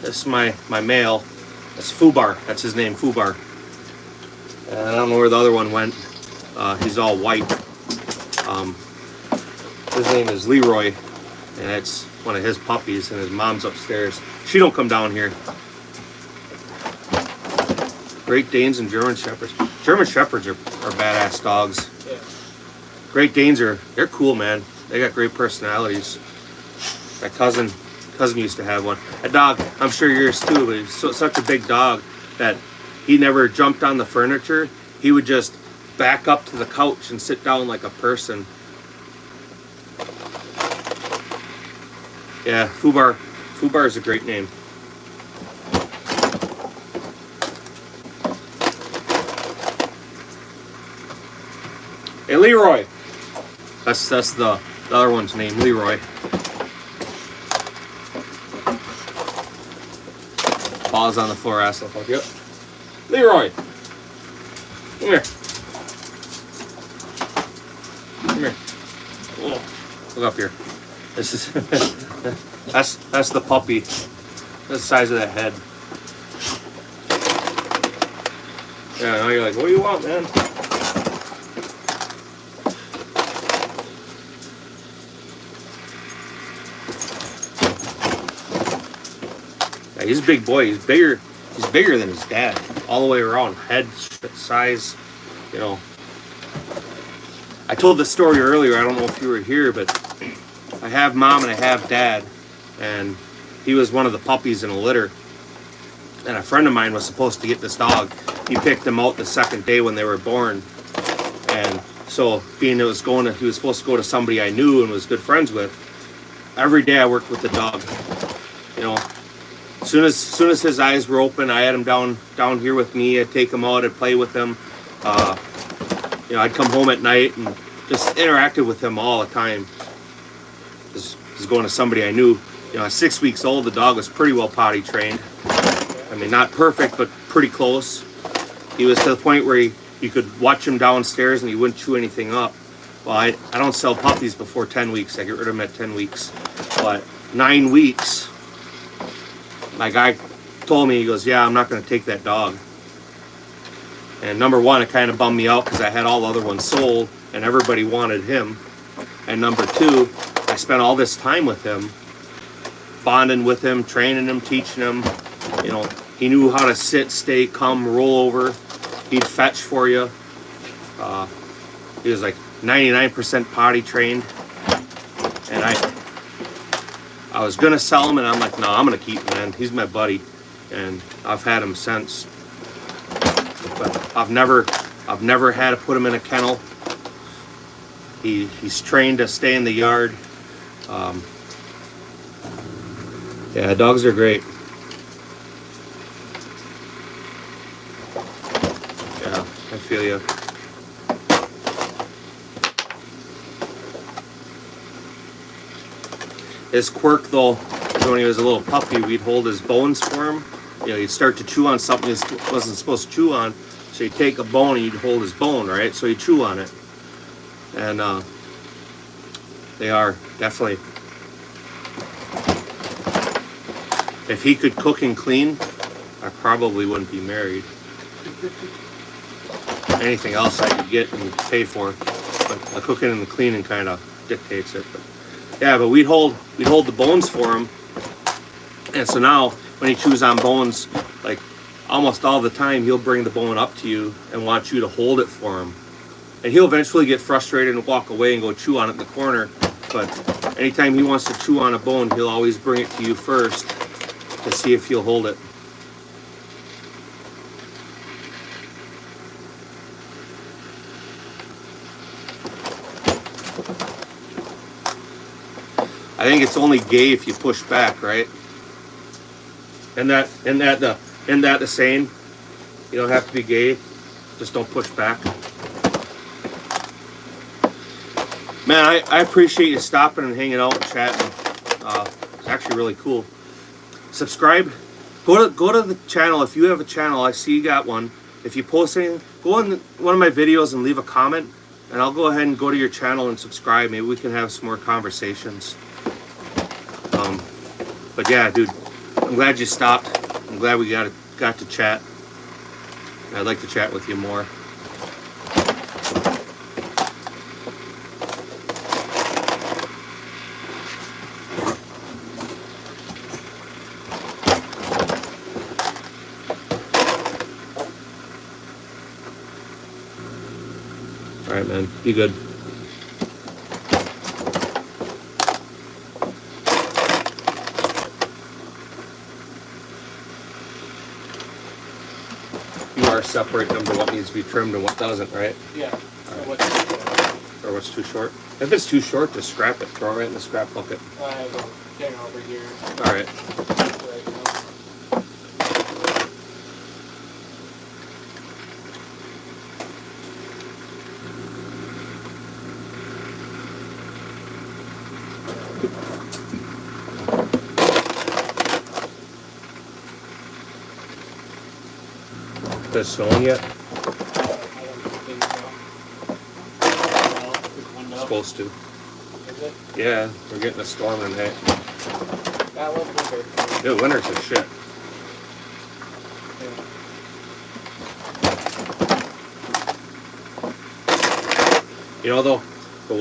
Speaker 1: This is my male. That's Fubar. That's his name, Fubar. And I don't know where the other one went. He's all white. His name is Leroy, and it's one of his puppies, and his mom's upstairs. She don't come down here. Great Danes and German Shepherds. German Shepherds are badass dogs.
Speaker 3: Yeah.
Speaker 1: Great Danes they're cool, man. They got great personalities. My cousin used to have one. A dog, I'm sure yours too, but he's such a big dog that he never jumped on the furniture. He would just back up to the couch and sit down like a person. Yeah, Fubar is a great name. Hey, Leroy. That's the other one's name, Leroy. Paws on the floor, asshole. Yep. Leroy. Come here. Come here. Oh, look up here. This is that's the puppy. That's the size of that head. Yeah, now you're like, what do you want, man? Yeah, he's a big boy. He's bigger than his dad. All the way around. Head size, you know. I told this story earlier, I don't know if you were here, but I have mom and I have dad, and he was one of the puppies in a litter, and a friend of mine was supposed to get this dog. He picked him out the second day when they were born, and so being he was supposed to go to somebody I knew and was good friends with, every day I worked with the dog. You know, as soon as his eyes were open, I had him down here with me. I'd take him out, I'd play with him. You know, I'd come home at night and just interacted with him all the time. Just going to somebody I knew. You know, at 6 weeks old, the dog was pretty well potty trained. I mean, not perfect, but pretty close. He was to the point where you could watch him downstairs and he wouldn't chew anything up. Well, I don't sell puppies before 10 weeks. I get rid of them at 10 weeks. But 9 weeks, my guy told me, he goes, yeah, I'm not going to take that dog. And number one, it kind of bummed me out because I had all the other ones sold and everybody wanted him. And number two, I spent all this time with him, bonding with him, training him, teaching him. You know, he knew how to sit, stay, come, roll over. He'd fetch for you. He was like 99% potty trained. And I was gonna sell him, and I'm like, no, I'm gonna keep him, man. He's my buddy, and I've had him since. But I've never I've never had to put him in a kennel. He's trained to stay in the yard. Yeah, dogs are great. Yeah, I feel you. His quirk though, when he was a little puppy, we'd hold his bones for him. You know, he'd start to chew on something he wasn't supposed to chew on. So you'd take a bone and you'd hold his bone, right? So he'd chew on it. And they are definitely. If he could cook and clean, I probably wouldn't be married. Anything else I could get and pay for, but the cooking and the cleaning kind of dictates it. But yeah, but we'd hold the bones for him, and so now when he chews on bones, like almost all the time, he'll bring the bone up to you and want you to hold it for him, and he'll eventually get frustrated and walk away and go chew on it in the corner. But anytime he wants to chew on a bone, he'll always bring it to you first to see if you'll hold it. I think it's only gay if you push back, right? Isn't that the saying? You don't have to be gay, just don't push back. Man, I appreciate you stopping and hanging out and chatting. It's actually really cool. Subscribe. Go to the channel if you have a channel. I see you got one. If you post anything, go in one of my videos and leave a comment, and I'll go ahead and go to your channel and subscribe. Maybe we can have some more conversations. But yeah, dude, I'm glad you stopped. I'm glad we got to chat. I'd like to chat with you more. All right, man. Be good. Separate them to what needs to be trimmed and what doesn't, right?
Speaker 3: Yeah.
Speaker 1: Right. Or what's too short. If it's too short, just scrap it. Throw it right in the scrap bucket.
Speaker 3: I have a thing over here.
Speaker 1: All right.
Speaker 3: Right
Speaker 1: Is it snowing yet?
Speaker 3: I don't think so.
Speaker 1: It's supposed to.
Speaker 3: Is it?
Speaker 1: Yeah, we're getting a storm tonight.
Speaker 3: That was winter.
Speaker 1: Dude, winter's a shit.
Speaker 3: Yeah.
Speaker 1: You know though, if it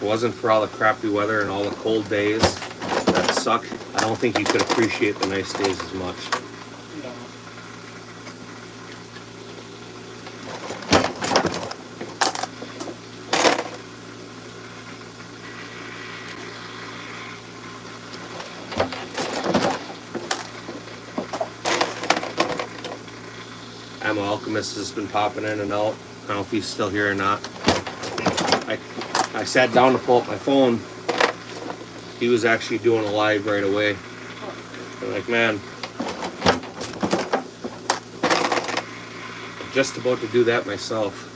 Speaker 1: wasn't for all the crappy weather and all the cold days that suck, I don't think you could appreciate the nice days as much.
Speaker 3: No.
Speaker 1: Ammo Alchemist has been popping in and out. I don't know if he's still here or not. I sat down to pull up my phone. He was actually doing a live right away. I'm like, man, I'm just about to do that myself.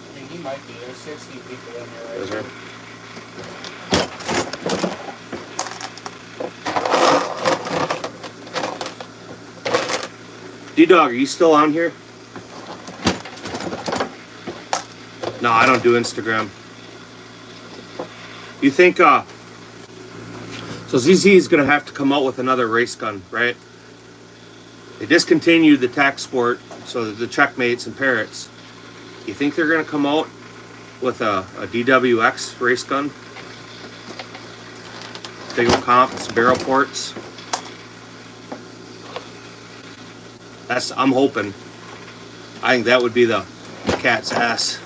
Speaker 3: I mean, he might be. There's 60 people in here right
Speaker 1: Is there?
Speaker 3: now.
Speaker 1: D-Dog, are you still on here? No, I don't do Instagram. You think, so ZZ is going to have to come out with another race gun, right? They discontinued the tack sport, so the checkmates and parrots. You think they're going to come out with a DWX race gun? Big old comps, barrel ports. I'm hoping. I think that would be the cat's ass.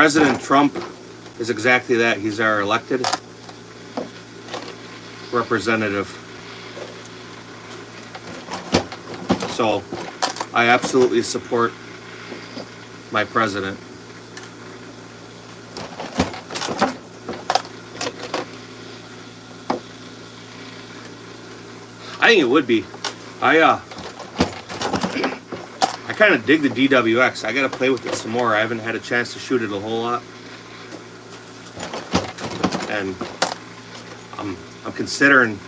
Speaker 1: President Trump is exactly that. He's our elected representative. So I absolutely support my president. I think it would be. I kind of dig the DWX. I gotta play with it some more. I haven't had a chance to shoot it a whole lot, and I'm considering.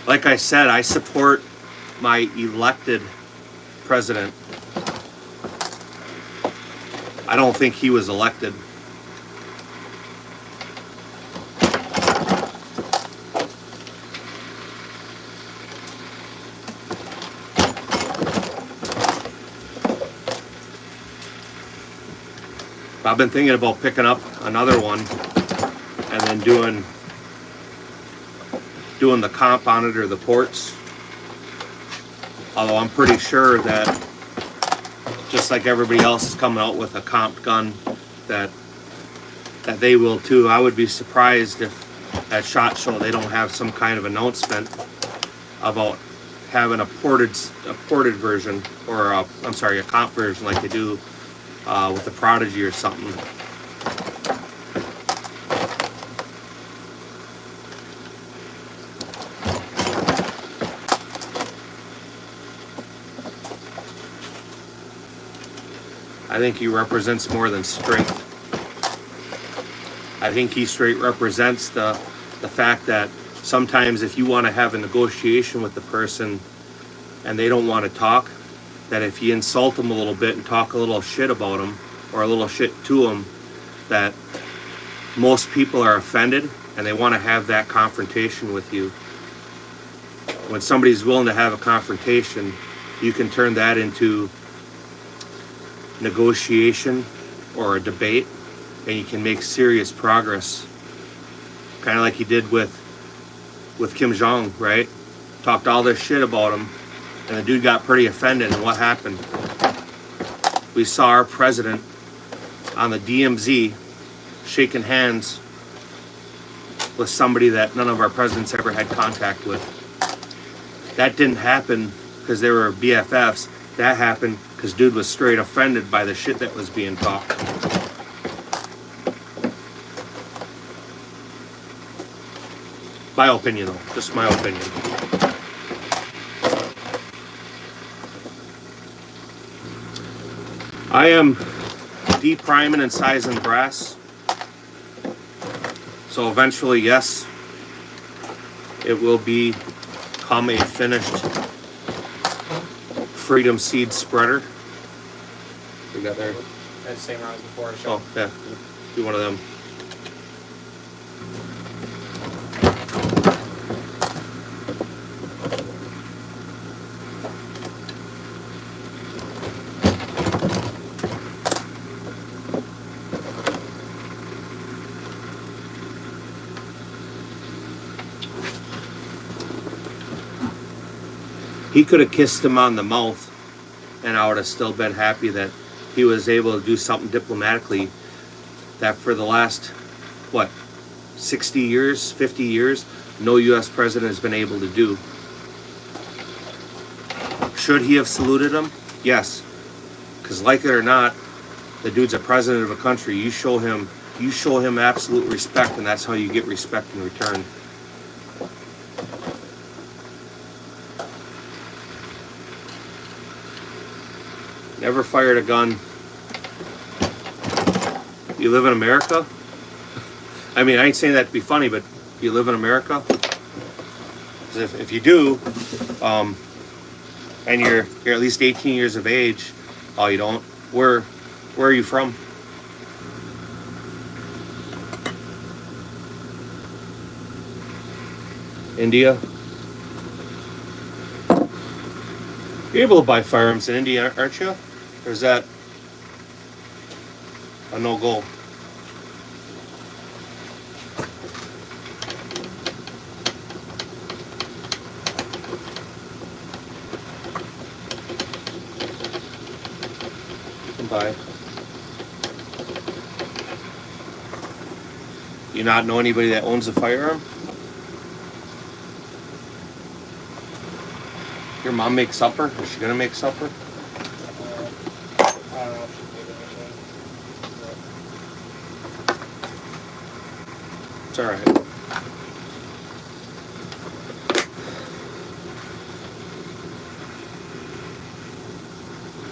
Speaker 1: Like I said, I support my elected president. I don't think he was elected. I've been thinking about picking up another one and then doing the comp on it or the ports. Although I'm pretty sure that just like everybody else is coming out with a comp gun, that they will too. I would be surprised if at SHOT Show they don't have some kind of announcement about having a ported version, or a comp version like they do with the Prodigy or something. I think he represents more than strength. I think he straight represents the fact that sometimes if you want to have a negotiation with the person and they don't want to talk, that if you insult them a little bit and talk a little shit about them or a little shit to them, that most people are offended and they want to have that confrontation with you. When somebody's willing to have a confrontation, you can turn that into negotiation or a debate, and you can make serious progress. Kind of like he did with Kim Jong, right? Talked all this shit about him, and the dude got pretty offended, and what happened? We saw our president on the DMZ shaking hands with somebody that none of our presidents ever had contact with. That didn't happen because they were BFFs. That happened because dude was straight offended by the shit that was being talked. My opinion though, just my opinion. I am depriming and sizing brass. So eventually, yes, it will become a finished Freedom Seed spreader. We got there.
Speaker 3: That's the same round as before.
Speaker 1: Oh, yeah. Do one of them. He could have kissed him on the mouth, and I would have still been happy that he was able to do something diplomatically that for the last, 60 years, 50 years, no U.S. president has been able to do. Should he have saluted him? Yes. Because like it or not, the dude's a president of a country. You show him absolute respect, and that's how you get respect in return. Never fired a gun. You live in America? I mean, I ain't saying that to be funny, but you live in America? 'Cause if you do, and you're at least 18 years of age, oh, you don't? Where are you from? India? You're able to buy firearms in India, aren't you? Or is that a no-go? Stand by. You not know anybody that owns a firearm? Your mom makes supper? Is she gonna make supper?
Speaker 3: I don't know if she did anything.
Speaker 1: It's alright.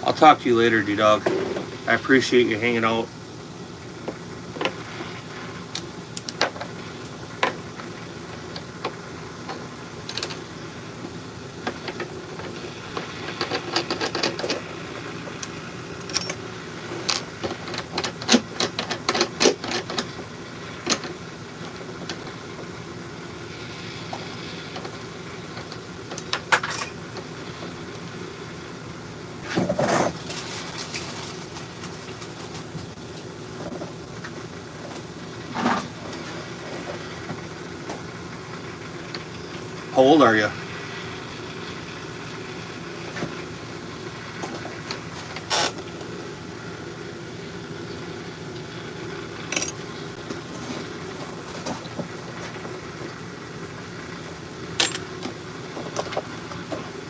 Speaker 1: I'll talk to you later, D-Dog. I appreciate you hanging out. How old are you?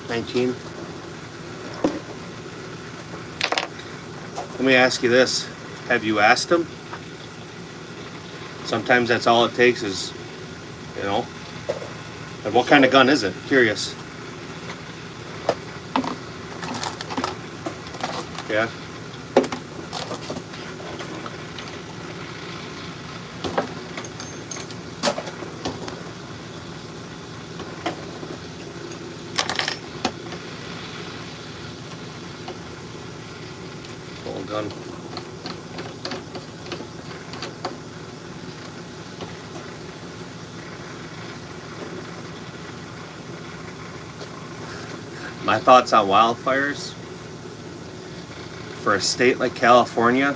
Speaker 1: $19. Let me ask you this. Have you asked him? Sometimes that's all it takes is, you know. And what kind of gun is it? Curious. Yeah. Old gun. My thoughts on wildfires. For a state like California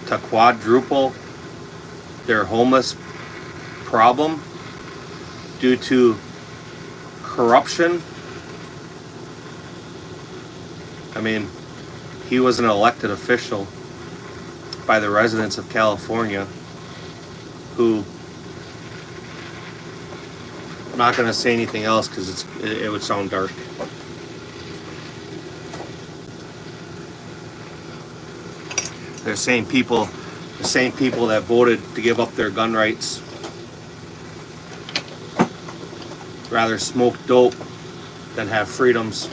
Speaker 1: to quadruple their homeless problem due to corruption. I mean, he was an elected official by the residents of California who, I'm not going to say anything else because it would sound dark. They're the same people that voted to give up their gun rights rather smoke dope than have freedoms.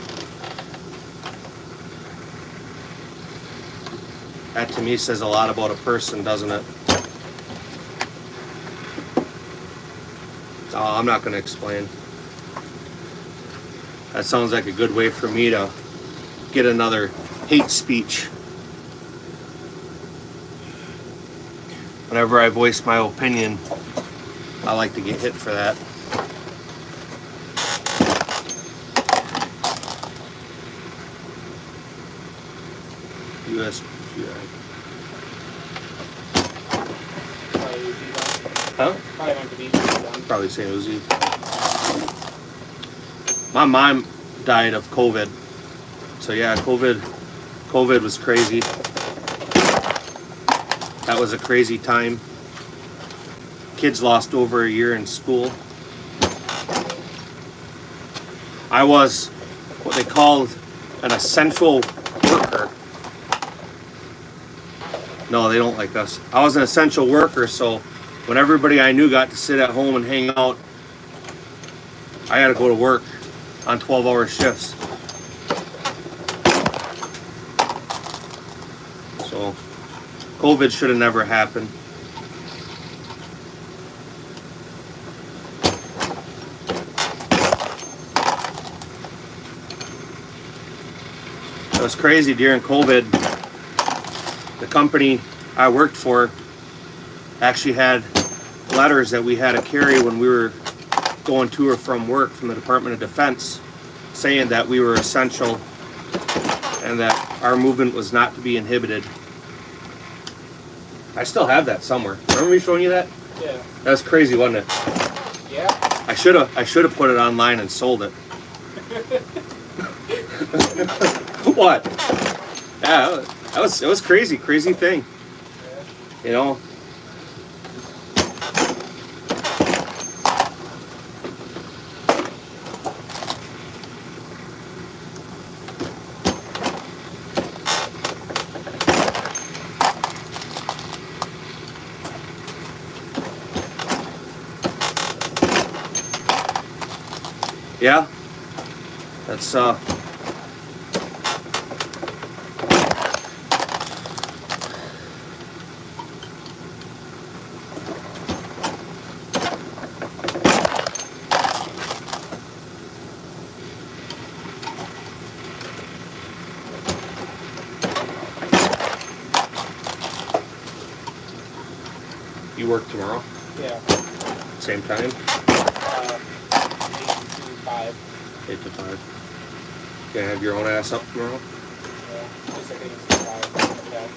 Speaker 1: That to me says a lot about a person, doesn't it? Oh, I'm not going to explain. That sounds like a good way for me to get another hate speech. Whenever I voice my opinion, I like to get hit for that. US. Huh?
Speaker 3: Probably went to be done.
Speaker 1: Probably St. Uzi. My mom died of COVID. So yeah, COVID was crazy. That was a crazy time. Kids lost over a year in school. I was what they called an essential worker. No, they don't like us. I was an essential worker, so when everybody I knew got to sit at home and hang out, I had to go to work on 12-hour shifts. So COVID should have never happened. It was crazy during COVID. The company I worked for actually had letters that we had to carry when we were going to or from work from the Department of Defense saying that we were essential and that our movement was not to be inhibited. I still have that somewhere. Remember me showing you that?
Speaker 3: Yeah.
Speaker 1: That was crazy, wasn't it?
Speaker 3: Yeah.
Speaker 1: I should have put it online and sold it. What? Yeah, It was crazy thing. You know. Yeah. That's you work tomorrow?
Speaker 3: Yeah.
Speaker 1: Same time?
Speaker 3: 8 to 5.
Speaker 1: 8 to 5. Gonna have your own ass up tomorrow?
Speaker 3: Yeah. Just like 8 to 5. Yeah.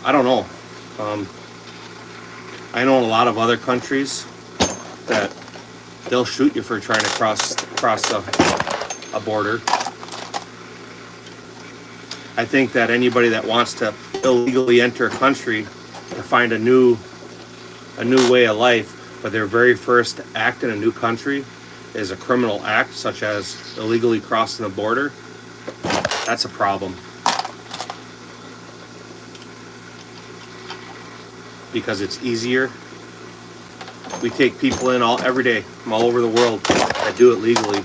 Speaker 1: I don't know. I know in a lot of other countries that they'll shoot you for trying to cross a border. I think that anybody that wants to illegally enter a country to find a new way of life, but their very first act in a new country is a criminal act, such as illegally crossing the border, that's a problem. Because it's easier. We take people in every day from all over the world that do it legally.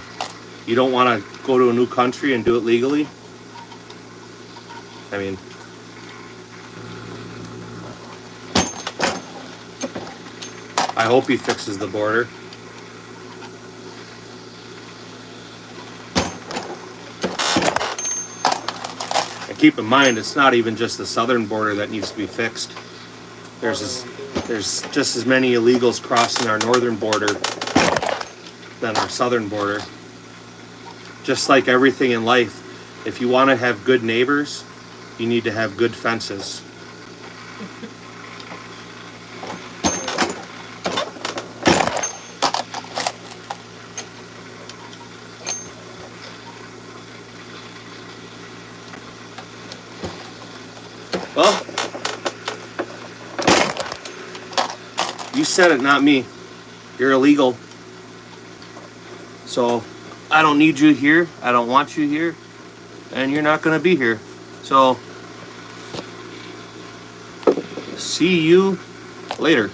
Speaker 1: You don't want to go to a new country and do it legally? I mean, I hope he fixes the border. And keep in mind, it's not even just the southern border that needs to be fixed. There's just as many illegals crossing our northern border than our southern border. Just like everything in life, if you want to have good neighbors, you need to have good fences. Well, you said it, not me. You're illegal. So I don't need you here. I don't want you here. And you're not going to be here. So see you later.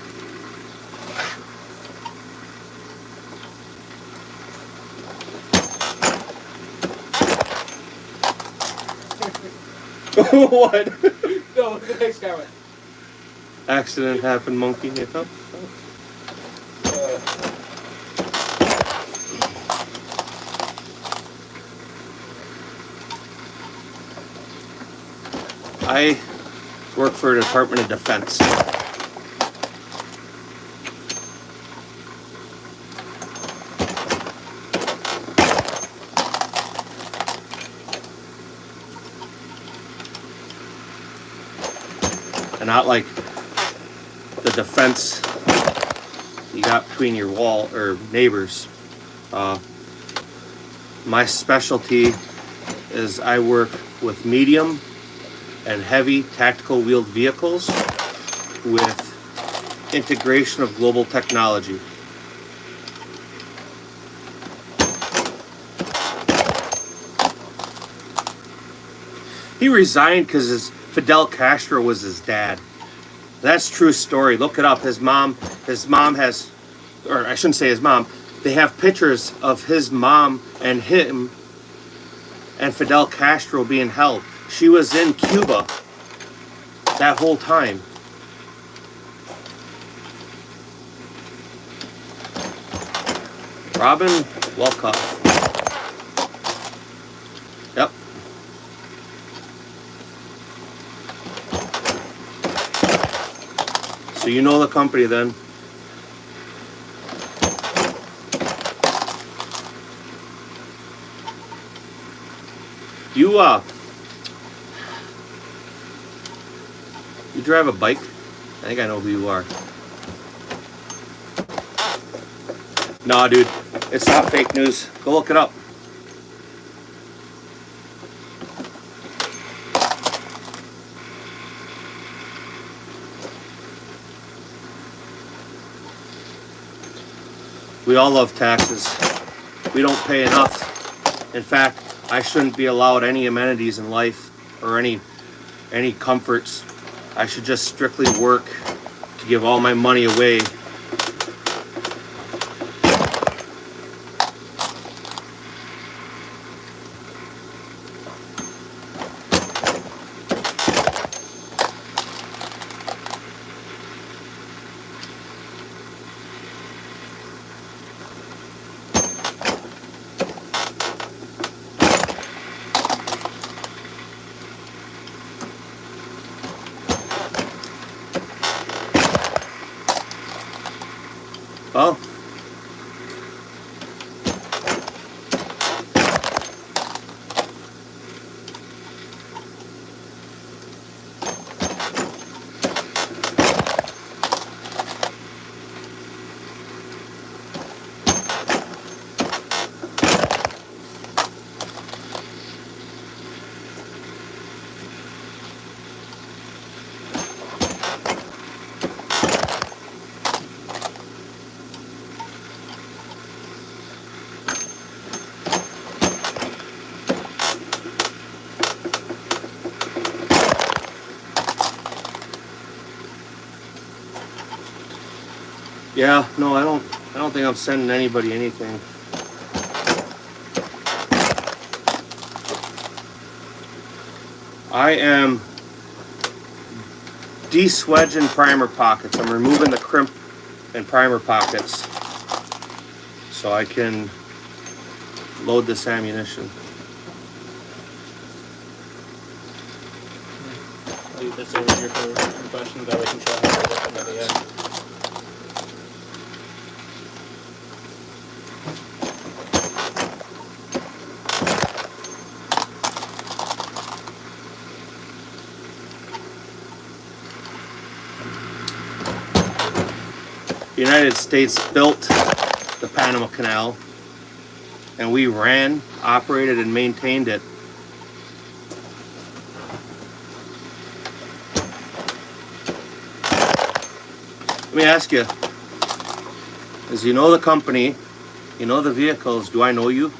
Speaker 1: What?
Speaker 3: No, the next guy went.
Speaker 1: Accident happened, monkey. Hiccup. I work for the Department of Defense. And not like the defense you got between your wall or neighbors. My specialty is I work with medium and heavy tactical wheeled vehicles with integration of global technology. He resigned because Fidel Castro was his dad. That's a true story. Look it up. His mom has, or I shouldn't say his mom, they have pictures of his mom and him and Fidel Castro being held. She was in Cuba that whole time. Robin Welkoff. Yep. So you know the company then. You drive a bike? I think I know who you are. Nah, dude, it's not fake news. Go look it up. We all love taxes. We don't pay enough. In fact, I shouldn't be allowed any amenities in life or any comforts. I should just strictly work to give all my money away. Well, yeah, no, I don't think I'm sending anybody anything. I am de-swedging primer pockets. I'm removing the crimp and primer pockets so I can load this ammunition.
Speaker 3: I'll leave this over here for some questions that we can try to look at the end.
Speaker 1: The United States built the Panama Canal, and we ran, operated, and maintained it. Let me ask you, as you know the company, you know the vehicles, do I know you?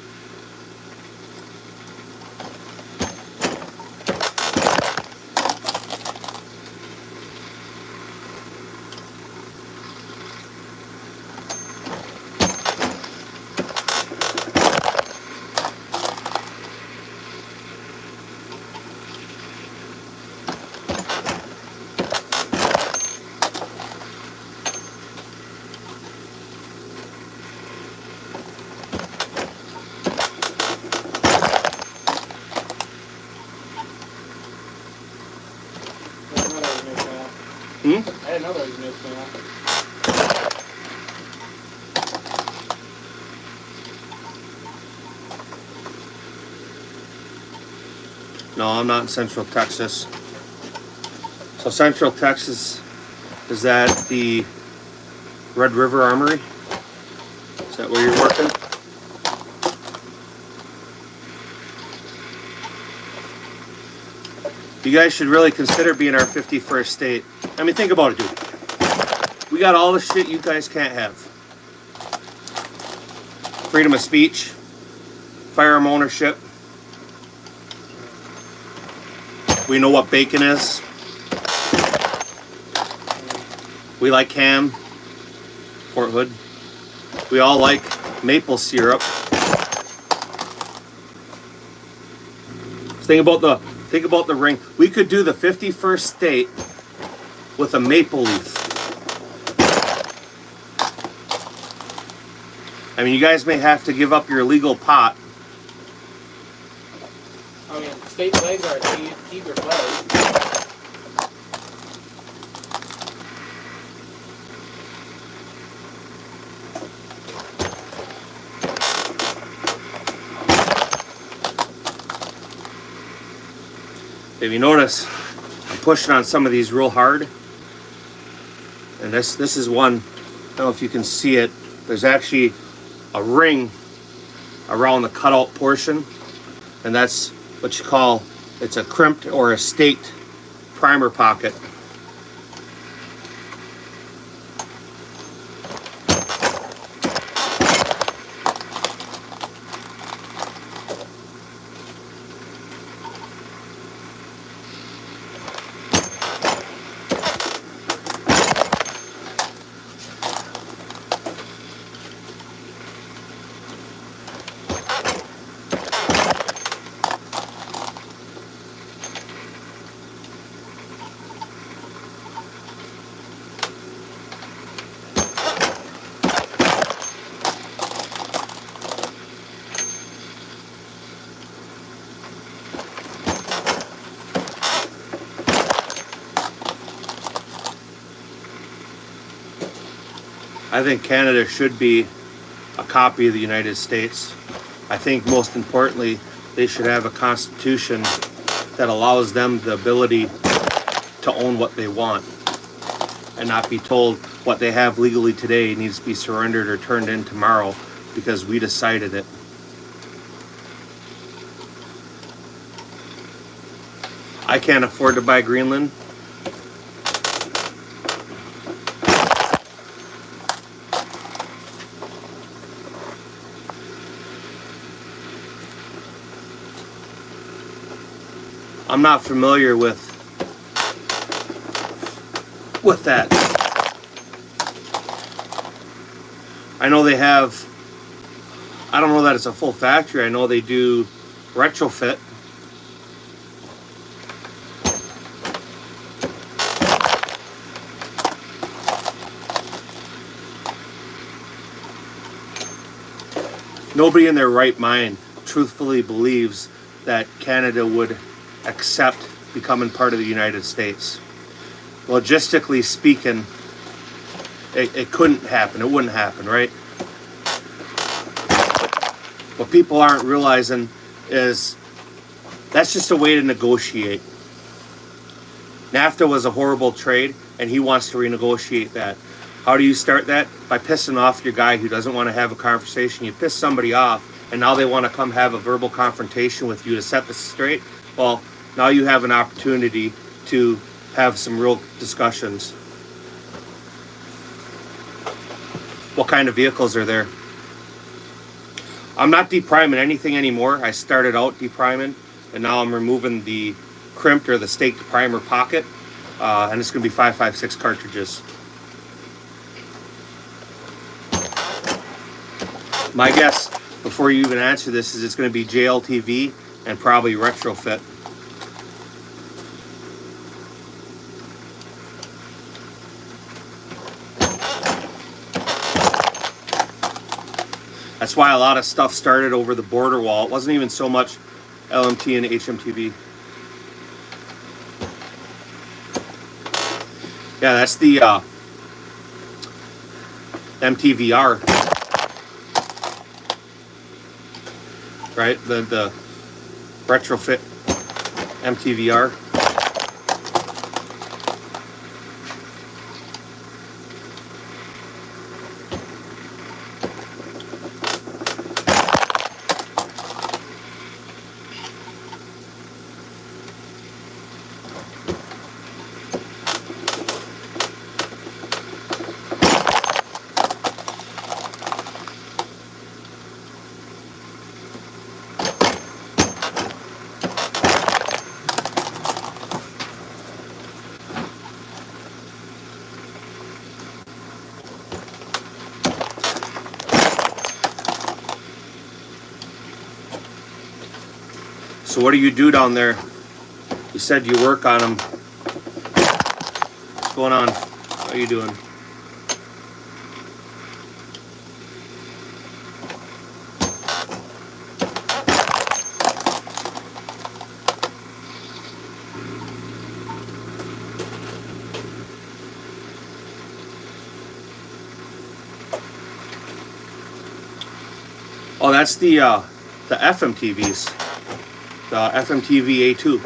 Speaker 3: I didn't know there was a new canal.
Speaker 1: No, I'm not in Central Texas. So Central Texas, is that the Red River Armory? Is that where you're working? You guys should really consider being our 51st state. I mean, think about it, dude. We got all the shit you guys can't have. Freedom of speech, firearm ownership. We know what bacon is. We like ham, Fort Hood. We all like maple syrup. Think about the ring. We could do the 51st state with a maple leaf. I mean, you guys may have to give up your legal pot.
Speaker 3: I mean, state flags are keep your flag.
Speaker 1: If you notice, I'm pushing on some of these real hard. And this is one, I don't know if you can see it, there's actually a ring around the cutout portion. And that's what you call, it's a crimped or a staked primer pocket. I think Canada should be a copy of the United States. I think most importantly, they should have a constitution that allows them the ability to own what they want and not be told what they have legally today needs to be surrendered or turned in tomorrow because we decided it. I can't afford to buy Greenland. I'm not familiar with that. I know they have, I don't know that it's a full factory. I know they do retrofit. Nobody in their right mind truthfully believes that Canada would accept becoming part of the United States. Logistically speaking, it couldn't happen. It wouldn't happen, right? What people aren't realizing is that's just a way to negotiate. NAFTA was a horrible trade, and he wants to renegotiate that. How do you start that? By pissing off your guy who doesn't want to have a conversation. You piss somebody off, and now they want to come have a verbal confrontation with you to set this straight. Well, now you have an opportunity to have some real discussions. What kind of vehicles are there? I'm not depriming anything anymore. I started out depriming, and now I'm removing the crimped or the staked primer pocket, and it's going to be 5.56 cartridges. My guess, before you even answer this, is it's going to be JLTV and probably retrofit. That's why a lot of stuff started over the border wall. It wasn't even so much LMT and HMTV. Yeah, that's the MTVR. Right? The retrofit MTVR. So what do you do down there? You said you work on them. What's going on? How are you doing? Oh, that's the FMTVs. The FMTV A2.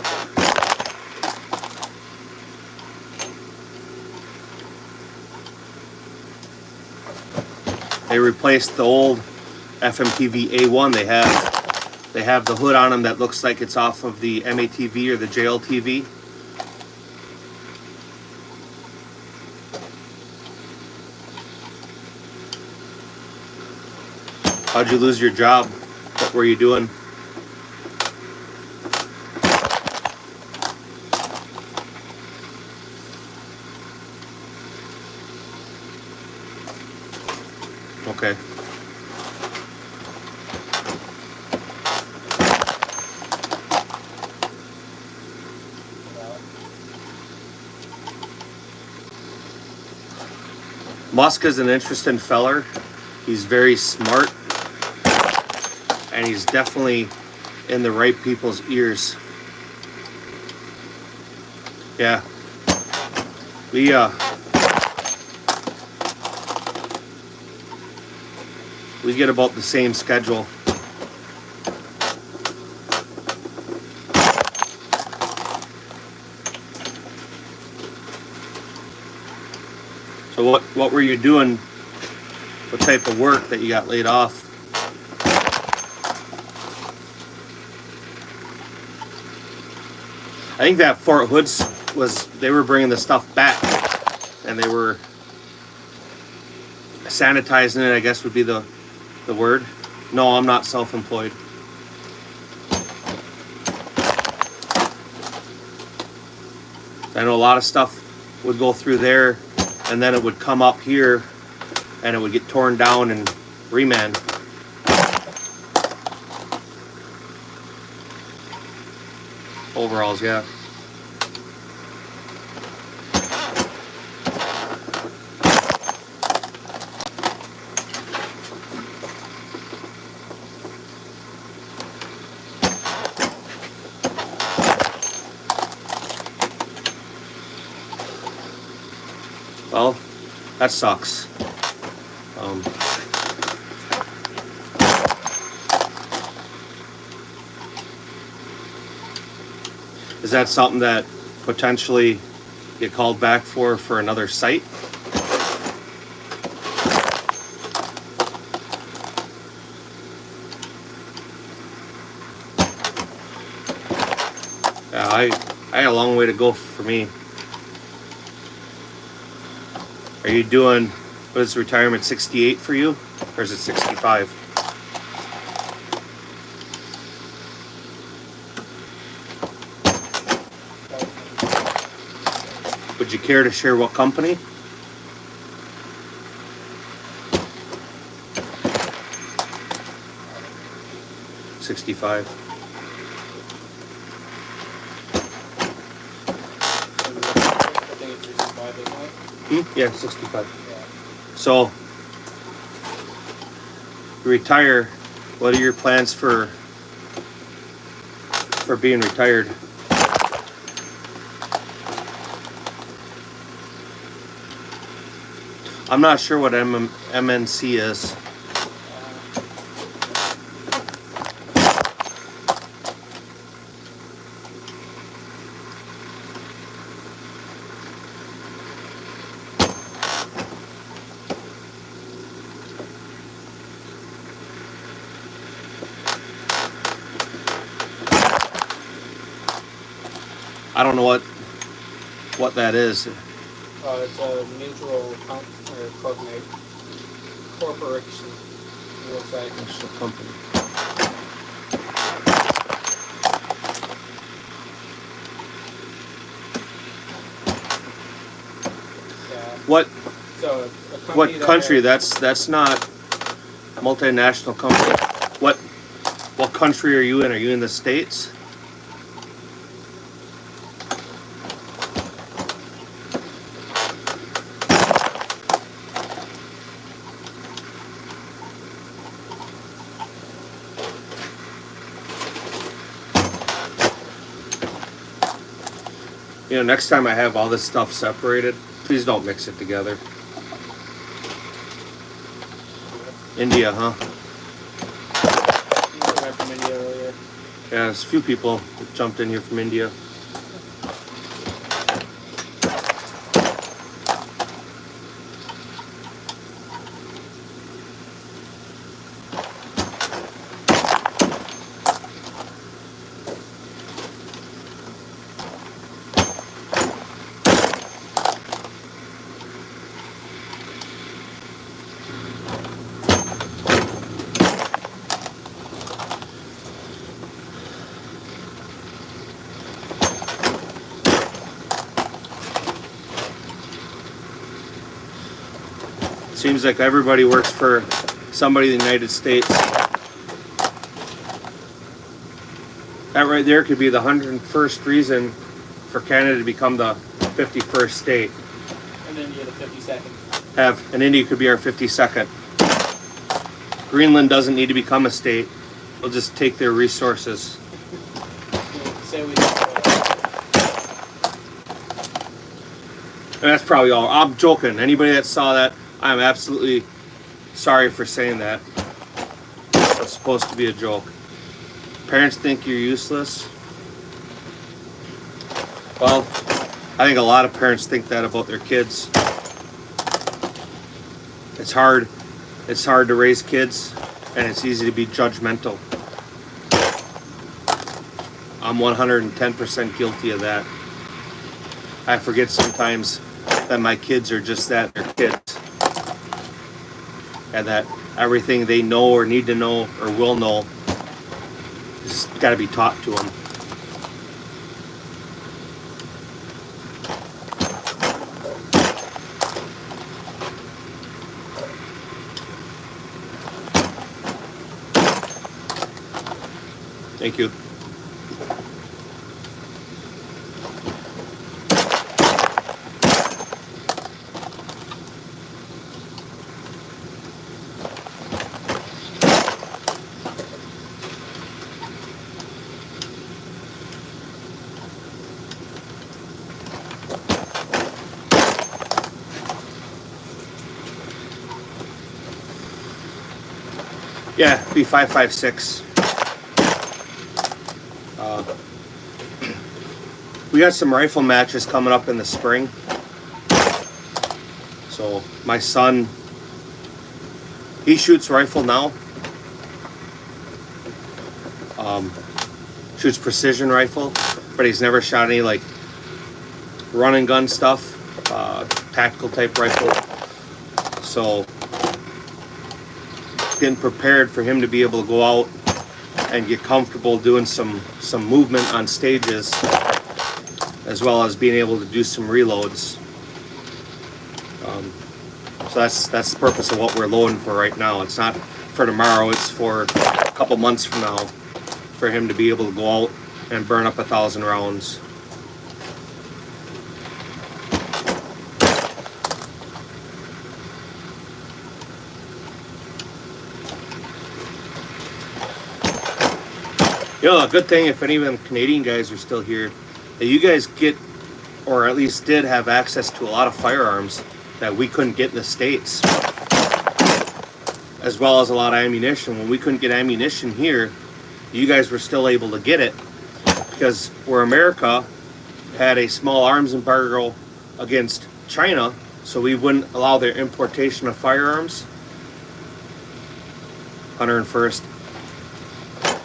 Speaker 1: They replaced the old FMTV A1 they have. They have the hood on them that looks like it's off of the MATV or the JLTV. How'd you lose your job? What were you doing? Okay. Musk is an interesting feller. He's very smart, and he's definitely in the right people's ears. Yeah. We get about the same schedule. So what were you doing? What type of work that you got laid off? I think that Fort Hood's they were bringing the stuff back, and they were sanitizing it, I guess would be the word. No, I'm not self-employed. I know a lot of stuff would go through there, and then it would come up here, and it would get torn down and remanned. Overalls, yeah. Well, that sucks. Is that something that potentially get called back for another site? Yeah, I had a long way to go for me. Are you doing, what is retirement, 68 for you? Or is it 65? Would you care to share what company? $65.
Speaker 3: I think it's 65, isn't it?
Speaker 1: Yeah, 65. So, you retire. What are your plans for being retired? I'm not sure what MNC is. I don't know what that is.
Speaker 3: It's a mutual cognate corporation. It looks like
Speaker 1: It's a company.
Speaker 3: yeah.
Speaker 1: What
Speaker 3: So it's a company
Speaker 1: what
Speaker 3: that
Speaker 1: country?
Speaker 3: has-
Speaker 1: That's not multinational company. What country are you in? Are you in the States? You know, next time I have all this stuff separated, please don't mix it together. India, huh?
Speaker 3: You came back from India earlier.
Speaker 1: Yeah, there's a few people that jumped in here from India. Seems like everybody works for somebody in the United States. That right there could be the 101st reason for Canada to become the 51st state.
Speaker 3: And India the 52nd.
Speaker 1: And India could be our 52nd. Greenland doesn't need to become a state. We'll just take their resources.
Speaker 3: Say we
Speaker 1: And that's probably all. I'm joking. Anybody that saw that, I'm absolutely sorry for saying that. It's supposed to be a joke. Parents think you're useless. Well, I think a lot of parents think that about their kids. It's hard. It's hard to raise kids, and it's easy to be judgmental. I'm 110% guilty of that. I forget sometimes that my kids are just that, they're kids. And that everything they know or need to know or will know has got to be taught to them. Thank you. Yeah, be 5.56. We got some rifle matches coming up in the spring. So my son, he shoots rifle now. Shoots precision rifle, but he's never shot any like run and gun stuff, tactical type rifle. So getting prepared for him to be able to go out and get comfortable doing some movement on stages, as well as being able to do some reloads. So that's the purpose of what we're loading for right now. It's not for tomorrow, it's for a couple months from now, for him to be able to go out and burn up 1,000 rounds. You know, a good thing, if any of them Canadian guys are still here, that you guys get, or at least did have access to a lot of firearms that we couldn't get in the States, as well as a lot of ammunition. When we couldn't get ammunition here, you guys were still able to get it, because where America had a small arms embargo against China, so we wouldn't allow their importation of firearms. 101st.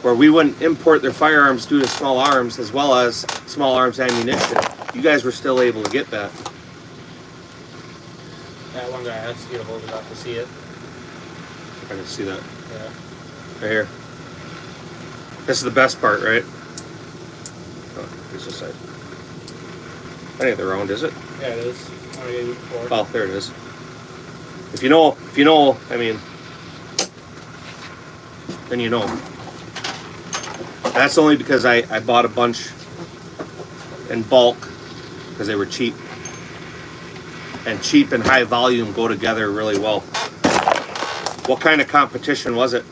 Speaker 1: Where we wouldn't import their firearms due to small arms, as well as small arms ammunition. You guys were still able to get that.
Speaker 3: that one guy has to get a hold of it to see it.
Speaker 1: If I can see that.
Speaker 3: Yeah.
Speaker 1: Right here. This is the best part, right? Oh, here's this side. That ain't the round, is it?
Speaker 3: Yeah, it is.
Speaker 1: Oh, there it is. If you know, I mean, then you know. That's only because I bought a bunch in bulk because they were cheap. And cheap and high volume go together really well. What kind of competition was it?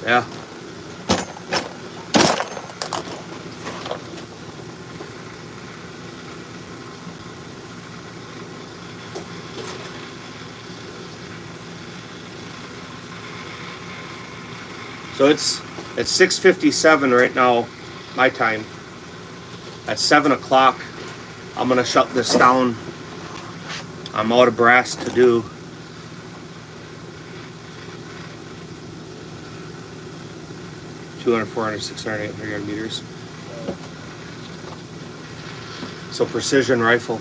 Speaker 1: Yeah. So it's 6:57 right now, my time. At 7 o'clock, I'm gonna shut this down. I'm out of brass to do. 200, 400, 600, 800 yard meters. So precision rifle.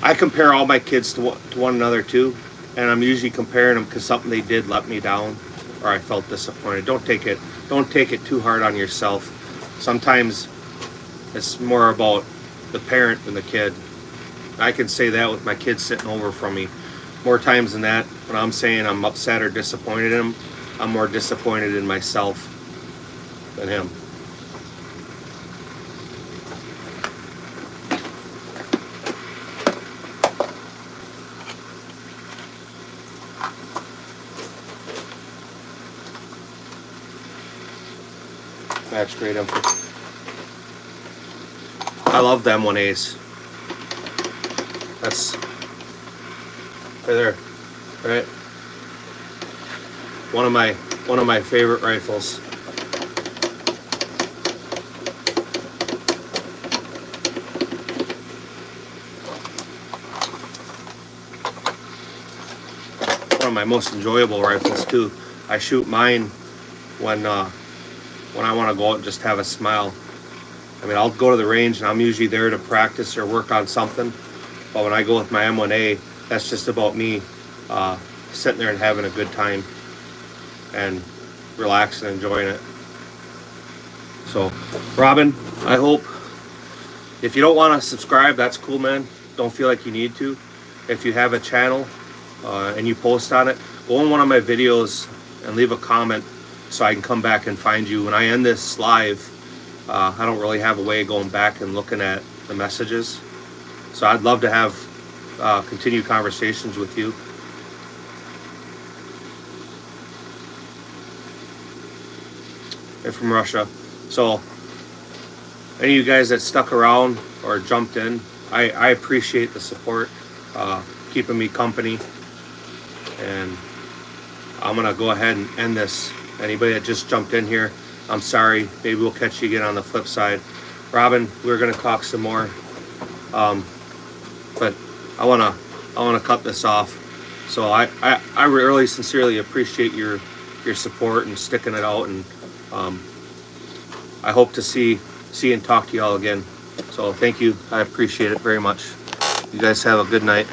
Speaker 1: I compare all my kids to one another too, and I'm usually comparing them because something they did let me down, or I felt disappointed. Don't take it too hard on yourself. Sometimes it's more about the parent than the kid. I can say that with my kids sitting over from me. More times than that, when I'm saying I'm upset or disappointed in him, I'm more disappointed in myself than him. Match grade info. I love the M1As. That's right there, right? One of my favorite rifles. One of my most enjoyable rifles too. I shoot mine when I want to go out and just have a smile. I mean, I'll go to the range and I'm usually there to practice or work on something. But when I go with my M1A, that's just about me sitting there and having a good time and relaxing and enjoying it. So, Robin, I hope, if you don't want to subscribe, that's cool, man. Don't feel like you need to. If you have a channel and you post on it, go in one of my videos and leave a comment so I can come back and find you. When I end this live, I don't really have a way of going back and looking at the messages. So I'd love to have continued conversations with you. They're from Russia. So any of you guys that stuck around or jumped in, I appreciate the support, keeping me company. And I'm going to go ahead and end this. Anybody that just jumped in here, I'm sorry. Maybe we'll catch you again on the flip side. Robin, we're going to talk some more. But I wanna cut this off. So I really sincerely appreciate your support and sticking it out, and I hope to see and talk to you all again. So thank you. I appreciate it very much. You guys have a good night.